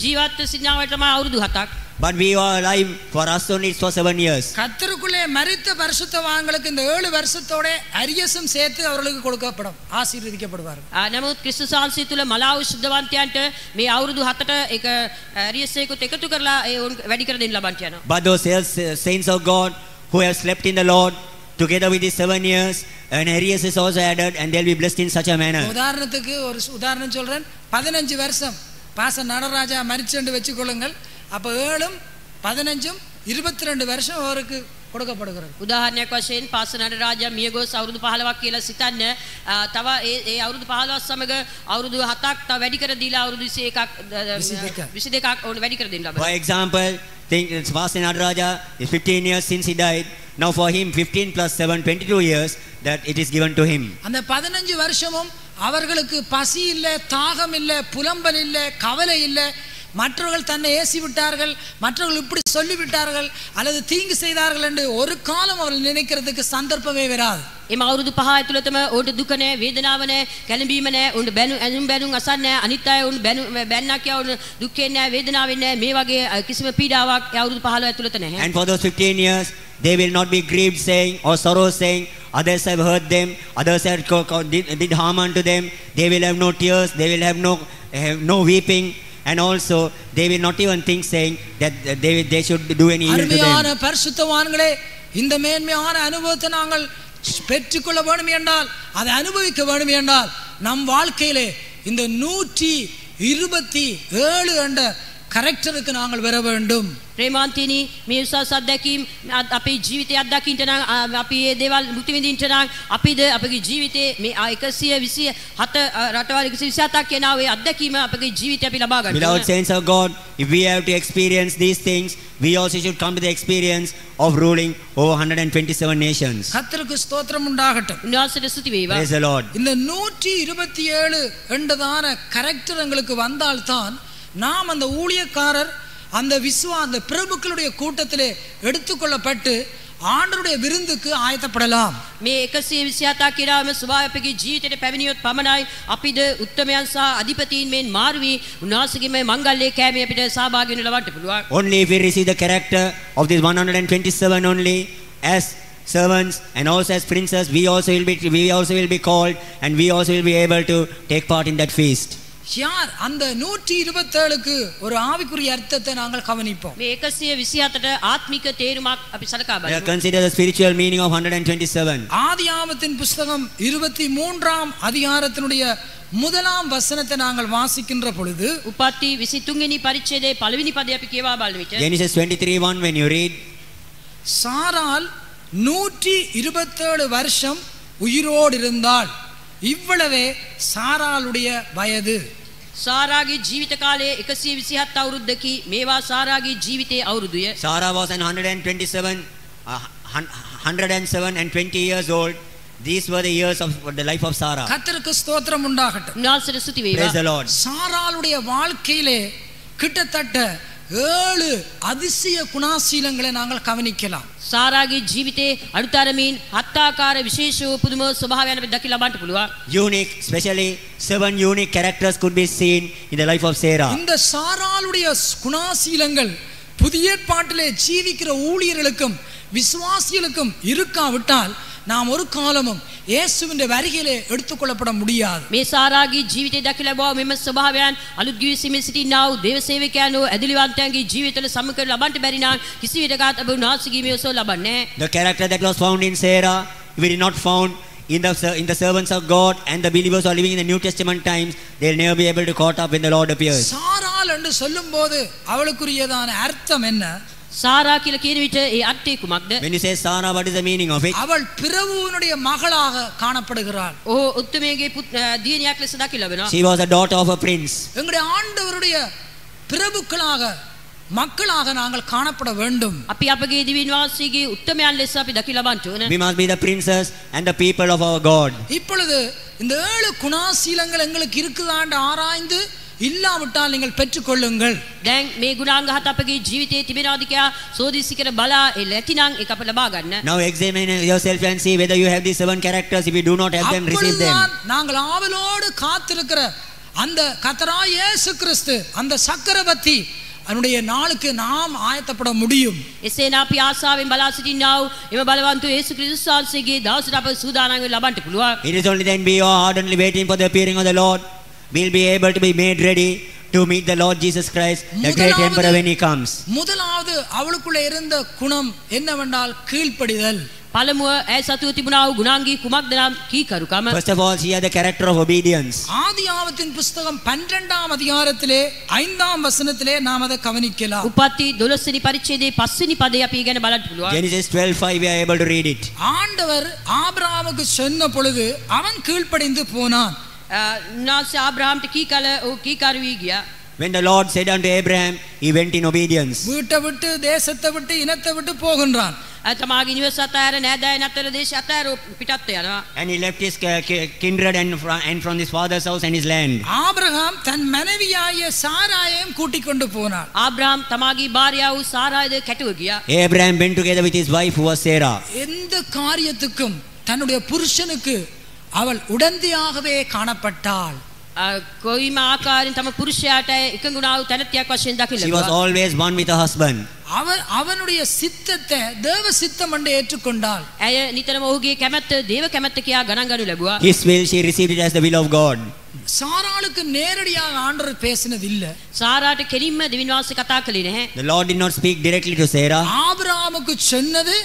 ජීවත් සිටිනවට තමයි අවුරුදු 7ක්. But we are alive, for us only it's for 7 years. கர்த்தருக்குள்ளே மரித்த பரிசுத்தவான்களுக்கு இந்த 7 வருஷத்தோட அரியசம் சேர்த்து அவர்களுக்கு கொடுக்கப்படும், ஆசீர்வதிக்கப்படுவார்கள். නමුත් ක්‍රිස්තුස් වහන්සේ තුල මලාව සුද්ධවන්තයන්ට මේ අවුරුදු 7ට එක ඇරියසේකුත් එකතු කරලා ඒ වැඩි කර දෙන්න ලබන්න යනවා. But those saints of God who have slept in the Lord together with these 7 years, an Arius is also added and they'll be blessed in such a manner. உதாரணத்துக்கு ஒரு உதாரணம் சொல்றேன். 15 வருஷம் பாச நடராஜா மரிச்சென்று வெச்சுக்கொள்ளுங்கள். அப்ப 7ம் 15ம் 22 வருஷம் அவருக்கு கொடுக்கப்படுகிறது. උදාහරණයක් වශයෙන් පාස නඩරාජා මියගොස් අවුරුදු 15ක් කියලා සිතන්න. තව ඒ අවුරුදු 15 සමග අවුරුදු 7ක් තව වැඩි කර දීලා අවුරුදු 22ක් ඕන වැඩි කර දෙන්න ලබනවා. For example, think it's Pastor Nadaraja is 15 years since he died. Now for him 15 plus 7 22 years that it is given to him. அந்த 15 வருஷமும் அவர்களுக்கு பசி இல்லை, தாகம் இல்லை, புலம்பல் இல்லை, கவலை இல்லை. மற்றவர்கள் தன்னை ஏசி விட்டார்கள், மற்றவர்கள் இப்படி சொல்லிவிட்டார்கள் அல்லது தீங்கு செய்தார்கள் என்று ஒரு காலம் அவர்கள் நினைக்கிறதுக்கு சந்தர்ப்பமே வராது. එම අවුරුදු 5 ඇතුළතම ඔවුන්ට දුක නැහැ, වේදනාව නැහැ, කැළඹීම නැහැ, ඔවුන්ට බැනුම් අසන්න නැහැ, අනිත් අය ඔවුන් බැන්නක් කියා ඔවුන් දුක් වෙන්නේ නැහැ, වේදනාව වෙන්නේ නැහැ. මේ වගේ කිසිම පීඩාවක් ඒ අවුරුදු 15 ඇතුළත නැහැ. And for those 15 years they will not be grieved saying or sorrow saying others have hurt them, others have did harm unto them. They will have no tears, they will have no weeping, and also they will not even think saying that they should do any evil to them. அருமையான பரிசுத்தவான்களே, இந்த மேன்மையான அனுபவத்தை நாங்கள் பெற்றுக்கொள்ள வேண்டும் என்றால், அதை அனுபவிக்க வேண்டும் என்றால், நம் வாழ்க்கையிலே இந்த 127 என்ற கரெக்டருக்கு நாங்கள் வர வேண்டும். ප්‍රේමාන්තිනි මේ උසස් අත්දැකීම් අපේ ජීවිතය අත්දකින්න නම් අපි මේ දේවල් මුක්ති විඳින්න නම් අපිද අපගේ ජීවිතේ මේ 127 රටවල් 127ක් කියන ඒ අත්දැකීම අපගේ ජීවිතේ අපි ලබා ගන්න. Without saints of God, if we have to experience these things, we also should come to the experience of ruling over 127 nations. கர்த்தருக்கு ஸ்தோத்திரம் உண்டாகட்டும். උන්වහන්සේට ස්තුති වේවා. Praise the Lord. இந்த 127 என்றதான கரெக்டர் எங்களுக்கு வந்தால்தான் நாம் அந்த ஊழியக்காரர் அந்த அந்த பிரபுக்களுடைய கூட்டத்திலே எடுத்துக்கொள்ளப்பட்டு ஆண்டவருடைய விருந்துக்கு ஆயத்தப்படலாம். මේ 127 කියලාම ස්වභාවයේ ජීවිතයට පැමිණියොත් පමණයි අපිද උත්තමයන් සහ අධිපතීන් මෙන් මාරු වී උන්වහන්සේගේ මේ මංගල්‍ය කෑමේ අපිට සහභාගී වෙන්න ලබන්න පුළුවන්. Only if we receive the character of these 127 only as servants and also as princes, we also will be called and we also will be able to take part in that feast. யார் அந்த 127க்கு ஒரு ஆவிக்குரிய அர்த்தத்தை நாங்கள் கவனிப்போம். මේ 127ට ආත්මික තේරුමක් අපි සලකා Let us බලමු. consider the spiritual meaning of 127. ஆதியாகமத்தின் புத்தகம் 23ஆம் அதிகாரத்தினுடைய முதலாம் வசனத்தை நாங்கள் வாசிக்கின்ற பொழுது උපත්ති 23 වෙනි පරිච්ඡේදයේ පළවෙනි පදය අපි කියවා බලන විට Genesis 23:1 when you read, சாராள் 127 வருஷம் உயிரோடு இருந்தாள். இவ்வளவே சாராளுடைய வயது. සාරාගේ ජීවිත කාලය 127 අවුරුද්දකි. මේවා සාරාගේ ජීවිතයේ අවුරුදුය. Sarah was 107 and 20 years old. These were the years of the life of Sarah. கர்த்தருக்கு ஸ்தோத்திரம் உண்டாகட்டும். උන්වහන්සේට ස්තුති Praise වේවා. the Lord. சாராளுடைய வாழ்க்கையிலே கிட்டத்தட்ட 7 அதிசய குணாசீலங்களை நாங்கள் கவனிக்கலாம். සාරාගේ ජීවිතයේ අනුතරමින් 7 ආකාර විශේෂ වූ පුදුම ස්වභාවයන් අපි දකි ලබන්න පුළුවන්. Unique, especially 7 unique characters could be seen in the life of Sarah. இந்த சாராளுடைய குணாசீலங்கள் புதிய ஏற்பாட்டிலே ஜீவிக்கிற ஊழியர்களுக்கும் விசுவாசிகளுக்கும் இருக்காவிட்டால் நாம் ஒரு காலமும் இயேசுவின் வருகையிலே எடுத்துக்கொள்ளப்பட முடியாது. මේ සාරාගේ ජීවිතය දකි ලබව මෙම ස්වභාවයන් අලුත් ගිවිසීමේ සිටිනා වූ දේව සේවකයන්ෝ ඇදලිවන්තයන්ගේ ජීවිතවල සමකර ලබන්න බැරි නම් කිසි විටකත් අපේ උන්වහන්සේගේ මේ ඔසව ලබන්නේ නැහැ. The character that was found in Sarah, we did not found in the servants of God and the believers who are living in the New Testament times. They'll never be able to caught up when the Lord appears. சாராள் என்று சொல்லும்போது அவளுக்குரியதான அர்த்தம் என்ன? සාරා කියලා කියන විට ඒ අර්ථය කුමක්ද? When you say Sarah, what is the meaning of it? அவள் பிரபுவினுடைய மகளாக காணப்படுகிறாள். ඔහු උත්තමයේ දියණියක් ලෙස දකි ලබනවා. She was a daughter of a prince. எங்களுடைய ஆண்டவருடைய பிரபுக்களாக மக்களாக நாங்கள் காணப்பட வேண்டும். අපි අපගේ දිවින් වාසීගේ උත්තමයන් ලෙස අපි දකි ලබන්න ඕන. We must be the princes and the people of our God. இப்பொழுது இந்த 7 குணாசீலங்கள் எங்களுக்கு இருக்குதான்னு ஆராய்ந்து இல்லாவிட்டால் நீங்கள் பெற்றுக்கொள்ளுங்கள். දැන් මේ ගුණාංග හත අපගේ ජීවිතයේ තිබෙනවාද කියලා සෝදිසි කර බලා ඒ නැතිනම් ඒක අප ලබා ගන්න. Now examine yourself and see whether you have these 7 characters. If you do not have them, receive them. நாங்கள் ஆவலோடு காத்திருக்கிற அந்த கர்த்தராகிய இயேசு கிறிஸ்து அந்த சக்கரவர்த்தி அவருடைய நாளுக்கு நாம் ஆயத்தப்பட முடியும். එසේනම් අපි ආසාවෙන් බලා සිටිනා වූ එම බලවන්ත යේසු ක්‍රිස්තුස් වහන්සේගේ දවසට අප සූදානම් වෙලා ලබන්න පුළුවන්. It is only then we are ardently waiting for the appearing of the Lord. We'll be able to be made ready to meet the Lord Jesus Christ, the great emperor, when he comes. முதலாவது அவளுக்குள்ள இருந்த குணம் என்னவென்றால் கீழ்ப்படிதல். පළමුව ඇය සතුව තිබුණා වූ ගුණාංගී කුමක්ද නම් කීකරුකම. First of all, she had the character of obedience. ஆதியாகமத்தின் புத்தகம் 12ஆம் அதிகாரத்திலே 5ஆம் வசனத்திலே நாம் அதை கவனிக்கலாம். උපත්ති 12 වෙනි පරිච්ඡේදයේ 5 වෙනි පදේ අපි ඉගෙන බලන්න පුළුවන්. Genesis 12:5 we are able to read it. ஆண்டவர் ஆபிரகாமுக்கு சொன்ன பொழுது அவன் கீழ்ப்படிந்து போனான். උන්වහන්සේ ආබ්‍රහාම්ට කීකල ඔහු කීකරු වී ගියා. When the Lord said unto Abraham, he went in obedience. வீட்டை விட்டு தேசத்தை விட்டு இனத்தை விட்டு போகின்றான். තමාගේ නිවස අතහැර නෑදෑයන් අතර දේශ අතහැර පිටත් යනවා. And he left his kindred and from his father's house and his land. Abraham தன் மனைவியாகிய சாராயையும் கூட்டிக் கொண்டு போனான். ආබ්‍රහාම් තමාගේ භාර්යාව වූ සාරායද කැටුව ගියා. Abraham went together with his wife who was Sarah. எந்த காரியத்துக்கும் தன்னுடைய புருஷனுக்கு அவள் உடந்தையாகவே காணப்பட்டாள். කොයිම ආකාරයෙන් තම පුරුෂයාට එකඟුණා වූ තැනැත්තියක් වශයෙන් දකින්න She was always one with her husband. அவனுடைய சித்தத்தை தேவ சித்தம் என்று ஏற்றுக்கொண்டாள். ඇය නිතරම ඔහුගේ කැමැත්ත දේව කැමැත්ත කියා ගණන් ගනු ලැබුවා. His will, she received it as the will of God. சாராளுக்கு நேரடியாக ஆண்டவர் பேசினது இல்ல. සාරාට කෙලින්ම දෙවියන් වහන්සේ කතා කළේ නැහැ. The Lord did not speak directly to Sarah. ஆபிரகாமுக்கு சொன்னது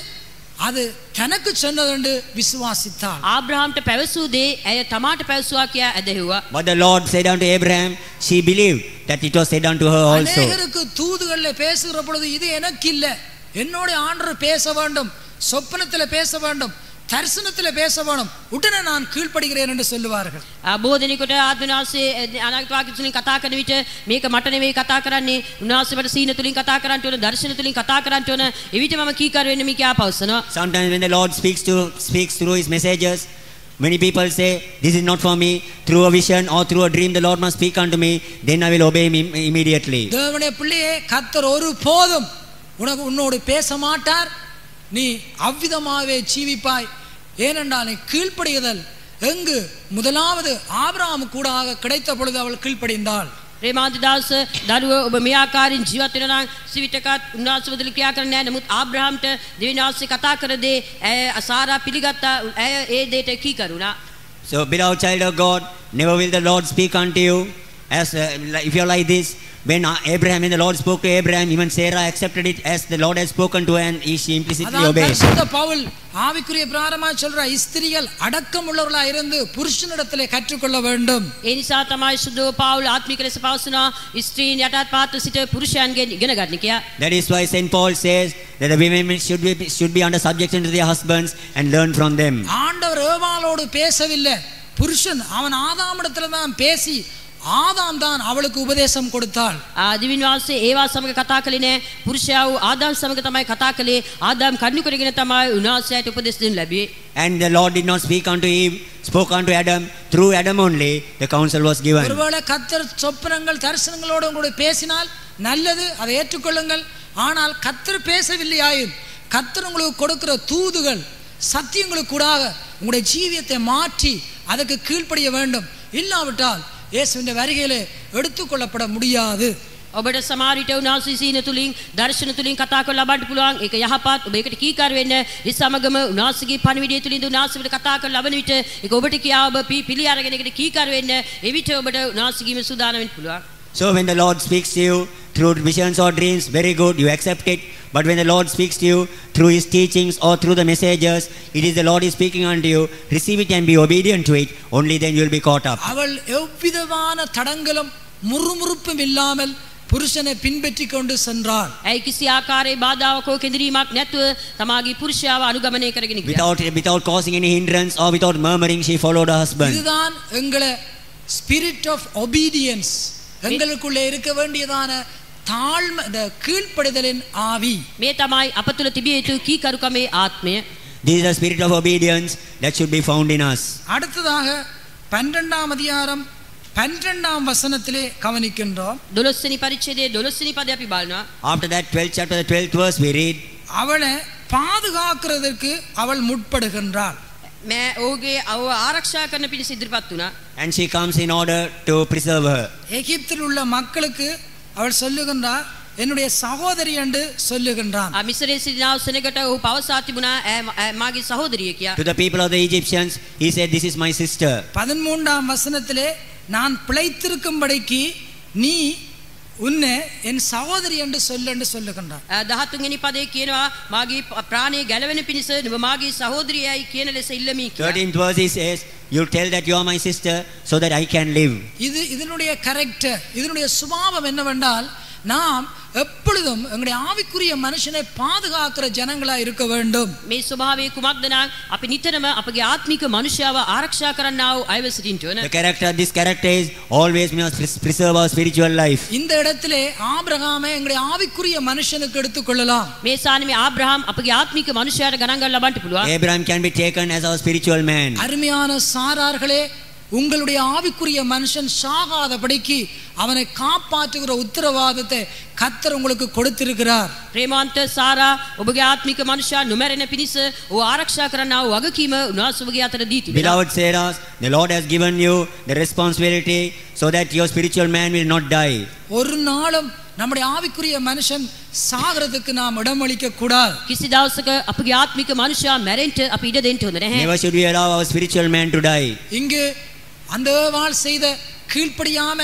அது தனக்கு சொன்னதென்று விசுவாசித்தாள். ආබ්‍රහාම්ට පැවසූ දේ ඇය තමාට පැවසුවා කියා ඇදහිව්වා. But the Lord said unto Abraham, she believed that it was said unto her also. அநேகருக்கு தூதுகளில் பேசுகிற பொழுது இது எனக்கு இல்லை, என்னோட ஆண்டவர் பேச வேண்டும், சொப்பனத்தில் பேச வேண்டும், தரிசனத்தில் பேச வேண்டும், உடனே நான் கீழ்ப்படுகிறேன் என்று சொல்லுவார்கள். බොහෝ දෙනෙකුට ආත්මනාසේ අනාගත වාක්‍ය තුලින් කතා කරන විට මේක මට නෙවෙයි කතා කරන්නේ, උන්වහන්සේ මට සීන තුලින් කතා කරන්න ඕන, දර්ශන තුලින් කතා කරන්න ඕන, එවිට මම කීකරු වෙන්න මේ කියා පවසනවා. Sometimes when the Lord speaks through his messages, many people say, this is not for me. Through a vision or through a dream the Lord must speak unto me, then I will obey him immediately. தேவனுடைய பிள்ளையே, கர்த்தர் ஒரு போதும் உன்னோடு பேச மாட்டார், நீ அவ்விதமாகவே ஜீவிப்பாய். ஏனென்றால் நீ கீழ்ப்படியுதல் எங்கு முதலாவது ஆபிரகாம் கூடாக கிடைத்த பொழுது அவள் கீழ்ப்படிந்தாள். ප්‍රේමාන්තදාස දරුව ඔබ මේ ආකාරයෙන් ජීවත් වෙනවා නම් සිවිටකත් උන්වහන්සේ බදලි ක්‍රියා කරන්නේ නැහැ. නමුත් ආබ්‍රහාම්ට දෙවියන් වහන්සේ කතා කර දේ ඇය සාරා පිළිගත්තා. ඇය ඒ දෙයට කීකරුණා. So beloved child of God, never will the Lord speak unto you as if you are like this. When Abraham, when the Lord spoke to Abraham, even Sarah accepted it as the Lord had spoken to her, and she implicitly obeyed. பரிசுத்த பவுல் ஆவிக்குரிய பிராரமாய் சொல்ற ஸ்திரீகள் அடக்கம் உள்ளவர்களாய் இருந்து புருஷனிடத்திலே கற்றுக்கொள்ள வேண்டும். ඒ නිසා තමයි සුදෝ පාවුල් ආත්මික ලෙස පවසනවා ස්ත්‍රීන් යටත් පාත්ව සිට පුරුෂයන්ගෙන් ඉගෙන ගන්න කියා. That is why Saint Paul says that the women should be under subjection to their husbands and learn from them. ஆண்டவர் ஏவாளோடு பேசவில்லை, புருஷன் அவன் ஆதாமிடத்துல தான் பேசி ஆதாம் தான் அவளுக்கு உபதேசம் கொடுத்தாள். දිවින් වහන්සේ ඒවා සමග කතා කළේ නෑ. පුරුෂයා වූ ආදාම් සමග තමයි කතා කළේ. ආදාම් කන්නු කරගෙන තමයි උන්වහන්සේට උපදෙස් දෙන්න ලැබුවේ. And the Lord did not speak unto Eve, spoke unto Adam. Through Adam only the counsel was given. ஒருவேளை கர்த்தர் சொப்பனங்கள் தரிசனங்களோடு உங்களோட பேசினால் நல்லது, அதை ஏற்றுக்கொள்ளுங்கள். ஆனால் கர்த்தர் பேசவில்லையாயின் கர்த்தர் உங்களுக்கு கொடுக்கிற தூதுகள் சத்தியங்களுக்கு கூடாக உங்களுடைய ஜீவியத்தை மாற்றி அதற்கு கீழ்ப்படிய வேண்டும். இல்லாவிட்டால் இயேசுவின் வருகையிலே எடுத்துக்கொள்ளப்பட முடியாது. ඔබට සමහර විට උන්වහන්සේ සීන තුලින් දර්ශන තුලින් කතා කරලා ලබන්න පුළුවන්. ඒක යහපත්. ඔබ ඒකට කීකරු වෙන්න. ඒ සමගම උන්වහන්සේගේ පණිවිඩය තුලින් උන්වහන්සේට කතා කරලා ලබන විට ඒක ඔබට කියා ඔබ පිළි අරගෙන ඒකට කීකරු වෙන්න. එවිට ඔබට උන්වහන්සේගේම සූදානම් වෙන්න පුළුවන්. So when the Lord speaks to you through visions or dreams, very good, you accept it. But when the Lord speaks to you through his teachings or through the messages, it is the Lord is speaking unto you, receive it and be obedient to it, only then you will be caught up. அவள் எவ்விதமான தடங்களும் முறுமுறுப்பும் இல்லாமல் புருஷனை பின்பற்றி கொண்டு சென்றாள். ඇයි කිසි ආකාරයේ බාධාවක් හෝ කෙඳිරීමක් නැතුව තමාගේ පුරුෂයාව අනුගමනය කරගෙන ගියා. Without causing any hindrance or without murmuring, she followed her husband. இதுதான் எங்களை ஸ்பிரிட் ஆஃப் ஒபீடியன்ஸ், எங்களுக்குள்ளே இருக்க வேண்டியதான தாழ்மை, கீழ்ப்படிதலின் ஆவி. මේ තමයි අප තුළ තිබිය යුතු කීකරුකමේ ආත්මය. This is the spirit of obedience that should be found in us. அடுத்ததாக 12ஆம் அதிகாரம் 12ஆம் வசனத்திலே கவனிக்கின்றோம். 12 වෙනි පරිච්ඡේදයේ 12 වෙනි පදය අපි බලනවා. After that 12th chapter, the 12th verse we read, அவளை பாதுகாக்கிறதற்கு அவள் முற்படுகின்றாள். මෑ ඔහුගේ අව ආරක්ෂා කරන පිණිස ඉදිරිපත් වුණා. and she comes in order to preserve her. எகிப்தில் உள்ள மக்களுக்கு அவள் சொல்லுகின்றார், என்னுடைய சகோதரி என்று சொல்லுகின்றான். මිසරේ සිටිනා සෙනගට ඔහු පවසා තිබුණා මාගේ සහෝදරිය කියා. To the people of the Egyptians he said, this is my sister. 13ஆம் வசனத்திலே நான் பிழைத்திருக்கும்படிக்கு நீ உன்னை என் சகோதரி என்று சொல்லுகின்றார். 13 වෙනි පදයේ කියනවා මාගේ ප්‍රාණය ගැලවෙන පිණිස නුඹ මාගේ සහෝදරියයි කියන ලෙස ඉල්ලමි කියලා. 13th verse he says, you tell that you are my sister so that I can live. இதனுடைய கரெக்டர், இதனுடைய சுபாவம் என்னவென்றால், நாம் எப்பொழுதும் எங்களுடைய ஆவிக்குரிய மனுஷனை பாதுகாக்கிற ஜனங்களா இருக்க வேண்டும். මේ ස්වභාවය කුමක්ද නම් අපි නිතරම අපගේ ආත්මික මනුෂ්‍යව ආරක්ෂා කරන්නා වූ අයව සිටින්න ඕන. This character is always must preserve our spiritual life. இந்த இடத்திலே ஆபிரகாமை எங்களுடைய ஆவிக்குரிய மனுஷனுக்கு எடுத்துக்கொள்ளலாம். මේ සානමේ ආබ්‍රහම් අපගේ ආත්මික මනුෂ්‍යයාට ගණන් ගන්න ලබන්න පුළුවන්. Abraham can be taken as our spiritual man. அருமையான சாரார்களே, உங்களுடைய ஆவிக்குரிய மனுஷன் சாகாதபடிக்கு அவனை காப்பாற்றுகிற உத்தரவாதத்தை கர்த்தர் உங்களுக்கு கொடுத்திருக்கிறார். ප්‍රේමාන්ත සාරා ඔබගේ ආත්මික මනුෂ්‍යයා නොමැරෙන පිණිස ඔහු ආරක්ෂා කරන්නා වූ වගකීම උන්වහන්සේ ඔබගේ අතට දී තිබෙනවා. Beloved Sarah, the Lord has given you the responsibility so that your spiritual man will not die. ஒரு நாளும் நம்முடைய ஆவிக்குரிய மனுஷன் சாகிறதுக்கு நாம் இடமளிக்க கூடாது. කිසි දවසක අපගේ ආත්මික මනුෂ්‍යයා මැරෙන්න අපි ඉඩ දෙන්න හොඳ නැහැ. Never should we allow our spiritual man to die. இங்கு அந்த வாழ் செய்த கீழ்ப்படியாம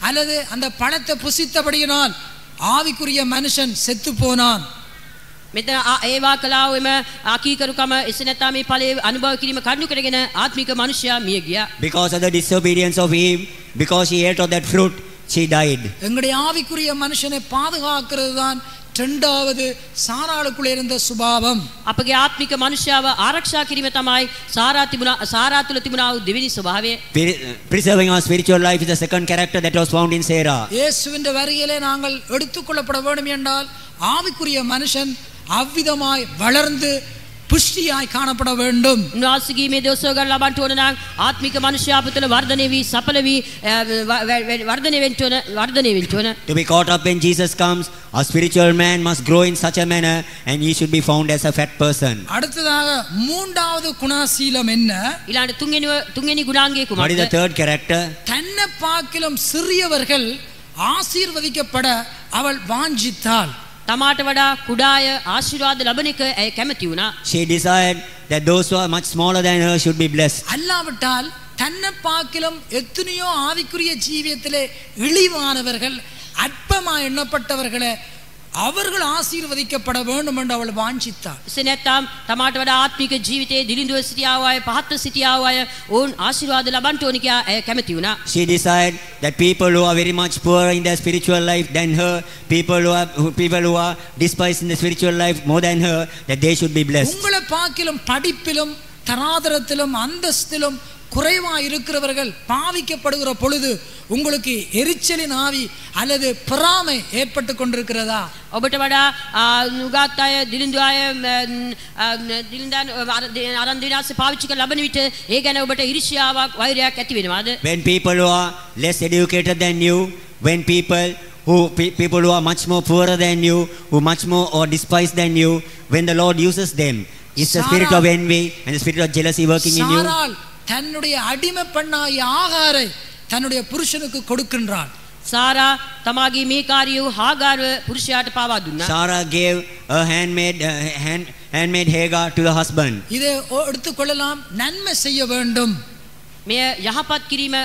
அல்லது அந்த பழத்தை புசித்தபடியினால் ஆவிக்குரிய மனுஷன் செத்து போனான். මෙතන ඒවා කලාව එම අකීකරුකම එසේ නැත්නම් මේ ඵලයේ අනුභව කිරීම කඩු කරගෙන ආත්මික මනුෂ්‍යයා මිය ගියා. Because of the disobedience of Eve, because she ate of that fruit, she died. எங்களுடைய ஆவிக்குரிய மனுஷனை பாதுகாக்கிறது தான் இரண்டாவது சாராளுக்குள்ளே இருந்த சுபாவம். අපගේ ආත්මික මනුෂ්‍යව ආරක්ෂා කිරීම තමයි සාරා තුල තිබුණා වූ දෙවෙනි ස්වභාවය. Preserving our spiritual life is the second character that was found in Sarah. இயேசுவின் வருகையிலே நாங்கள் எடுத்துக்கொள்ளப்பட வேண்டும் என்றால் ஆவிக்குரிய மனுஷன் அவ்விதமாய் வளர்ந்து புஷ்டியாய் காணப்பட வேண்டும். උන්වහන්සේගේ මේ දෝෂෝගල ලබන්න ඕන නම් ආත්මික මනුෂ්‍යයා පුතල වර්ධනය වී සඵල වී වර්ධනය වෙන්න ඕන. To be caught up when Jesus comes, a spiritual man must grow in such a manner and he should be found as a fat person. அடுத்ததாக மூன்றாவது குணாசீலம் என்ன? ඊළඟ තුන්වෙනි ගුණාංගය What is the කුමක්ද? third character? தன்னை பார்க்கிலும் சிறியவர்கள் ஆசீர்வதிக்கப்பட அவள் வாஞ்சித்தாள். තමාට වඩා කුඩාය ආශිර්වාද ලබන එක ඇය කැමති වුණා. She desired that those who are much smaller than her should be blessed. அல்லாவிட்டால் தன்னை பார்க்கிலும் எத்தனையோ ஆவிக்குரிய ஜீவியத்திலே இழிவானவர்கள் அற்பமாய் எண்ணப்பட்டவர்களே அவர்கள் ஆசீர்வதிக்கப்பட வேண்டும் என்று அவள் வாஞ்சித்தாள். එසේ නැත්නම් තමාට වඩා ආත්මික ජීවිතයේ දිලිඳුව සිටියා වූ අය පහත්ව සිටියා වූ අය ඔවුන් ආශිර්වාද ලබන්න ඕන කියා ඇය කැමති වුණා. She desired that people who are very much poorer in their spiritual life than her, people who are despised in the spiritual life more than her, that they should be blessed. உங்களை பார்க்கிலும் படிப்பிலும் தராதரத்திலும் அந்தஸ்திலும் குறைவா இருக்கிறவர்கள் பாவிக்கப்படுகிற பொழுது உங்களுக்கு எரிச்சலின் ஆவி அல்லது பொறாமை ஏற்பட்டு கொண்டிருக்கிறதா? ඔබට වඩා නුගත් අය දිලිඳු අය දිලිඳන් අරන් දිනාසේ පාවිච්චි කර ලබන විට ඒ ගැන ඔබට ඊර්ෂ්‍යාවක් වෛරයක් ඇති වෙනවද? When people who are less educated than you, when people who are much more poorer than you, who much more or despised than you, when the Lord uses them, is the spirit of envy and the spirit of jealousy working in you? தன்னுடைய அடிமை பெண்ணாகிய ஆகாரை தன்னுடைய புருஷனுக்கு கொடுக்கின்றாள். සාරා තමාගේ මේ කාර්යය හාගාරව පුරුෂයාට පාවා දුන්නා. Sarah gave a handmaid Hagar to the husband. இதை எடுத்துக்கொள்ளலாம், நன்மை செய்ய வேண்டும். මෙය යහපත් කිරීම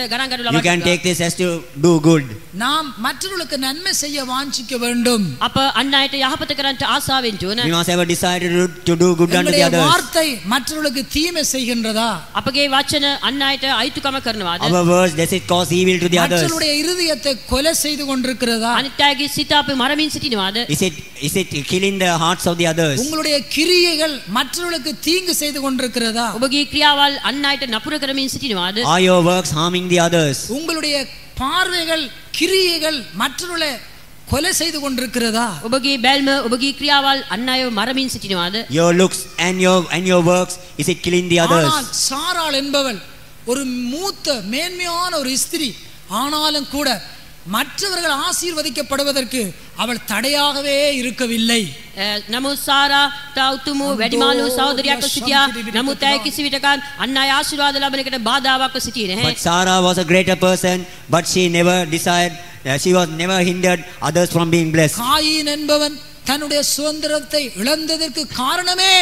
ගණන් ගන්න You can take this as to do good. நாம் மற்றவர்களுக்கு நன்மை செய்ய வாஞ்சிக்க வேண்டும். අප අන් අයට යහපත කරන්නට ආසාවෙන් යන We must have decided to do good unto the others. வார்த்தை மற்றவர்களுக்கு தீமை செய்கின்றதா? අපගේ වචන අන් අයට අයිතුකම කරනවාද? Our words, does it cause evil to the others? மற்றவருடைய இருதயத்தை கொலை செய்து கொண்டிருக்கிறதா? අනිත් අයගේ සිත අපි මරමින් සිටිනවාද? Is it killing the hearts of the others? உங்களுடைய கிரியைகள் மற்றவர்களுக்கு தீங்கு செய்து கொண்டிருக்கிறதா? ඔබගේ ක්‍රියාවල් අන් අයට නපුර කරමින් සිටිනවාද? Are your works harming the others? உங்களுடைய பார்வைகள் கிரியைகள் மற்றவர்களை கொலை செய்து கொண்டிருக்கிறதா? ඔබගේ බැල්ම ඔබගේ ක්‍රියාවල් අන් අයව මරමින් සිටිනවාද? Your looks and your works, is it killing the others? ஆனால் சாராள் என்பவள் ஒரு மூத்த மேன்மையான ஒரு ஸ்திரீ, ஆனாலும் கூட மற்றவர்கள் ஆசீர்வதிக்கப்படுவதற்கு அவள் தடையாகவே இருக்கவில்லை. නමුත් සාරා තවුතුමු වැඩිමාළු සහෝදරියක් සිටියා. නමුත් ඇය කිසි විටකන් අන් අය ආශිර්වාද ලබන එකට බාධාවක් සිටියේ නැහැ. But Sarah was a greater person, but she never desired, she was never hindered others from being blessed. Coin என்பவன் தன்னுடைய சுதந்திரத்தை இழந்ததற்கு காரணமே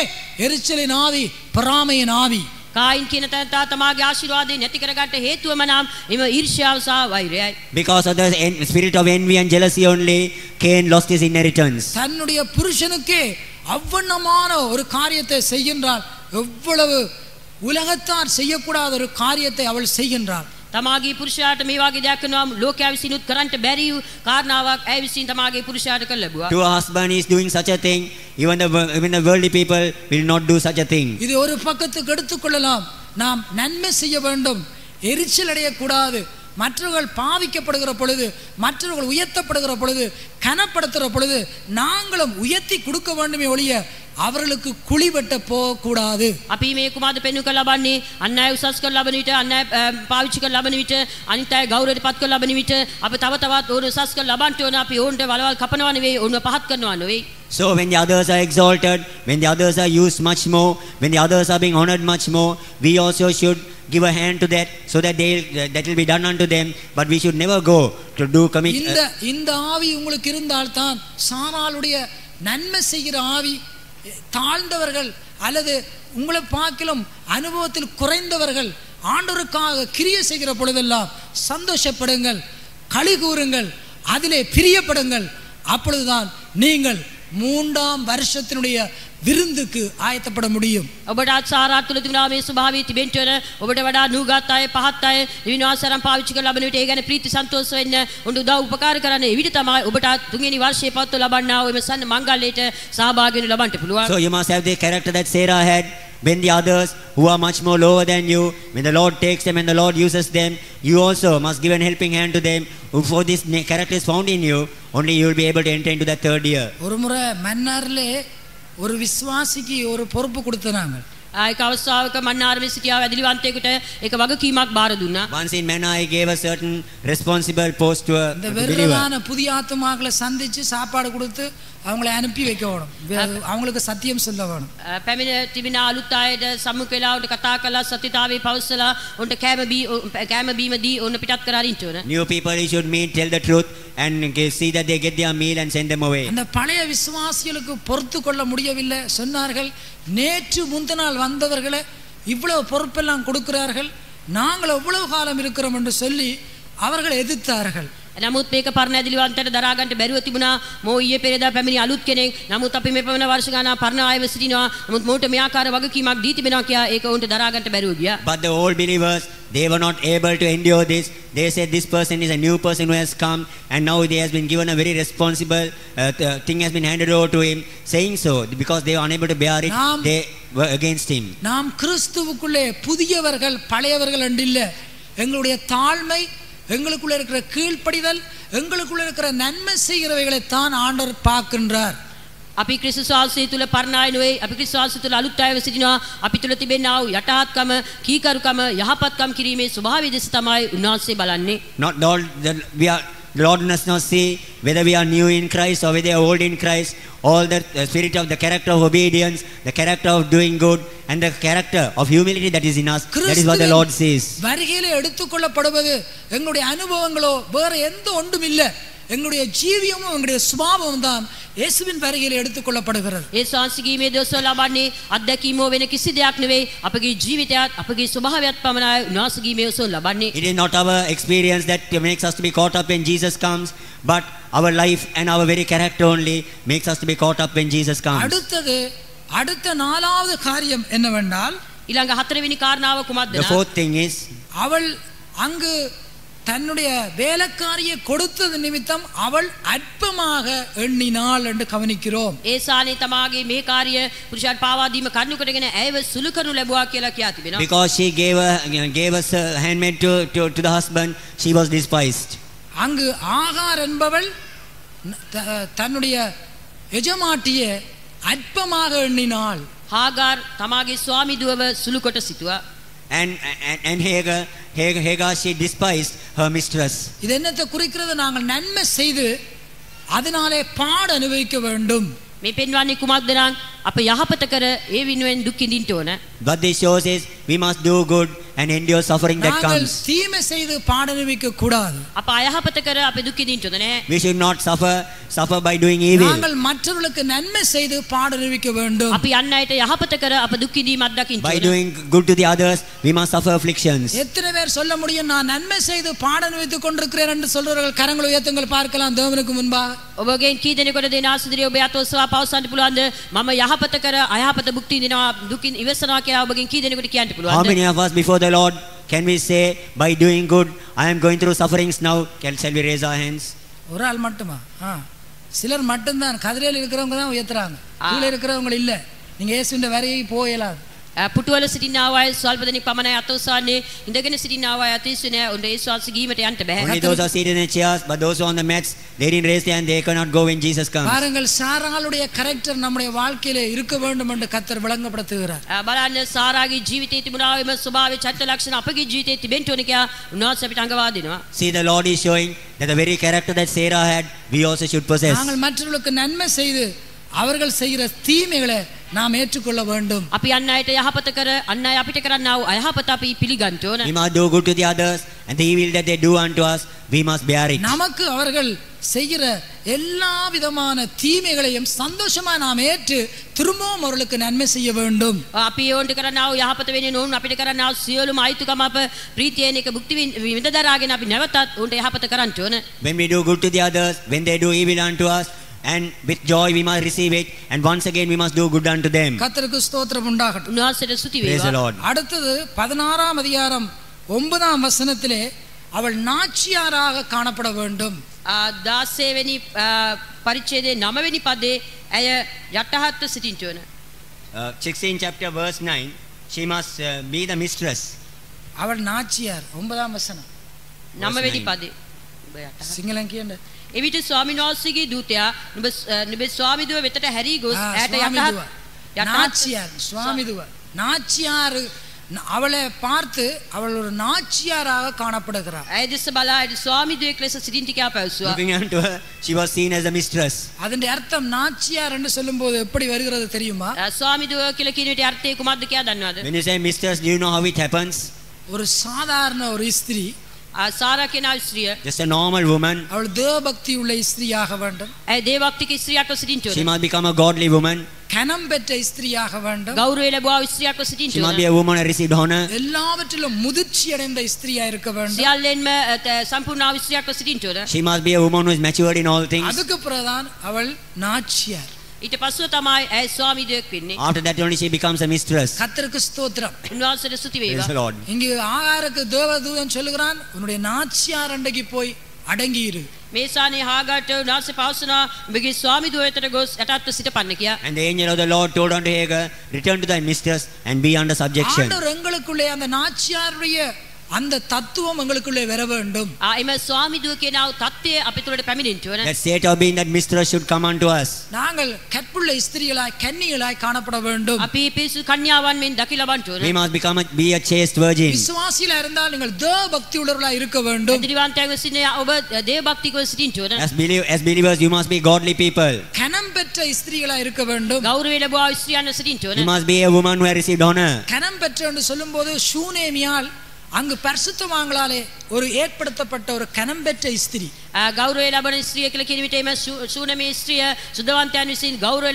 எரிச்சலின் ஆவி, பொறாமையின் ஆவி. කායින් කියන තැනතා තමාගේ ආශිර්වාදය නැති කරගන්න හේතුවම නම් එම ඊර්ෂ්‍යාව සහ වෛරයයි. Because of the spirit of envy and jealousy only, Cain lost his inheritance. தன்னுடைய புருஷனுக்கே அவ்வண்ணமான ஒரு காரியத்தை செய்கின்றாள். எவ்வளவு உலகத்தார் செய்யக்கூடாத ஒரு காரியத்தை அவள் செய்கின்றாள். තමාගේ පුරුෂයාට මේ වගේ දෙයක් කරනවා ලෝකයා විසිනුත් කරන්නට බැරි වූ කාරණාවක් ඇය විසින් තමාගේ පුරුෂයාට කළ ලැබුවා. To a husband is doing such a thing, even the worldly people will not do such a thing. இது ஒரு பக்கத்துக்கு எடுத்துக்கொள்ளலாம். நாம் நன்மை செய்ய வேண்டும், எரிச்சல் அடையக்கூடாது. மற்றவர்கள் பாவிக்கப்படுகிற பொழுது, மற்றவர்கள் உயர்த்தப்படுகிற பொழுது, கனப்படுத்துகிற பொழுது நாங்களும் உயர்த்தி கொடுக்க வேண்டுமே ஒழிய அவர்களுக்கு குழி வெட்ட போகக்கூடாது. අපි මේ කුමාරද පෙන්වු කර ලබන්නේ අන් අය උසස් කර ලබන විට, අන් අය පාවිච්චි කර ලබන විට, අනිත් අය ගෞරවයට පත් කර ලබන විට අපි තව තවත් ඕන උසස් කර ලබන්න ඕන. අපි ඕන්ට වලවල් කපනවා නෙවෙයි, ඕන්ව පහත් කරනවා නෙවෙයි. So when the others are exalted, when the others are used much more, when the others are being honored much more, we also should give a hand to that, so that that will be done unto them. But we should never go to do commit. இந்த ஆவி உங்களுக்கு இருந்தால்தான் சாராளுடைய நன்மை செய்கிற ஆவி, தாழ்ந்தவர்கள் அல்லது உங்களை பார்க்கிலும் அனுபவத்தில் குறைந்தவர்கள் ஆண்டவருக்காக கிரியை செய்கிற பொழுதெல்லாம் சந்தோஷப்படுங்கள், களி கூறுங்கள், அதிலே பிரியப்படுங்கள். அப்பொழுதுதான் நீங்கள் மூன்றாம் வருஷத்தினுடைய விருந்துக்கு ஆயத்தப்பட முடியும். ඔබටත් සාරාත් තුළ තිබුණා මේ ස්වභාවය තිබෙන්න ඕන. ඔබට වඩා නුගත් අය පහත් අය විනාශරම් පාවිච්චි කරලා ලබන විට ඒ ගැන ප්‍රීති සන්තෝෂ වෙන්න උන්ට උදව් උපකාර කරන්න. ඒ විදිහ තමයි ඔබට තුන්වෙනි වර්ෂයේ පවත්ව ලබන්නා වූ මේ සන්න මංගල්‍යයට සහභාගී වෙන්න ලබන්න පුළුවන්. So you must have the character that Sarah had. When the others who are much more lower than you, when the Lord takes them and the Lord uses them, you also must give a helping hand to them. For this character is found in you, only you will be able to enter into the third year. ஒரு முறை மன்னார்லே ஒரு விசுவாசிக்கு ஒரு பொறுப்பு கொடுத்தாங்க. ඒක අවස්ථාවක මන්නාරමේ සිටියා වැදිලිවන්තයෙකුට ඒක වගකීමක් බාර දුන්නා. Once in Manna, I gave a certain responsible post to a இந்த believer. வெறுதான புதிய ஆத்துமாக்களை சந்திச்சு சாப்பாடு கொடுத்து அவங்களை அனுப்பி வைக்க வேணும். அவங்களுக்கு சத்தியம் சொல்ல வேணும். පැමිණ තිබෙන අලුත් අයට සම්මුඛ වෙලා උන්ට කතා කළා සත්‍යතාවය පවසලා උන්ට කෑම බීම දී උන්න පිටත් කරලා අරින්න ඕන. New people you should meet, tell the truth and see that they get their meal and send them away. அந்த பழைய விசுவாசிகளுக்கு பொறுத்து கொள்ள முடியவில்லை. சொன்னார்கள், நேற்று முந்தினால் வந்தவர்களை இவ்வளவு பொறுப்பெல்லாம் கொடுக்கிறார்கள், நாங்கள் எவ்வளவு காலம் இருக்கிறோம் என்று சொல்லி அவர்கள் எதிர்த்தார்கள். නමුත් මේක පරණ ඇදිලිවන්තයට දරා ගන්නට බැරුව තිබුණා. මෝ ඊයේ පෙරේදා පැමිණි අලුත් කෙනෙක්. නමුත් අපි මේ පමණ වර්ෂ ගණන් පරණ අයව සිටිනවා. නමුත් මොකට මේ ආකාර වගකීමක් දී තිබෙනවා කියා ඒක උන්ට දරා ගන්නට බැරුව ගියා. But the old believers, they were not able to endure this. They said this person is a new person who has come and now he has been given a very responsible thing has been handed over to him. Saying so, because they were unable to bear it, they were against him. நாம் கிறிஸ்துவுக்குள்ளே புதியவர்கள் பழையவர்கள் என்று இல்லை. எங்களுடைய தாழ்மை, எங்களுக்குள்ள இருக்கிற கீழ்ப்படிதல், எங்களுக்குள்ள இருக்கிற நன்மை செய்கிறவைகளை தான் ஆண்டவர் பார்க்கின்றார். අපි ක්‍රිස්තුස් වහන්සේ තුල පරණ අය නෙවෙයි, අපි ක්‍රිස්තුස් වහන්සේ තුල අලුත් අයව සිටිනවා. අපි තුල තිබෙනා වූ යටහත්කම, කීකරුකම, යහපත්කම් කිරීමේ ස්වභාවය දෙස තමයි උන්වහන්සේ බලන්නේ. Not all the Lord does not see whether we are new in Christ or whether we are old in Christ. All the spirit of the character of obedience, the character of doing good, and the character of humility that is in us. That is what the Lord sees. வருகையிலே எடுத்துக்கொள்ளப்படுவது எங்களுடைய அனுபவங்களோ வேற எந்த ஒன்றும் இல்லை. எங்களுடைய ஜீவியமும் எங்களுடைய சுபாவமும் தான் இயேசுவின் வருகையிலே எடுத்துக்கொள்ளப்படுகிறது. ඒ ශාන්සිකීමේ දවස ලබන්නේ අත්දැකීමෝ වෙන කිසි දෙයක් නෙවෙයි. අපගේ ජීවිතයත් අපගේ ස්වභාවයත් පමණයි උන්වහන්සේගේ දවස ලබන්නේ. It is not our experience that makes us to be caught up when Jesus comes, but our life and our very character only makes us to be caught up when Jesus comes. அடுத்த நாலாவது காரியம் என்னவென்றால், ඊළඟ හතරවෙනි කාරණාව කුමක්ද? The fourth thing is, அவள் அங்கு தன்னுடைய வேலைக்காரியை கொடுத்தது நிமித்தம் அவள் அற்பமாக எண்ணினாள் என்று கவனிக்கிறோம். ඒ සානේ තමාගේ මේ කාර්ය පුරුෂයාට පාවා දීම කරුණු කොටගෙන ඇයව සුළු කරනු ලැබුවා කියලා කියා තිබෙනවා. because she gave us a handmaid to the husband, she was despised. அங்கு ஆகார் என்பவள் தன்னுடைய எஜமாட்டியை அற்பமாக எண்ணினாள். හාගාර් තමාගේ ස්වාමි දුවව සුළු කොට සිටුවා. And Hagar, she despised her mistress. இது என்னத்தை குறிக்கிறது? நாங்கள் நன்மை செய்து அதனாலே பாட அனுபவிக்க வேண்டும். මේ පෙන්වන්නේ කුමක්ද නම් අප යහපත කර ඒ විනුවෙන් දුක් විඳින්න ඕන. What this shows is we must do good and endure suffering that நாங்கள் comes. தீமை செய்து பாட அனுபவிக்க கூடாது. අප අයහපත කර අප දුක් විඳින්න ඕන නෑ. We should not suffer by doing evil. நாங்கள் மற்றவர்களுக்கு நன்மை செய்து பாட அனுபவிக்க வேண்டும். අපි අන් අයට යහපත කර අප දුක් විඳීමක් දකින්න By ඕන. doing good to the others, we must suffer afflictions. எத்தனை பேர் சொல்ல முடியும், நான் நன்மை செய்து பாட அனுபவித்துக் கொண்டிருக்கிறேன் என்று சொல்றவர்கள் கரங்களை உயர்த்துங்கள் பார்க்கலாம் தேவனுக்கு முன்பாக. ඔබගෙන් කී දෙනෙකුට දෙන ආශිර්වාදය ඔබ යතෝස්වා පවසන්න පුළුවන්ද? මම යහපත කර අයහපත භුක්ති විඳිනවා, දුකින් ඉවසනවා කියලා ඔබගෙන් කී දෙනෙකුට කියන්න How පුළුවන්ද? many of us before the Lord can we say, by doing good, I am going through sufferings now? Shall we raise our hands? ஒரு ஆள் மட்டுமா? சிலர் மட்டும்தான். கதிரையில் இருக்கிறவங்க தான் உயர்த்துறாங்க, கீழே இருக்கிறவங்க இல்லை. நீங்க இயேசுவின் வருகைக்கு போகலாது. පුටුවල සිටිනා අය ස්වල්ප දෙනෙක් පමණයි අතෝසාන්නේ. ඉඳගෙන සිටිනා අය අතිශය නෑ. උන්ට ඒ ශාස්ත්‍ර ගීමට යන්න බෑ. Only those who are seated in the chairs, but those who are on the mats, they didn't raise their hand, they cannot go when Jesus comes. பாருங்கள், சாராளுடைய கரெக்டர் நம்முடைய வாழ்க்கையிலே இருக்க வேண்டும் என்று கர்த்தர் விளங்கப்படுத்துகிறார். බලන්න සාරාගේ ජීවිතයේ තිබුණා වූ ස්වභාවයේ චරිත ලක්ෂණ අපගේ ජීවිතයේ තිබෙන්න ඕන කියලා උන්වහන්සේ අපිට අඟවා දෙනවා. See, the Lord is showing that the very character that Sarah had, we also should possess. நாங்கள் மற்றவர்களுக்கு நன்மை செய்து அவர்கள் செய்கிற தீமைகளை நாம் ஏற்றுக்கொள்ள வேண்டும். අපි අන් අයට යහපත කර අන් අය අපිට කරන්නා වූ අයහපත අපි පිළිගන්න ඕන. We must do good to the others, and the evil that they do unto us, we must bear it. நமக்கு அவர்கள் செய்கிற எல்லா விதமான தீமைகளையும் சந்தோஷமா நாம் ஏற்று திரும்பவும் அவர்களுக்கு நன்மை செய்ய வேண்டும். අපි ඕන්ට කරන්නා වූ යහපත වෙන්නේ නෝන් අපිට කරන්නා වූ සියලුම අයිතිකම අප ප්‍රීතියෙන් එක භුක්ති විඳ දරාගෙන අපි නැවතත් ඕන්ට යහපත කරන්න ඕන. When we do good to the others, when they do evil unto us, and with joy we must receive it, and once again we must do good unto them. கர்த்தருக்கு ஸ்தோத்திரம் உண்டாகட்டும். උන්වහන්සේට ස්තුති Praise the වේවා. Lord. அடுத்தது 16ஆம் அதிகாரம் 9ஆம் வசனத்திலே அவள் நாச்சியாராக காணப்பட வேண்டும். 16 වෙනි පරිච්ඡේදයේ 9 වෙනි පදේ ඇය යටහත්ව සිටින්න ඕන. 16 chapter verse 9, she must be the mistress. அவள் நாச்சியார் 9ஆம் வசனம் 9 වෙනි 9. පදේ. ඔබ යටහත්. සිංහලෙන් කියන්න. එවිට ස්වාමීන් වහන්සේගේ දූතයා නුඹ ස්වාමිදුව වෙතට හැරී ගොස් ඇයට சுவாமிதுவ. යටහත් நாச்சியார் சுவாமிதுவ. நாச்சியார் அவளை பார்த்து அவள் ஒரு நாச்சியாராக காணப்படுகிறார். ඇය දෙස බලා ඇයට ස්වාමිදුවෙක් ලෙස සිටින්න කියා පැවසුවා. Looking unto her, she was seen as a mistress. அதன் அர்த்தம் நாச்சியார் என்று சொல்லும்போது எப்படி வருகிறது தெரியுமா? ස්වාමිදුව කියලා කියන විට අර්ථය කුමක්ද කියලා දන්නවද? When you say mistress, do you know how it happens? ஒரு சாதாரண ஒரு ஸ்திரீ, සාරා කියන ස්ත්‍රිය Just a normal woman. அவள் தேவபக்தி உள்ள ஸ்திரீயாக வேண்டும். ඇය දේවභක්තික ස්ත්‍රියක්ව සිටින්න She ඕන. must become a godly woman. கனம் பெற்ற ஸ்திரீயாக வேண்டும். ගෞරවය ලැබුවා ස්ත්‍රියක්ව සිටින්න She must be ඕන. a woman who received honor. எல்லாவற்றிலும் முதிர்ச்சி அடைந்த ஸ்திரீயா இருக்க வேண்டும். සියල්ලෙන්ම සම්පූර්ණ ස්ත්‍රියක්ව සිටින්න ඕන. She must be a woman who is matured in all things. அதுக்கு பிறகுதான் அவள் நாச்சியார். ඊට පස්සෙ තමයි ඇය ස්වාමිදුවෙක් වෙන්නේ. After that only she becomes a mistress. கர்த்தருக்கு ஸ்தோத்திரம். උන්වහන්සේට ස්තුති Praise වේවා. the Lord. இங்கு ஆகாருக்கு தேவதூதன் சொல்லுகிறான், உன்னுடைய நாச்சியார் அண்டைக்கு போய் அடங்கியிரு. මේ සානේ හාගාට උන්වහන්සේ පවසනවා ඔබගේ ස්වාමිදුව වෙතට ගොස් යටත්ව සිටපන්න කියා. And the angel of the Lord told unto Hagar, return to thy mistress and be under subjection. ஆண்டவர் எங்களுக்குள்ளே அந்த நாச்சியாருடைய அந்த தத்துவம் எங்களுக்குள்ளே வர வேண்டும். එම ස්වාමිදුව කියන තත්ත්වය අපි තුළට පැමිණෙන්න ඕන. That state of being that mistress should come unto us. நாங்கள் கற்புள்ள ஸ்திரீகளாய் கன்னிகளாய் காணப்பட வேண்டும். අපි පිසු කන්‍යාවන් මෙන් දකි ලබන්න ඕන. We must be a chaste virgin. விசுவாசிகளா இருந்தால் நீங்கள் தேவ பக்தி உள்ளவர்களாய் இருக்க வேண்டும். එදිරිවන්තයෙක් සිටින ඔබ දේවභක්තිකව සිටින්න ඕන. As believers, you must be godly people. கனம் பெற்ற ஸ்திரீகளாய் இருக்க வேண்டும். ගෞරවය ලැබුවා ස්ත්‍රියන් සිටින්න ඕන. You must be a woman who has received honor. கனம் பெற்ற என்று சொல்லும்போது ஷூனேமியால் அங்கு பரிசுத்தவான்களாலே ஒரு ஏற்படுத்தப்பட்ட ஒரு கனம் பெற்ற ஸ்திரீ. ගෞරවය ලබන ස්ත්‍රිය කියලා කියන විට එම සූනමේ ස්ත්‍රිය සුද්ධවන්තයන් විසින් ගෞරවය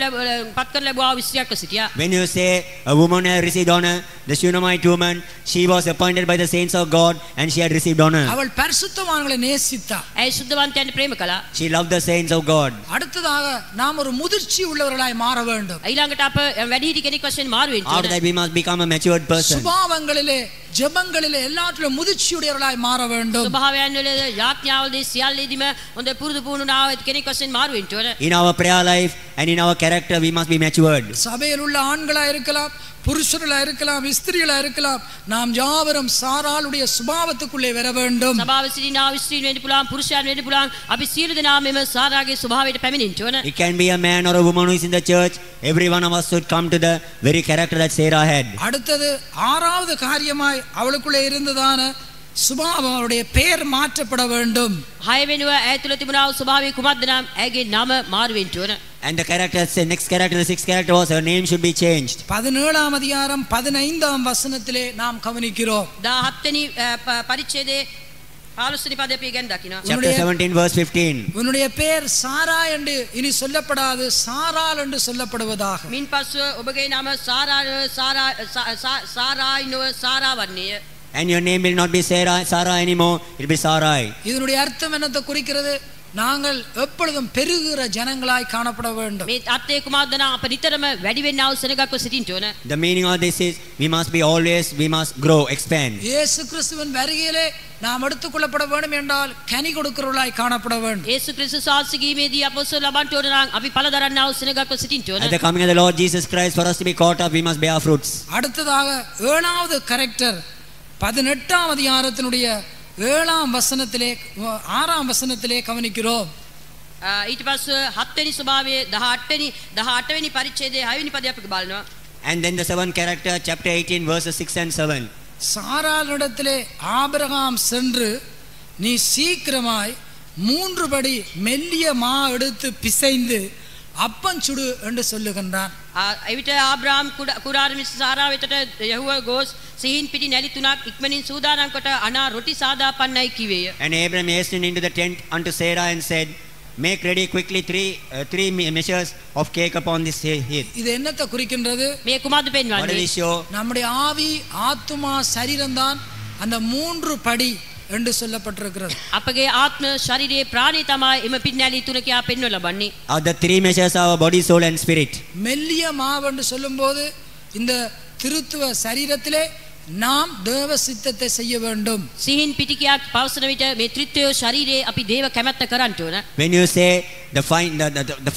පත් කර ලැබුවා ස්ත්‍රියක්ව සිටියා. When you say a woman has received honor, the Shunammite woman, she was appointed by the saints of God and she had received honor. அவள் பரிசுத்தவான்களை நேசித்தாள். ඇය සුද්ධවන්තයන් ප්‍රේම කළා. She loved the saints of God. அடுத்ததாக நாம் ஒரு முதிர்ச்சி உள்ளவர்களாய் மாற வேண்டும். ඊළඟට අප වැඩිහිටි කෙනෙක් වශයෙන් මාරු වෙන්න After ඕන. that we must become a matured person. சுபாவங்களிலே ஜெபங்களிலே எல்லாற்றிலும் முதிர்ச்சியுடையவர்களாய் மாற வேண்டும். ස්වභාවයන් වල යාඥාවලදී සියල්ලෙදිම හොඳ පුරුදු පුහුණුනාව කෙනෙක් වශයෙන් මාරු වෙන්න ඕන. In our prayer life and in our character we must be matured. சபையில் உள்ள ஆண்களாய் இருக்கலாம், புருஷர்களாய் இருக்கலாம், ஸ்திரீகளாய் இருக்கலாம், நாம் யாவரும் சாராளுடைய சுபாவத்துக்குள்ளே வர வேண்டும். සභාවේ සිටින ස්ත්‍රීන් වෙන්න පුළුවන්, පුරුෂයන් වෙන්න පුළුවන්. අපි සියලු දෙනාම මෙම සාරාගේ ස්වභාවයට පැමිණෙන්න ඕන. It can be a man or a woman who is in the church. Every one of us should come to the very character that Sarah had. அடுத்தது ஆறாவது காரியமாய் அவளுக்குள்ளே இருந்ததான சுபாவம், அவளுடைய பெயர் மாற்றப்பட வேண்டும். 6 වෙනුව ඇය තුළ තිබුණා වූ ස්වභාවය කුමක්ද නම් ඇගේ නම මාරු වෙන්න ඕන. And the character, next character, the sixth character was her name should be changed. 17ஆம் அதிகாரம் 15ஆம் வசனத்திலே நாம் கவனிக்கிறோம். 17 වෙනි පරිච්ඡේදයේ 15 වෙනි පදයේ අපි ගැන දකිනවා. Chapter 17 verse 15. உன்னுடைய பெயர் சாரா என்று இனி சொல்லப்படாது, சாராள் என்று சொல்லப்படுவதாக. මින් පසුව ඔබගේ නම සාරායි නොව සාරා වන්නේය. And your name will not be Sarah anymore, it will be Sarai. இதனுடைய அர்த்தம் என்னத்தை குறிக்கிறது? நாங்கள் எப்பொழுதும் பெருகிற ஜனங்களாய் காணப்பட வேண்டும். මේ අර්ථය කුමක්ද නම් අප නිතරම වැඩි වෙන්නා වූ සෙනගක්ව සිටින්න ඕන. The meaning of this is we must grow, expand. இயேசு கிறிஸ்துவின் வருகையிலே நாம் எடுத்துக்கொள்ளப்பட வேண்டும் என்றால் கனி கொடுக்கிறவர்களாய் காணப்பட வேண்டும். යේසු ක්‍රිස්තුස් ආසිගීමේදී අපොස්තල ලබන්ට ඕන නම් අපි පළ දරන්නා වූ සෙනගක්ව සිටින්න ඕන. At the coming of the Lord Jesus Christ, for us to be caught up, we must bear fruits. அடுத்ததாக 7வது கரெக்டர் 18ஆம் அதிகாரத்தினுடைய 7ஆம் வசனத்திலே 6ஆம் வசனத்திலே கவனிக்கிறோம். ඊට පස්ව 7 වෙනි ස්වභාවයේ 18 වෙනි පරිච්ඡේදයේ 6 වෙනි පදය අපි බලනවා. And then the seventh character, chapter 18 verses 6 and 7. சாராளிடத்திலே Abraham சென்று, நீ சீக்கிரமாய் 3 படி மெல்லிய மா எடுத்து பிசைந்து அப்பஞ்சுடு என்று சொல்லுகின்றான். එවිට ආබ්‍රාම් කුරාරමි සාරා වෙතට යහුව ගොස් සිහින් පිටි නැලි 3ක් ඉක්මනින් සූදානම් කොට අනා රොටි සාදා පන්නයි කිවේය. And Abraham hastened into the tent unto Sarah and said, make ready quickly three measures of cake upon this heap. இது என்னத்தை குறிக்கின்றது? මේ කුමක්ද What does පෙන්වන්නේ? it show? நம்முடைய ஆவி, ஆத்துமா, சரீரம்தான் அந்த 3 படி என்று சொல்லப்பட்டிருக்கிறது. අපගේ ආත්ම ශරීරයේ ප්‍රාණය තමයි එම පින්නැලි තුන කියා පෙන්වලා ලබන්නේ. Are the three measures of our body, soul and spirit. மெல்லிய மாவு என்று சொல்லும்போது இந்த திருத்துவ சரீரத்திலே நாம் தேவ சித்தத்தை செய்ய வேண்டும். සිහින් පිටිකයක් පවසන විට මේ ත්‍රිත්වය ශරීරයේ අපි දේව කැමැත්ත කරන්න ඕන. When you say the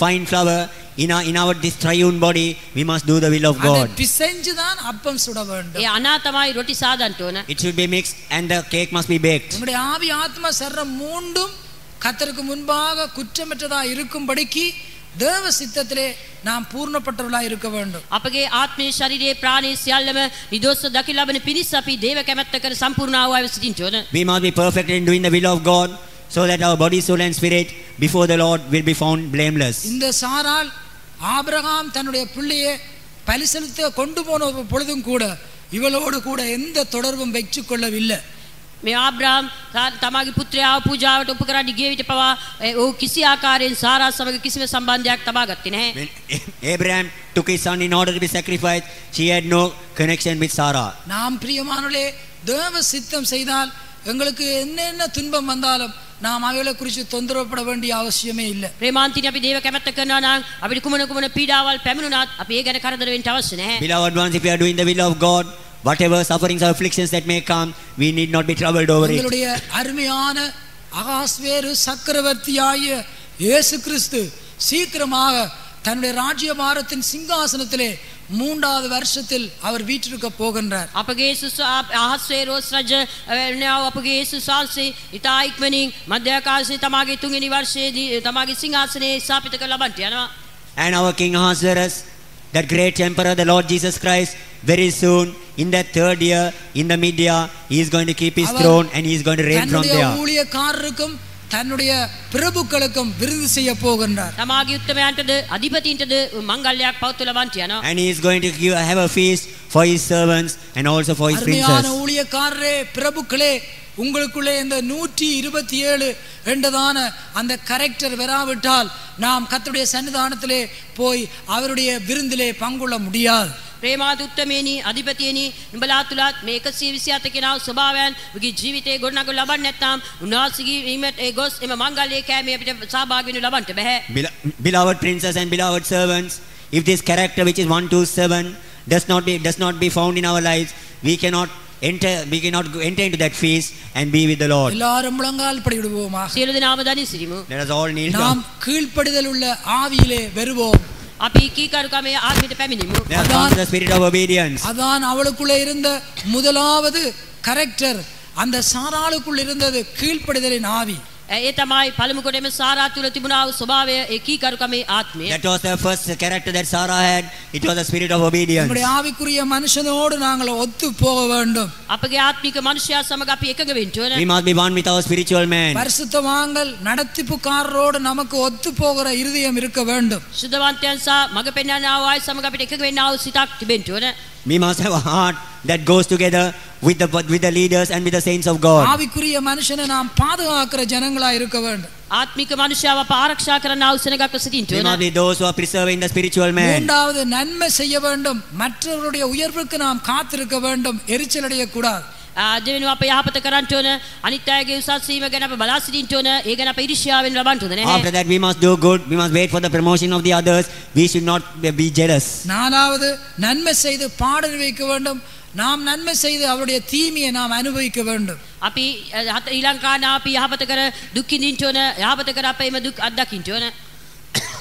fine flour in our this triune body, we must do the will of அதை God. பிசைஞ்சு தான் அப்பம் சுட வேண்டும். ඒ අනා තමයි රොටි සාදන්න ඕන. It should be mixed and the cake must be baked. நம்முடைய ஆவி ஆத்மா சரீரம் மூண்டும் கர்த்தருக்கு முன்பாக குற்றமற்றதா இருக்கும்படிக்கு தேவ சித்தத்திலே நாம் பூர்ணப்பட்டவர்களாய் இருக்க வேண்டும். අපගේ ආත්මයේ ශරීරයේ ප්‍රාණයේ සියල්ලම නිදොස්ව දකි ලබන පිණිස අපි දේව කැමැත්ත කර සම්පූර්ණ ආවව සිටින්න ඕන. We must be perfect in doing the will of God, so that our body, soul and spirit before the Lord will be found blameless. இந்த சாரால் ஆபிரகாம் தன்னுடைய பிள்ளையை பலி செலுத்த கொண்டு போன பொழுதும் கூட இவளோடு கூட எந்த தொடர்பும் வைத்துக் கொள்ளவில்லை. මේ ආබ්‍රහම් තමාගේ පුත්‍රයාව පූජාවට උපකරන්න ගිය විට පවා ඔහු කිසි ආකාරයෙන් සාරා සමග කිසිම සම්බන්ධයක් තබා ගත්තේ නැහැ. When Abraham took his son in order to be sacrificed, she had no connection with Sarah. நாம் பிரியமானவர்களே தேவ சித்தம் செய்தால் எங்களுக்கு என்னென்ன துன்பம் வந்தாலும் நாம் அவைகளை குறித்து தொந்தரவுப்பட வேண்டிய அவசியமே இல்லை. ප්‍රේමාන්තිනි අපි දේව කැමැත්ත කරනවා නම් අපිට කුමන පීඩාවල් පැමිණුණත් අපි ඒ ගැන කරදර වෙන්න අවශ්‍ය නැහැ. Beloved ones, if we are doing the will of God, whatever sufferings or afflictions that may come, we need not be troubled over it. எங்களுடைய அருமையான அகாஸ்வேரு சக்கரவர்த்தியாகிய இயேசு கிறிஸ்து சீக்கிரமாக தன்னுடைய ராஜ்யபாரத்தின் சிங்காசனத்திலே 3வது வருஷத்தில் அவர் வீற்றிருக்க போகின்றார். අපගේ යේසුස් අහස්වේරෝස් රජ වෙනව අපගේ යේසුස් වහන්සේ ඊතා ඉක්මනින් මධ්‍ය ආකාශයේ තමාගේ 3 වෙනි වර්ෂයේදී තමාගේ සිංහාසනයේ ස්ථාපිත කර ලබන්නට යනවා. And our King Ahasuerus, that great emperor, the Lord Jesus Christ, very soon in that 3rd year, in the mid-year, he is going to keep his throne and he is going to reign from தன்னுடைய there. ஊழியக்காரருக்கும் தன்னுடைய பிரபுக்களுக்கும் விருந்து செய்ய போகின்றார். තමාගේ උත්තමයන්ටද අධිපතීන්ටද මංගල්‍යයක් පවත්වලා ලබන්නට යනවා. And he is going to have a feast for his servants and also for his அருமையான princes. ஊழியக்காரரே, பிரபுக்களே, உங்களுக்குள்ளே இந்த 127 என்றதான அந்த கரெக்டர் வராவிட்டால் நாம் கர்த்தருடைய சன்னிதானத்திலே போய் அவருடைய விருந்திலே பங்குள்ள முடியாது. ප්‍රේමාද උත්තමේනි අධිපතියනි නුඹලා තුලත් මේ 127 කෙනා ස්වභාවයන් ඔබගේ ජීවිතේ ගොඩනගා ලබන්න නැත්නම් උන්වහන්සේගේ ඊමත් ඒ ගොස් එම මංගල්‍යයේ කෑමේ අපිට සහභාගී වෙන්න ලබන්න බෑ. Beloved princes and beloved servants, if this character which is 127 does not be found in our lives, we cannot enter into that feast and be with the Lord. எல்லாரும் முழங்கால் படிடுவோமா. සියලු දෙනාම දනි සිරිමු. Let us all kneel நாம் down. கீழ்ப்படிதல் உள்ள ஆவியிலே வருவோம். අපි කීකරුකමේ ආත්මයට පැමිණෙමු. Let us come to the spirit of obedience. அதான் அவளுக்குள்ளே இருந்த முதலாவது கரெக்டர். அந்த சாராளுக்குள் இருந்தது கீழ்ப்படிதலின் ஆவி. ඒ තමයි පළමු කොටම සාරා තුල තිබුණා වූ ස්වභාවය ඒ කීකරුකමේ ආත්මය. That was the first character that Sarah had. It was the spirit of obedience. நம்முடைய ஆவிக்குரிய மனுஷனோடு நாங்கள் ஒத்து போக வேண்டும். අපගේ ආත්මික මනුෂ්‍යයා සමග අපි එකඟ වෙන්න ඕන. We must be one with our spiritual man. பரிசுத்தவான்கள் நடத்திப்புக்காரரோடு நமக்கு ஒத்து போகிற இருதயம் இருக்க வேண்டும். සුදවන්තයන් සහ මඟ පෙන්වන්නා වූ අය සමග අපිට එකඟ වෙන්නා වූ සිතක් තිබෙන්න ඕන. We must have a heart that goes together with the leaders and with the saints of God. ஆவிக்குரிய மனுஷனை நாம் பாதுகாக்கிற ஜனங்களா இருக்க வேண்டும். ආත්මික මනුෂ්‍යව ආරක්ෂා කරන්නා වූ සෙනගක් සිටින්න We ඕන. must be those who are preserving the spiritual man. மூன்றாவது நன்மை செய்ய வேண்டும். மற்றவருடைய உயர்வுக்கு நாம் காத்திருக்க வேண்டும். எரிச்சல் அடையக்கூடாது. දෙවෙනුව අප යහපත කරන්න ඕන. අනිත් අයගේ උසස් වීම ගැන අප බලා සිටින්න ඕන. ඒ ගැන අප ඉරිෂ්‍යාවෙන් ලබන්න ඕන නැහැ. After that we must do good. We must wait for the promotion of the others. We should not be jealous. நாலாவது நன்மை செய்து பாடல் வைக்க வேண்டும். நாம் நன்மை செய்து அவருடைய தீமையை நாம் அனுபவிக்க வேண்டும். අපි ඊළඟ කාරණා අපි යහපත කර දුක් විඳින්න ඕන. යහපත කර අප එම දුක් අත්දකින්න ඕන.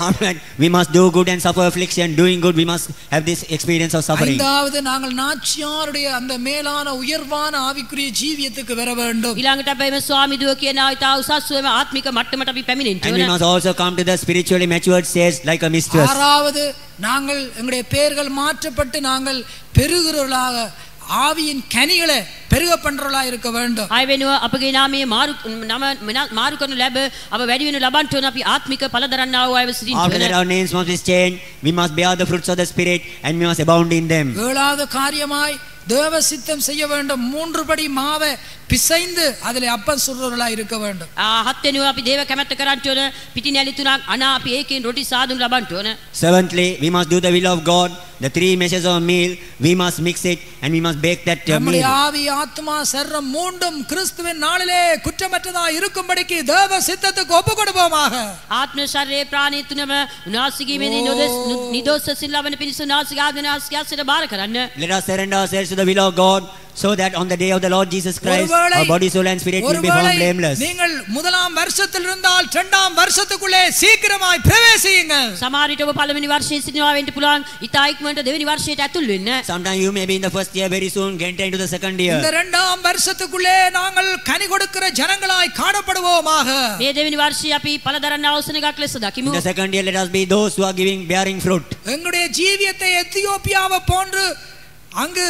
After that we must do good and suffer affliction. Doing good we must have this experience of suffering. ஐந்தாவது நாங்கள் நாச்சியாருடைய அந்த மேலான உயர்வான ஆவிக்குரிய ஜீவியத்துக்கு வர வேண்டும். ඊළඟට අප එම ස්වාමි දුව කියන ඉතා උසස් වූ ආත්මික මට්ටමට අපි පැමිණෙන්න And we ඕන. must also come to the spiritually matured stage like a mistress. ஆறாவது நாங்கள் எங்களுடைய பெயர்கள் மாற்றப்பட்டு நாங்கள் பெருகிறவர்களாக ஆவியின் கனிகளை பெருக பண்றவர்களா இருக்க வேண்டும். අය වෙනුව අපගේ නාමයේ මාරු කරනු ලැබ අප වැඩි වෙනු ලබන්න ඕන. අපි ආත්මික පළ දරන්නා වූ අයව සිටින්න After that ඕන. our names must be changed. We must bear the fruits of the spirit and we must abound in them. ஏழாவது காரியமாய் தேவ சித்தம் செய்ய வேண்டும். 3 படி மாவை பிசைந்து அதிலே அப்பம் சுடுறவர்களா இருக்க வேண்டும். හත් වෙනුව අපි දේව කැමැත්ත කරන්න ඕන. පිටි නැලි තුනක් අනා අපි ඒකෙන් රොටි සාදුන් ලබන්න ඕන. Seventhly, we must do the will of God the 3 measures of meal, we must mix it and we must bake that நம்முடைய meal. ஆவி ஆத்மா சரீரம் மூண்டும் கிறிஸ்துவின் நாளிலே குற்றமற்றதாக இருக்கும்படிக்கு தேவ சித்தத்துக்கு ஒப்புக்கொடுப்போமாக. ආත්ම ශරීරයේ ප්‍රාණය තුනම උන්වහන්සේගේ මේ නිදොස් සිල්ලවන පිණිස උන්වහන්සේගේ ආධිනාස්කය අස්සට බාර කරන්න. Let us surrender ourselves to the will of God, so that on the day of the Lord Jesus Christ, our body, soul and spirit will be found blameless. நீங்கள் முதலாம் வருஷத்தில் இருந்தால் இரண்டாம் வருஷத்துக்குள்ளே சீக்கிரமாய் பிரவேசியுங்கள். සමහර විට ඔබ පළවෙනි වර්ෂයේ සිටිනවා වෙන්න පුළුවන්. ඊට ඉක්මනට දෙවෙනි වර්ෂයට ඇතුල් වෙන්න. Sometimes you may be in the first year, very soon get into the second year. இந்த இரண்டாம் வருஷத்துக்குள்ளே நாங்கள் கனி கொடுக்கிற ஜனங்களாய் காணப்படுவோமாக. මේ දෙවෙනි වර්ෂයේ අපි පළ දරන අවසනයක් ලෙස දකිමු. In the second year, let us be those who are bearing fruit. எங்களுடைய ஜீவியத்தை எத்தியோப்பியாவை போன்று அங்கு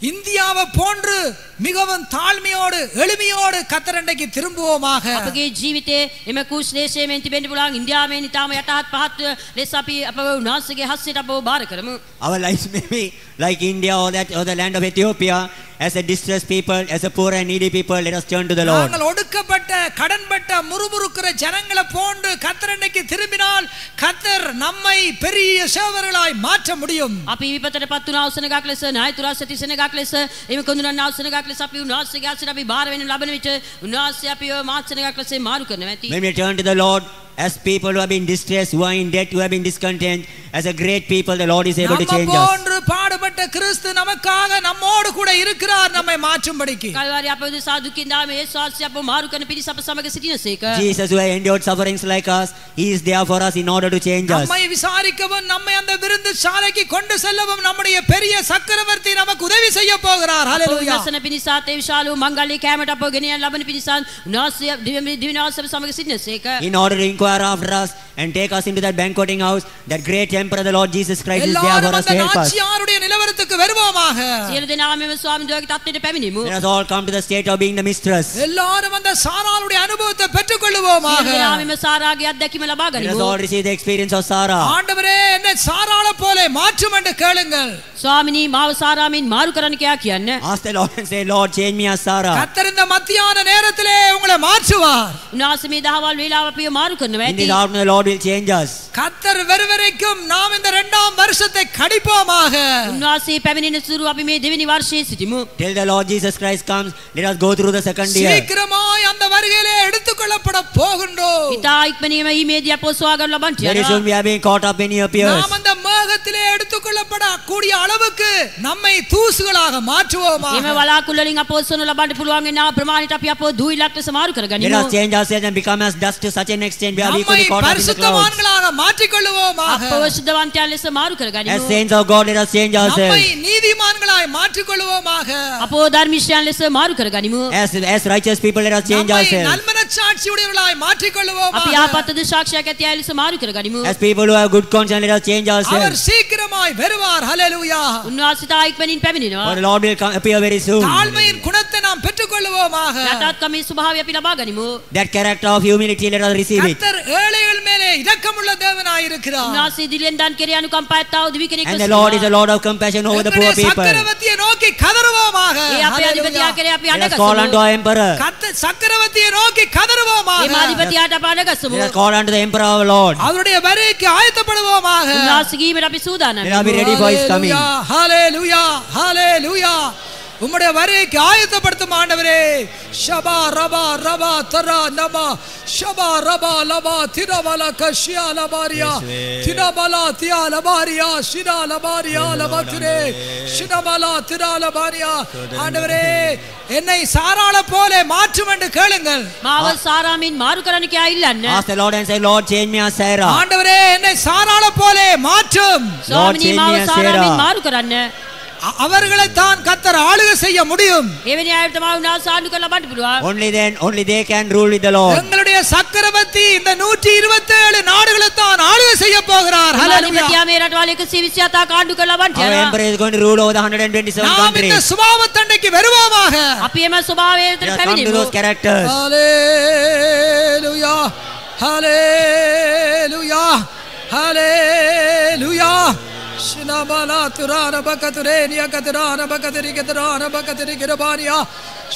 இந்தியாவை போன்று மிகவும் தாழ்மையோடு எளிமையோடு கத்தரண்டைக்கு திரும்புவோமாக. අපගේ ජීවිතයේ එම කුෂ් දේශයේ මෙන් තිබෙන්න පුළුවන් ඉන්දියාවෙන් ඊටම යටහත් පහත් ලෙස අපි අපව උන්වහන්සේගේ හස්තයට අපව බාර කරමු. Our lives may be like India or the land of Ethiopia, as a distressed people, as a poor and needy people. Let us turn to the Lord. நாங்கள் ஒடுக்கப்பட்ட கடன்பட்ட முறுமுறுக்கிற ஜனங்களை போன்று கத்தரண்டைக்கு திரும்பினால் கத்தர் நம்மை பெரிய சேவர்களாய் மாற்ற முடியும். අපි විපතට පත් වුණ අවසනයක් ලෙස නායතුරා සතිසනයක් ලෙස එම කොඳුනන අවසනයක් ලෙස අපි උන්වහන්සේගේ අසල අපි බාර වෙන ලබන විට උන්වහන්සේ අපිව මාත්සනයක් ලෙස මාරු කරනවා ඇති. When we turn to the Lord, as people who have been distressed, who are in debt, who have been discontent, as a great people, the Lord is able to change us. நம்ம போன்று பாடுபட்ட கிறிஸ்து நமக்காக நம்மோடு கூட இருக்கிறார் நம்மை மாற்றும்படிக்கு. කල්වාරි අප උදෙසා දුකින් දාම යේසුස් වහන්සේ අපව මාරු කරන පිණිස අප සමග සිටිනසේක. Jesus, who has endured sufferings like us, He is there for us in order to change us. நம்மை விசாரிக்கவும் நம்மை அந்த விருந்து சாலைக்கு கொண்டு செல்லவும் நம்முடைய பெரிய சக்கரவர்த்தி நமக்கு உதவி செய்ய போகிறார். ஹalleluya. අපව පිණිසත් ඒ විශාල වූ මංගල්‍ය කැමට අපව ගෙන යන ලබන පිණිසත් උන්වහන්සේ දිවිනාසව සමග සිටිනසේක. In order to inquire after us and take us into that banqueting house, that great emperor, the Lord Jesus Christ, is there for us to help us. நாச்சியாருடைய நிலவரத்துக்கு வருவோமாக. සියලු දෙනාම මෙම ස්වාමීන්වහන්සේගේ තත්ත්වයට පැමිණෙමු. Let us all come to the state of being the mistress. எல்லாரும் அந்த சாராளுடைய அனுபவத்தை பெற்றுக்கொள்வோமாக. සියලු දෙනාම මෙම සාරාගේ අත්දැකීම ලබා Let us ගනිමු. all receive the experience of Sarah. ஆண்டவரே என்னை சாராளை போல மாற்றும் என்று கேளுங்கள். ස්වාමිනී මාව සාරාමින් මාරු කරන්න කියා කියන්න. Ask the Lord and say, Lord, change me as Sarah. கர்த்தர் இந்த மத்தியான நேரத்திலே உங்களை மாற்றுவார். උන්වහන්සේ මේ දහවල් වේලාව අපිව මාරු කරනවා In ඇති. this afternoon, the Lord will change us. கர்த்தர் வரைக்கும் நாம் இந்த இரண்டாம் வருஷத்தை கடிப்போமாக. උන්වහන්සේ පැමිණෙන සුරු අපි මේ දෙවෙනි වර්ෂයේ සිටිමු. Till the Lord Jesus Christ comes, let us go through the second year. சீக்கிரமாய் அந்த வருகையிலே எடுத்துக்கொள்ளப்பட போகின்றோம். ඊට ඉක්මනින්ම ඊමේදී අපව සොයාගන්න ලබන්න Very soon we are being caught up when He appears. நாம் அந்த மேகத்திலே எடுத்துக்கொள்ளப்பட கூடிய அளவுக்கு நம்மை தூசுகளாக மாற்றுவோமாக. එම වලාකුළු වලින් අපව සොන ලබන්න පුළුවන් වෙන ප්‍රමාණයට අපි අපව දූවිලක් ලෙස මාරු Let කරගනිමු. us change ourselves and become as dust to such an extent where we could நம்மை be caught up in the clouds. பரிசுத்தவான்களாக மாற்றிக்கொள்வோமாக. අපව සුද්ධවන්තයන් ලෙස මාරු As කරගනිමු. saints of God, let us change நம்மை ourselves. நீதிமான்களாய் மாற்றிக்கொள்வோமாக. අපව ධර්මිෂ්ඨයන් ලෙස මාරු කරගනිමු. As righteous people, let us change நம்மை ourselves. நல்மனச்சாட்சியுடையவர்களாய் மாற்றிக்கொள்வோமாக. අපි ආපත්තද සාක්ෂියක් ඇති අය ලෙස මාරු කරගනිමු. As people who have good conscience, let us change our ourselves. சீக்கிரமாய் வருவார். ஹalleluya. උන්වහන්සේ තා ඉක්මනින් පැමිණෙනවා. For the Lord will appear very soon. தாழ்மையின் குணத்தை நாம் பெற்றுக்கொள்வோமாக. යටාත්කමේ ස්වභාවය අපි ලබා ගනිමු. That character of humility, let us receive it. கர்த்தர் ஏழைகள் மேலே இரக்கமுள்ள தேவனாய் இருக்கிறார். උන්වහන්සේ දිලෙන් දන් කෙරේ අනුකම්පා ඇත්තා වූ දිවි කෙනෙක් And ලෙස the Lord is සිටිනවා. a Lord of compassion over the poor எங்களுடைய people. சக்கரவர்த்தியை நோக்கி கதறுவோமாக. ඒ අපේ අධිපතියා කෙරේ අපි Let us call unto අඬගසමු. our emperor. கர்த்தர் சக்கரவர்த்தியை நோக்கி கதறுவோமாக. මේ අධිපතියාට අපි අඬගසමු. Let us call unto the emperor our Lord. அவருடைய வருகைக்கு ஆயத்தப்படுவோமாக. උන්වහන්සේ ගීමට අපි සූදානම් Let us be වෙමු. ready for His coming. ஹalleluya ஹalleluya உம்முடைய வருகைக்கு ஆயத்தப்படுத்தும் ஆண்டவரே. ஷபா ரபா ரபா தரா நபா ஷபா ரபா லபா திரவல கஷ்யா லபாரியா திரபலா தியா லபாரியா ஷிரா லபாரியா லபத்ரே ஷிரபலா திரா லபாரியா. ஆண்டவரே என்னை சாராள போல மாற்றும் என்று கேளுங்கள். මාව සාරාමින් මාරු කරන්න කියා ඉල්ලන්න. Ask the Lord and say, Lord, change me as Sarah. ஆண்டவரே என்னை சாராள போல மாற்றும். Lord, ස්වාමිනී change මාව me as සාරාමින් Sarah. මාරු කරන්න. அவர்களை தான் கர்த்தர் ஆளுகை செய்ய முடியும். එවැනි අයට තමයි උන්වහන්සේ ආණ්ඩු කරලා ලබන්න පුළුවන්. Only they can rule with the Lord. எங்களுடைய சக்கரவர்த்தி இந்த 127 நாடுகளை தான் ஆளுகை செய்ய போகிறார். ஹalleluya. අධිපතියා මේ රටවල් 127ක් ආණ්ඩු කරලා ලබන්න Our යනවා. emperor is going to rule over the 127 நாம் இந்த countries. சுபாவத்தண்டைக்கு வருவோமாக. අපි එම ස්වභාවයට Let us come to පැමිණෙමු. those characters. Hallelujah hallelujah hallelujah. Shinabala turana bakaturenia katurana bakaturikatana bakaturikabania.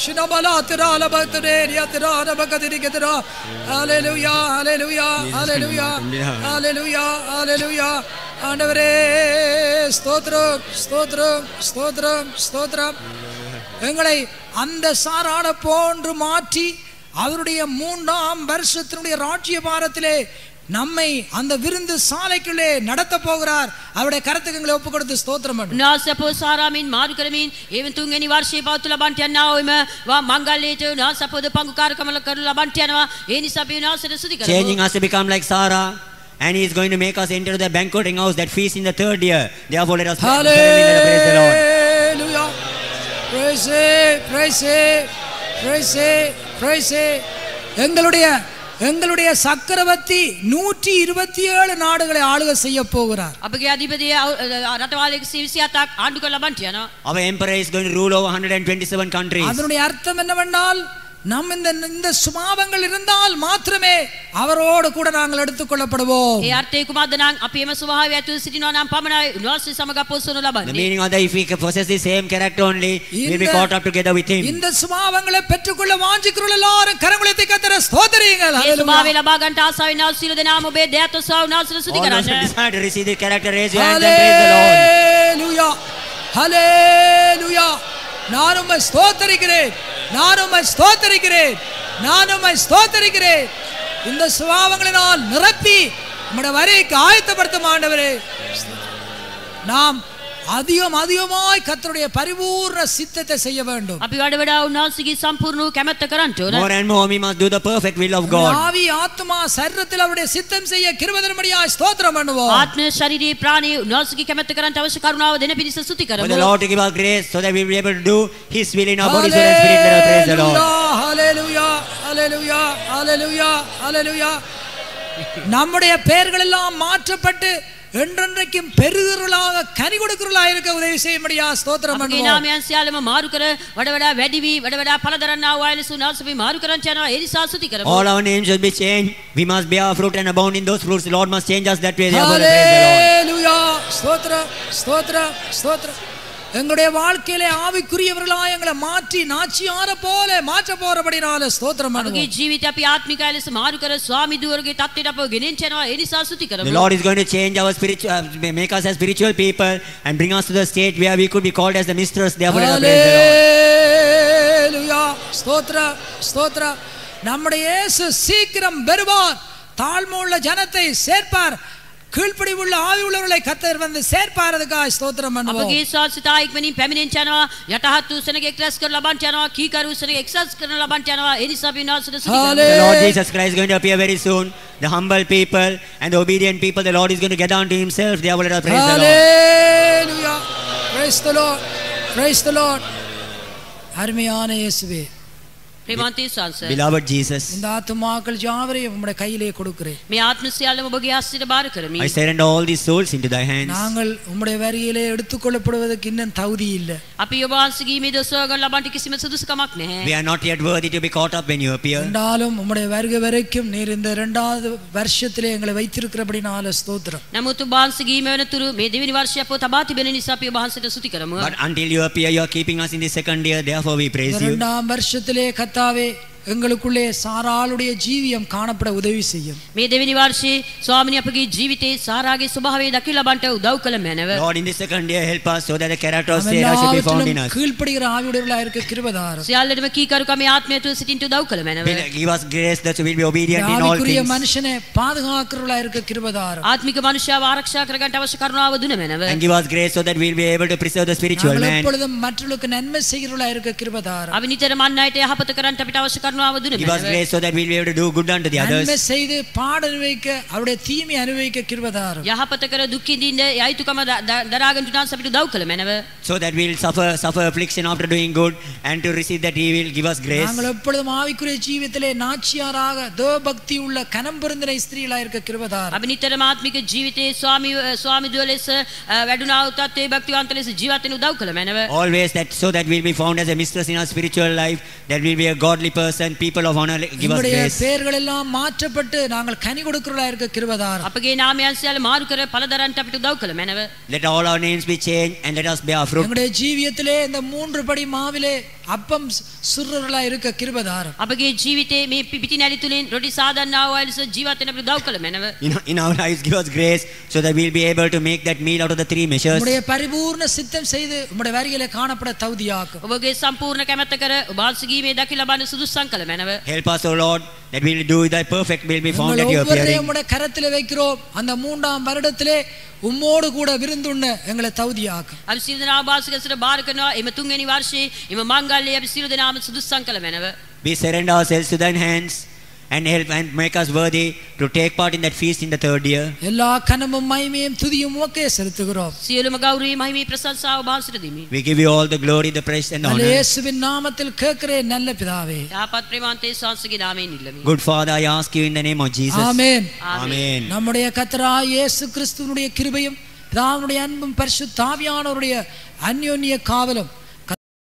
Shinabala turana bakaturenia turana bakaturikatana. Hallelujah, hallelujah, hallelujah, hallelujah, hallelujah. ஆண்டவரே ஸ்தோத்திரம் ஸ்தோத்திரம் ஸ்தோத்திரம் ஸ்தோத்திரம். எங்களை அந்த சாராட போன்று மாற்றி அவருடைய 3ஆம் வருஷத்தினுடைய ராஜ்ய பாரத்திலே நம்மை அந்த விருந்து சாலைக்குள்ளே நடத்த போகிறார். அவருடைய கருத்துக்கு எங்களை ஒப்பு கொடுத்து ஸ்தோத்திரம் பண்ணுவோம். උන්වහන්සේ අපෝ සාරාමින් මාරු කරමින් එවන් තුන්වෙනි වර්ෂයේ පවත්වලා ලබන්ට යනවා. ඔයම මංගල්‍යයට උන්වහන්සේ අපෝද පංගුකාරකම කරලා ලබන්ට යනවා. ඒ නිසා අපි උන්වහන්සේට ස්තුති කරමු. Changing us to become like Sarah, and he is going to make us enter the banqueting house that feasts in the 3rd year. Therefore let us praise the Lord. Hallelujah. Praise it, praise it, praise it, praise it. எங்களுடைய சக்கரவர்த்தி 127 நாடுகளை ஆளுகை செய்ய போகிறார். අපගේ අධිපතිය රටවල් 127ක් ආණ්ඩු කරලා ලබන්ට යනවා. Our emperor is going to rule over 127 countries. அதனுடைய அர்த்தம் என்னவென்றால் நம் இந்த சுபாவங்கள் இருந்தால் மாத்திரமே அவரோடு கூட நாங்கள் எடுத்துக்கொள்ளப்படுவோம். ඒ අර්ථය කුමක්ද නම් අපි එම ස්වභාවය ඇතුළේ සිටිනවා නම් පමණයි උන්වහන්සේ සමග අපොස්සනු The ලබන්නේ. meaning of that, if we possess the same character only, we will be caught up together with him. இந்த சுபாவங்களை பெற்றுக்கொள்ள வாஞ்சிக்கிறவர்கள் எல்லாரும் கரங்களை தட்டி கர்த்தரை ஸ்தோத்திரியுங்கள். ඒ ස්වභාවය ලබා ගන්නට ආසාවෙන් ආව සියලු දෙනාම ඔබේ දයත් ඔසවා උන්වහන්සේට ස්තුති All those who කරන්න. desire to receive the character, raise your hands and praise the Lord. Hallelujah. Hallelujah. நான் உம்மை ஸ்தோத்திரிக்கிறேன், நான் உம்மை ஸ்தோத்திரிக்கிறேன், நான் உம்மை ஸ்தோத்திரிக்கிறேன். இந்த சுபாவங்களினால் நிரப்பி உம்முடைய வரைக்கு ஆயத்தப்படுத்தும் ஆண்டவரே. நாம் அதிகமாய் கர்த்தருடைய பரிபூர்ண சித்தத்தை செய்ய வேண்டும். අපි වඩ වඩා උන්වහන්සේගේ සම්පූර්ණ කැමැත්ත කරන්ට ඕන. More and more we must do the perfect will of God. ஆவி ஆத்மா சரீரத்தில் அவருடைய சித்தம் செய்ய கிருபை தரும்படியாய் ஸ்தோத்திரம் பண்ணுவோம். ආත්මය ශරීරයේ ප්‍රාණය උන්වහන්සේගේ කැමැත්ත කරන්ට අවශ්‍ය කරුණාව දෙන පිණිස ස්තුති For the කරමු. Lord to give us grace so that we will be able to do his will in our body, soul and spirit. Let us praise the Lord. Hallelujah, hallelujah, hallelujah, hallelujah. நம்முடைய பெயர்கள் எல்லாம் மாற்றப்பட்டு என்றென்றைக்கும் பெருகிறவர்களாக கனி கொடுக்கிறவர்களாக இருக்க உதவி செய்யும்படியா ஸ்தோத்திரம் අපගේ பண்ணுவோம். නාමයන් සියල්ලම මාරු කර වඩ වඩා වැඩි වී වඩ වඩා ඵල දරන්නා වූ අයලෙස උන්වහන්සේ අපි මාරු කරන්ට යනවා. ඒ නිසා ස්තුති කරමු. All our names should be changed. We must bear fruit and abound in those fruits. The Lord must change us that way. Therefore, praise the Lord. Hallelujah. ஸ்தோத்திரம் ஸ்தோத்திரம் ஸ்தோத்திரம். எங்களுடைய வாழ்க்கையிலே ஆவிக்குரியவர்களாய் எங்களை மாற்றி நாச்சியார போல மாற்ற போறபடினால ஸ்தோத்திரம் අපගේ பண்ணுவோம். ජීවිතය අපි ආත්මික අය ලෙස මාරු කර ස්වාමි දුවරගේ තත්ත්වයට අපව ගෙනෙන්න යනවා. ඒ නිසා ස්තුති The කරමු. Lord is going to change our spiritual, make us as spiritual people and bring us to the state where we could be called as the mistress. Therefore, let us praise the Lord. Hallelujah. ஸ்தோத்திரம் ஸ்தோத்திரம். நம்முடைய இயேசு சீக்கிரம் வருவார். தாழ்மையுள்ள ஜனத்தை சேர்ப்பார். கீழ்ப்படிவுள்ள ஆவி உள்ளவர்களை கர்த்தர் வந்து சேர்ப்பாரதுக்காக ஸ்தோத்திரம் பண்ணுவோம். අපගේ ශාස්ත්‍රතා ඉක්මනින් පැමිණෙන්න යනවා. යටහත් වූ සෙනඟ එක්රැස් කර ලබන්ට යනවා. කීකරු සෙනඟ එක්රැස් කරන ලබන්ට යනවා. ඒ නිසා අපි උන්වහන්සේට ස්තුති කරමු. The Lord Jesus Christ is going to appear very soon. The humble people and the obedient people, the Lord is going to gather unto himself. Therefore, let us praise the Lord. Hallelujah. Praise the Lord. Praise the Lord. அருமையான இயேசுவே, ප්‍රේමවන්ත යේසුස් Beloved Jesus, இந்த ஆத்துமாக்கள் யாவரையும் உம்முடைய கையிலே கொடுக்கிறேன். මේ ආත්ම සියල්ලම ඔබගේ හස්තයට බාර කරමි. I surrender all these souls into thy hands. நாங்கள் உம்முடைய வரியிலே எடுத்துக்கொள்ளப்படுவதற்கு இன்னும் தகுதி இல்லை. අපි ඔබ වහන්සේගේ මේ දොස්වගන් ලබන්ට කිසිම සුදුසුකමක් නැහැ. We are not yet worthy to be caught up when you appear. என்றாலும் உம்முடைய வருகை வரைக்கும் நீர் இந்த 2வது வருஷத்திலே எங்களை வைத்திருக்கிறபடினால ஸ்தோத்திரம். නමුත් ඔබ වහන්සේගේ මේ වෙනතුරු මේ දෙවෙනි වර්ෂය අපව තබා තිබෙන නිසා අපි ඔබ වහන්සේට ස්තුති කරමු. But until you appear, you are keeping us in the 2nd year. Therefore, we praise you. 2ஆம் வருஷத்திலே கர்த்தாவே எங்களுக்குள்ளே சாராளுடைய ஜீவியம் காணப்பட உதவி செய்யும். මේ දෙවෙනි වර්ෂයේ ස්වාමිනී අපගේ ජීවිතේ සාරාගේ ස්වභාවය දකින ලබන්ට උදව් කළ මැනව. Lord, in the 2nd year, help us so that the character of Sarah should be found in us. கீழ்ப்படுகிற ஆவியுடையவர்களாக இருக்க கிருபைதாரும். සියල්ලටම කීකරුකම ආත්මය තුළ සිටින්න උදව් කළ මැනව. Give us grace that we will be obedient in all ஆவிக்குரிய things. மனுஷனை பாதுகாக்கிறவர்களாக இருக்க கிருபைதாரும். ආත්මික මනුෂ්‍යව ආරක්ෂා කරගන්න අවශ්‍ය කරුණාව දුන මැනව. And give us grace so that we will be able to preserve the spiritual நாங்கள் man. எப்பொழுதும் மற்றவர்களுக்கு நன்மை செய்கிறவர்களாக இருக்க கிருபைதாரும். අපි නිතරම අන් අයට යහපත කරන්න අපිට අවශ්‍ය කරුණාව දුන Give us මැනව. grace so that we will be able to do good unto the நன்மை others. செய்து பாட அனுபவிக்க அவருடைய தீமை அனுபவிக்க கிருபைதாரும். යහපත කර දුක් විඳින්න යයිතුකම දරාගෙන තුනස් අපිට උදව් කළ මැනව. So that we will suffer affliction after doing good and to receive that he will give us grace. நாங்கள் எப்பொழுதும் ஆவிக்குரிய ஜீவிதத்திலே நாச்சியாராக தேவபக்தி உள்ள கனம் பொருந்தின ஸ்திரீகளாக இருக்க கிருபைதாரும். අපි නිතරම ආත්මික ජීවිතයේ ස්වාමි දුව ලෙස වැඩුණා වූ තත්ත්වයේ භක්තිවන්ත ලෙස ජීවත් වෙන්න උදව් කළ මැනව. Always that so that we will be found as a mistress in our spiritual life, that we will be a godly person and people of honor, give us நம்முடைய grace. பெயர்கள் எல்லாம் மாற்றப்பட்டு நாங்கள் கனி கொடுக்கிறவர்களா இருக்க கிருபைதாரும். අපගේ නාමයන් සියල්ල මාරු කර පළදරන්ට අපිට උදව් කළ මැනව. Let all our names be changed and let us bear fruit. நம்முடைய ஜீவியத்திலே இந்த 3 படி மாவிலே அப்பம் சுடுறவர்களா இருக்க கிருபைதாரும். අපගේ ජීවිතයේ මේ පිටි නැලි තුලින් රොටි සාදන්නා වූ අය ලෙස ජීවත් වෙන්න අපිට උදව් කළ මැනව. In our lives, give us grace so that we'll be able to make that meal out of the 3 measures. நம்முடைய பரிபூர்ண சித்தம் செய்து நம்முடைய வரியிலே காணப்பட தகுதியாக்கும். ඔබගේ සම්පූර්ණ කැමැත්ත කර ඔබ ආසගීමේ දකි ලබන්න සුදුසුකම් කළ මැනව. Help us, O Lord, that we'll do thy perfect will be found உங்களை at your ஒவ்வொருவரையும் appearing. உம்முடைய கரத்திலே வைக்கிறோம். அந்த 3ஆம் வருடத்திலே உம்மோடு கூட விருந்துண்ண எங்களை தகுதியாக்கும். අපි සියලු දෙනා වාසකසට බාර කරනවා. එම 3 වෙනි වර්ෂයේ එම මංගල්‍යයේ අපි සියලු දෙනාම සුදුසුකම් කළ මැනව. We surrender ourselves to thine hands and help and make us worthy to take part in that feast in the 3rd year. எல்லா கனமும் மகிமையும் துதியும் உமக்கே செலுத்துகிறோம். සියලුම ගෞරවය මහිමේ ප්‍රශංසාව ඔබට දෙමි. We give you all the glory, the praise and the honor. இயேசுவின் நாமத்தில் கேட்கிறேன் நல்ல பிதாவே. යහපත් ප්‍රේමාන්තේ ශාන්සගේ නාමයෙන් ඉල්ලමි. Good Father, I ask you in the name of Jesus. Amen. Amen. நம்முடைய கர்த்தராகிய இயேசு கிறிஸ்துவினுடைய கிருபையும் பிதாவினுடைய அன்பும் பரிசுத்த ஆவியானவருடைய அந்யோன்ய காவலும்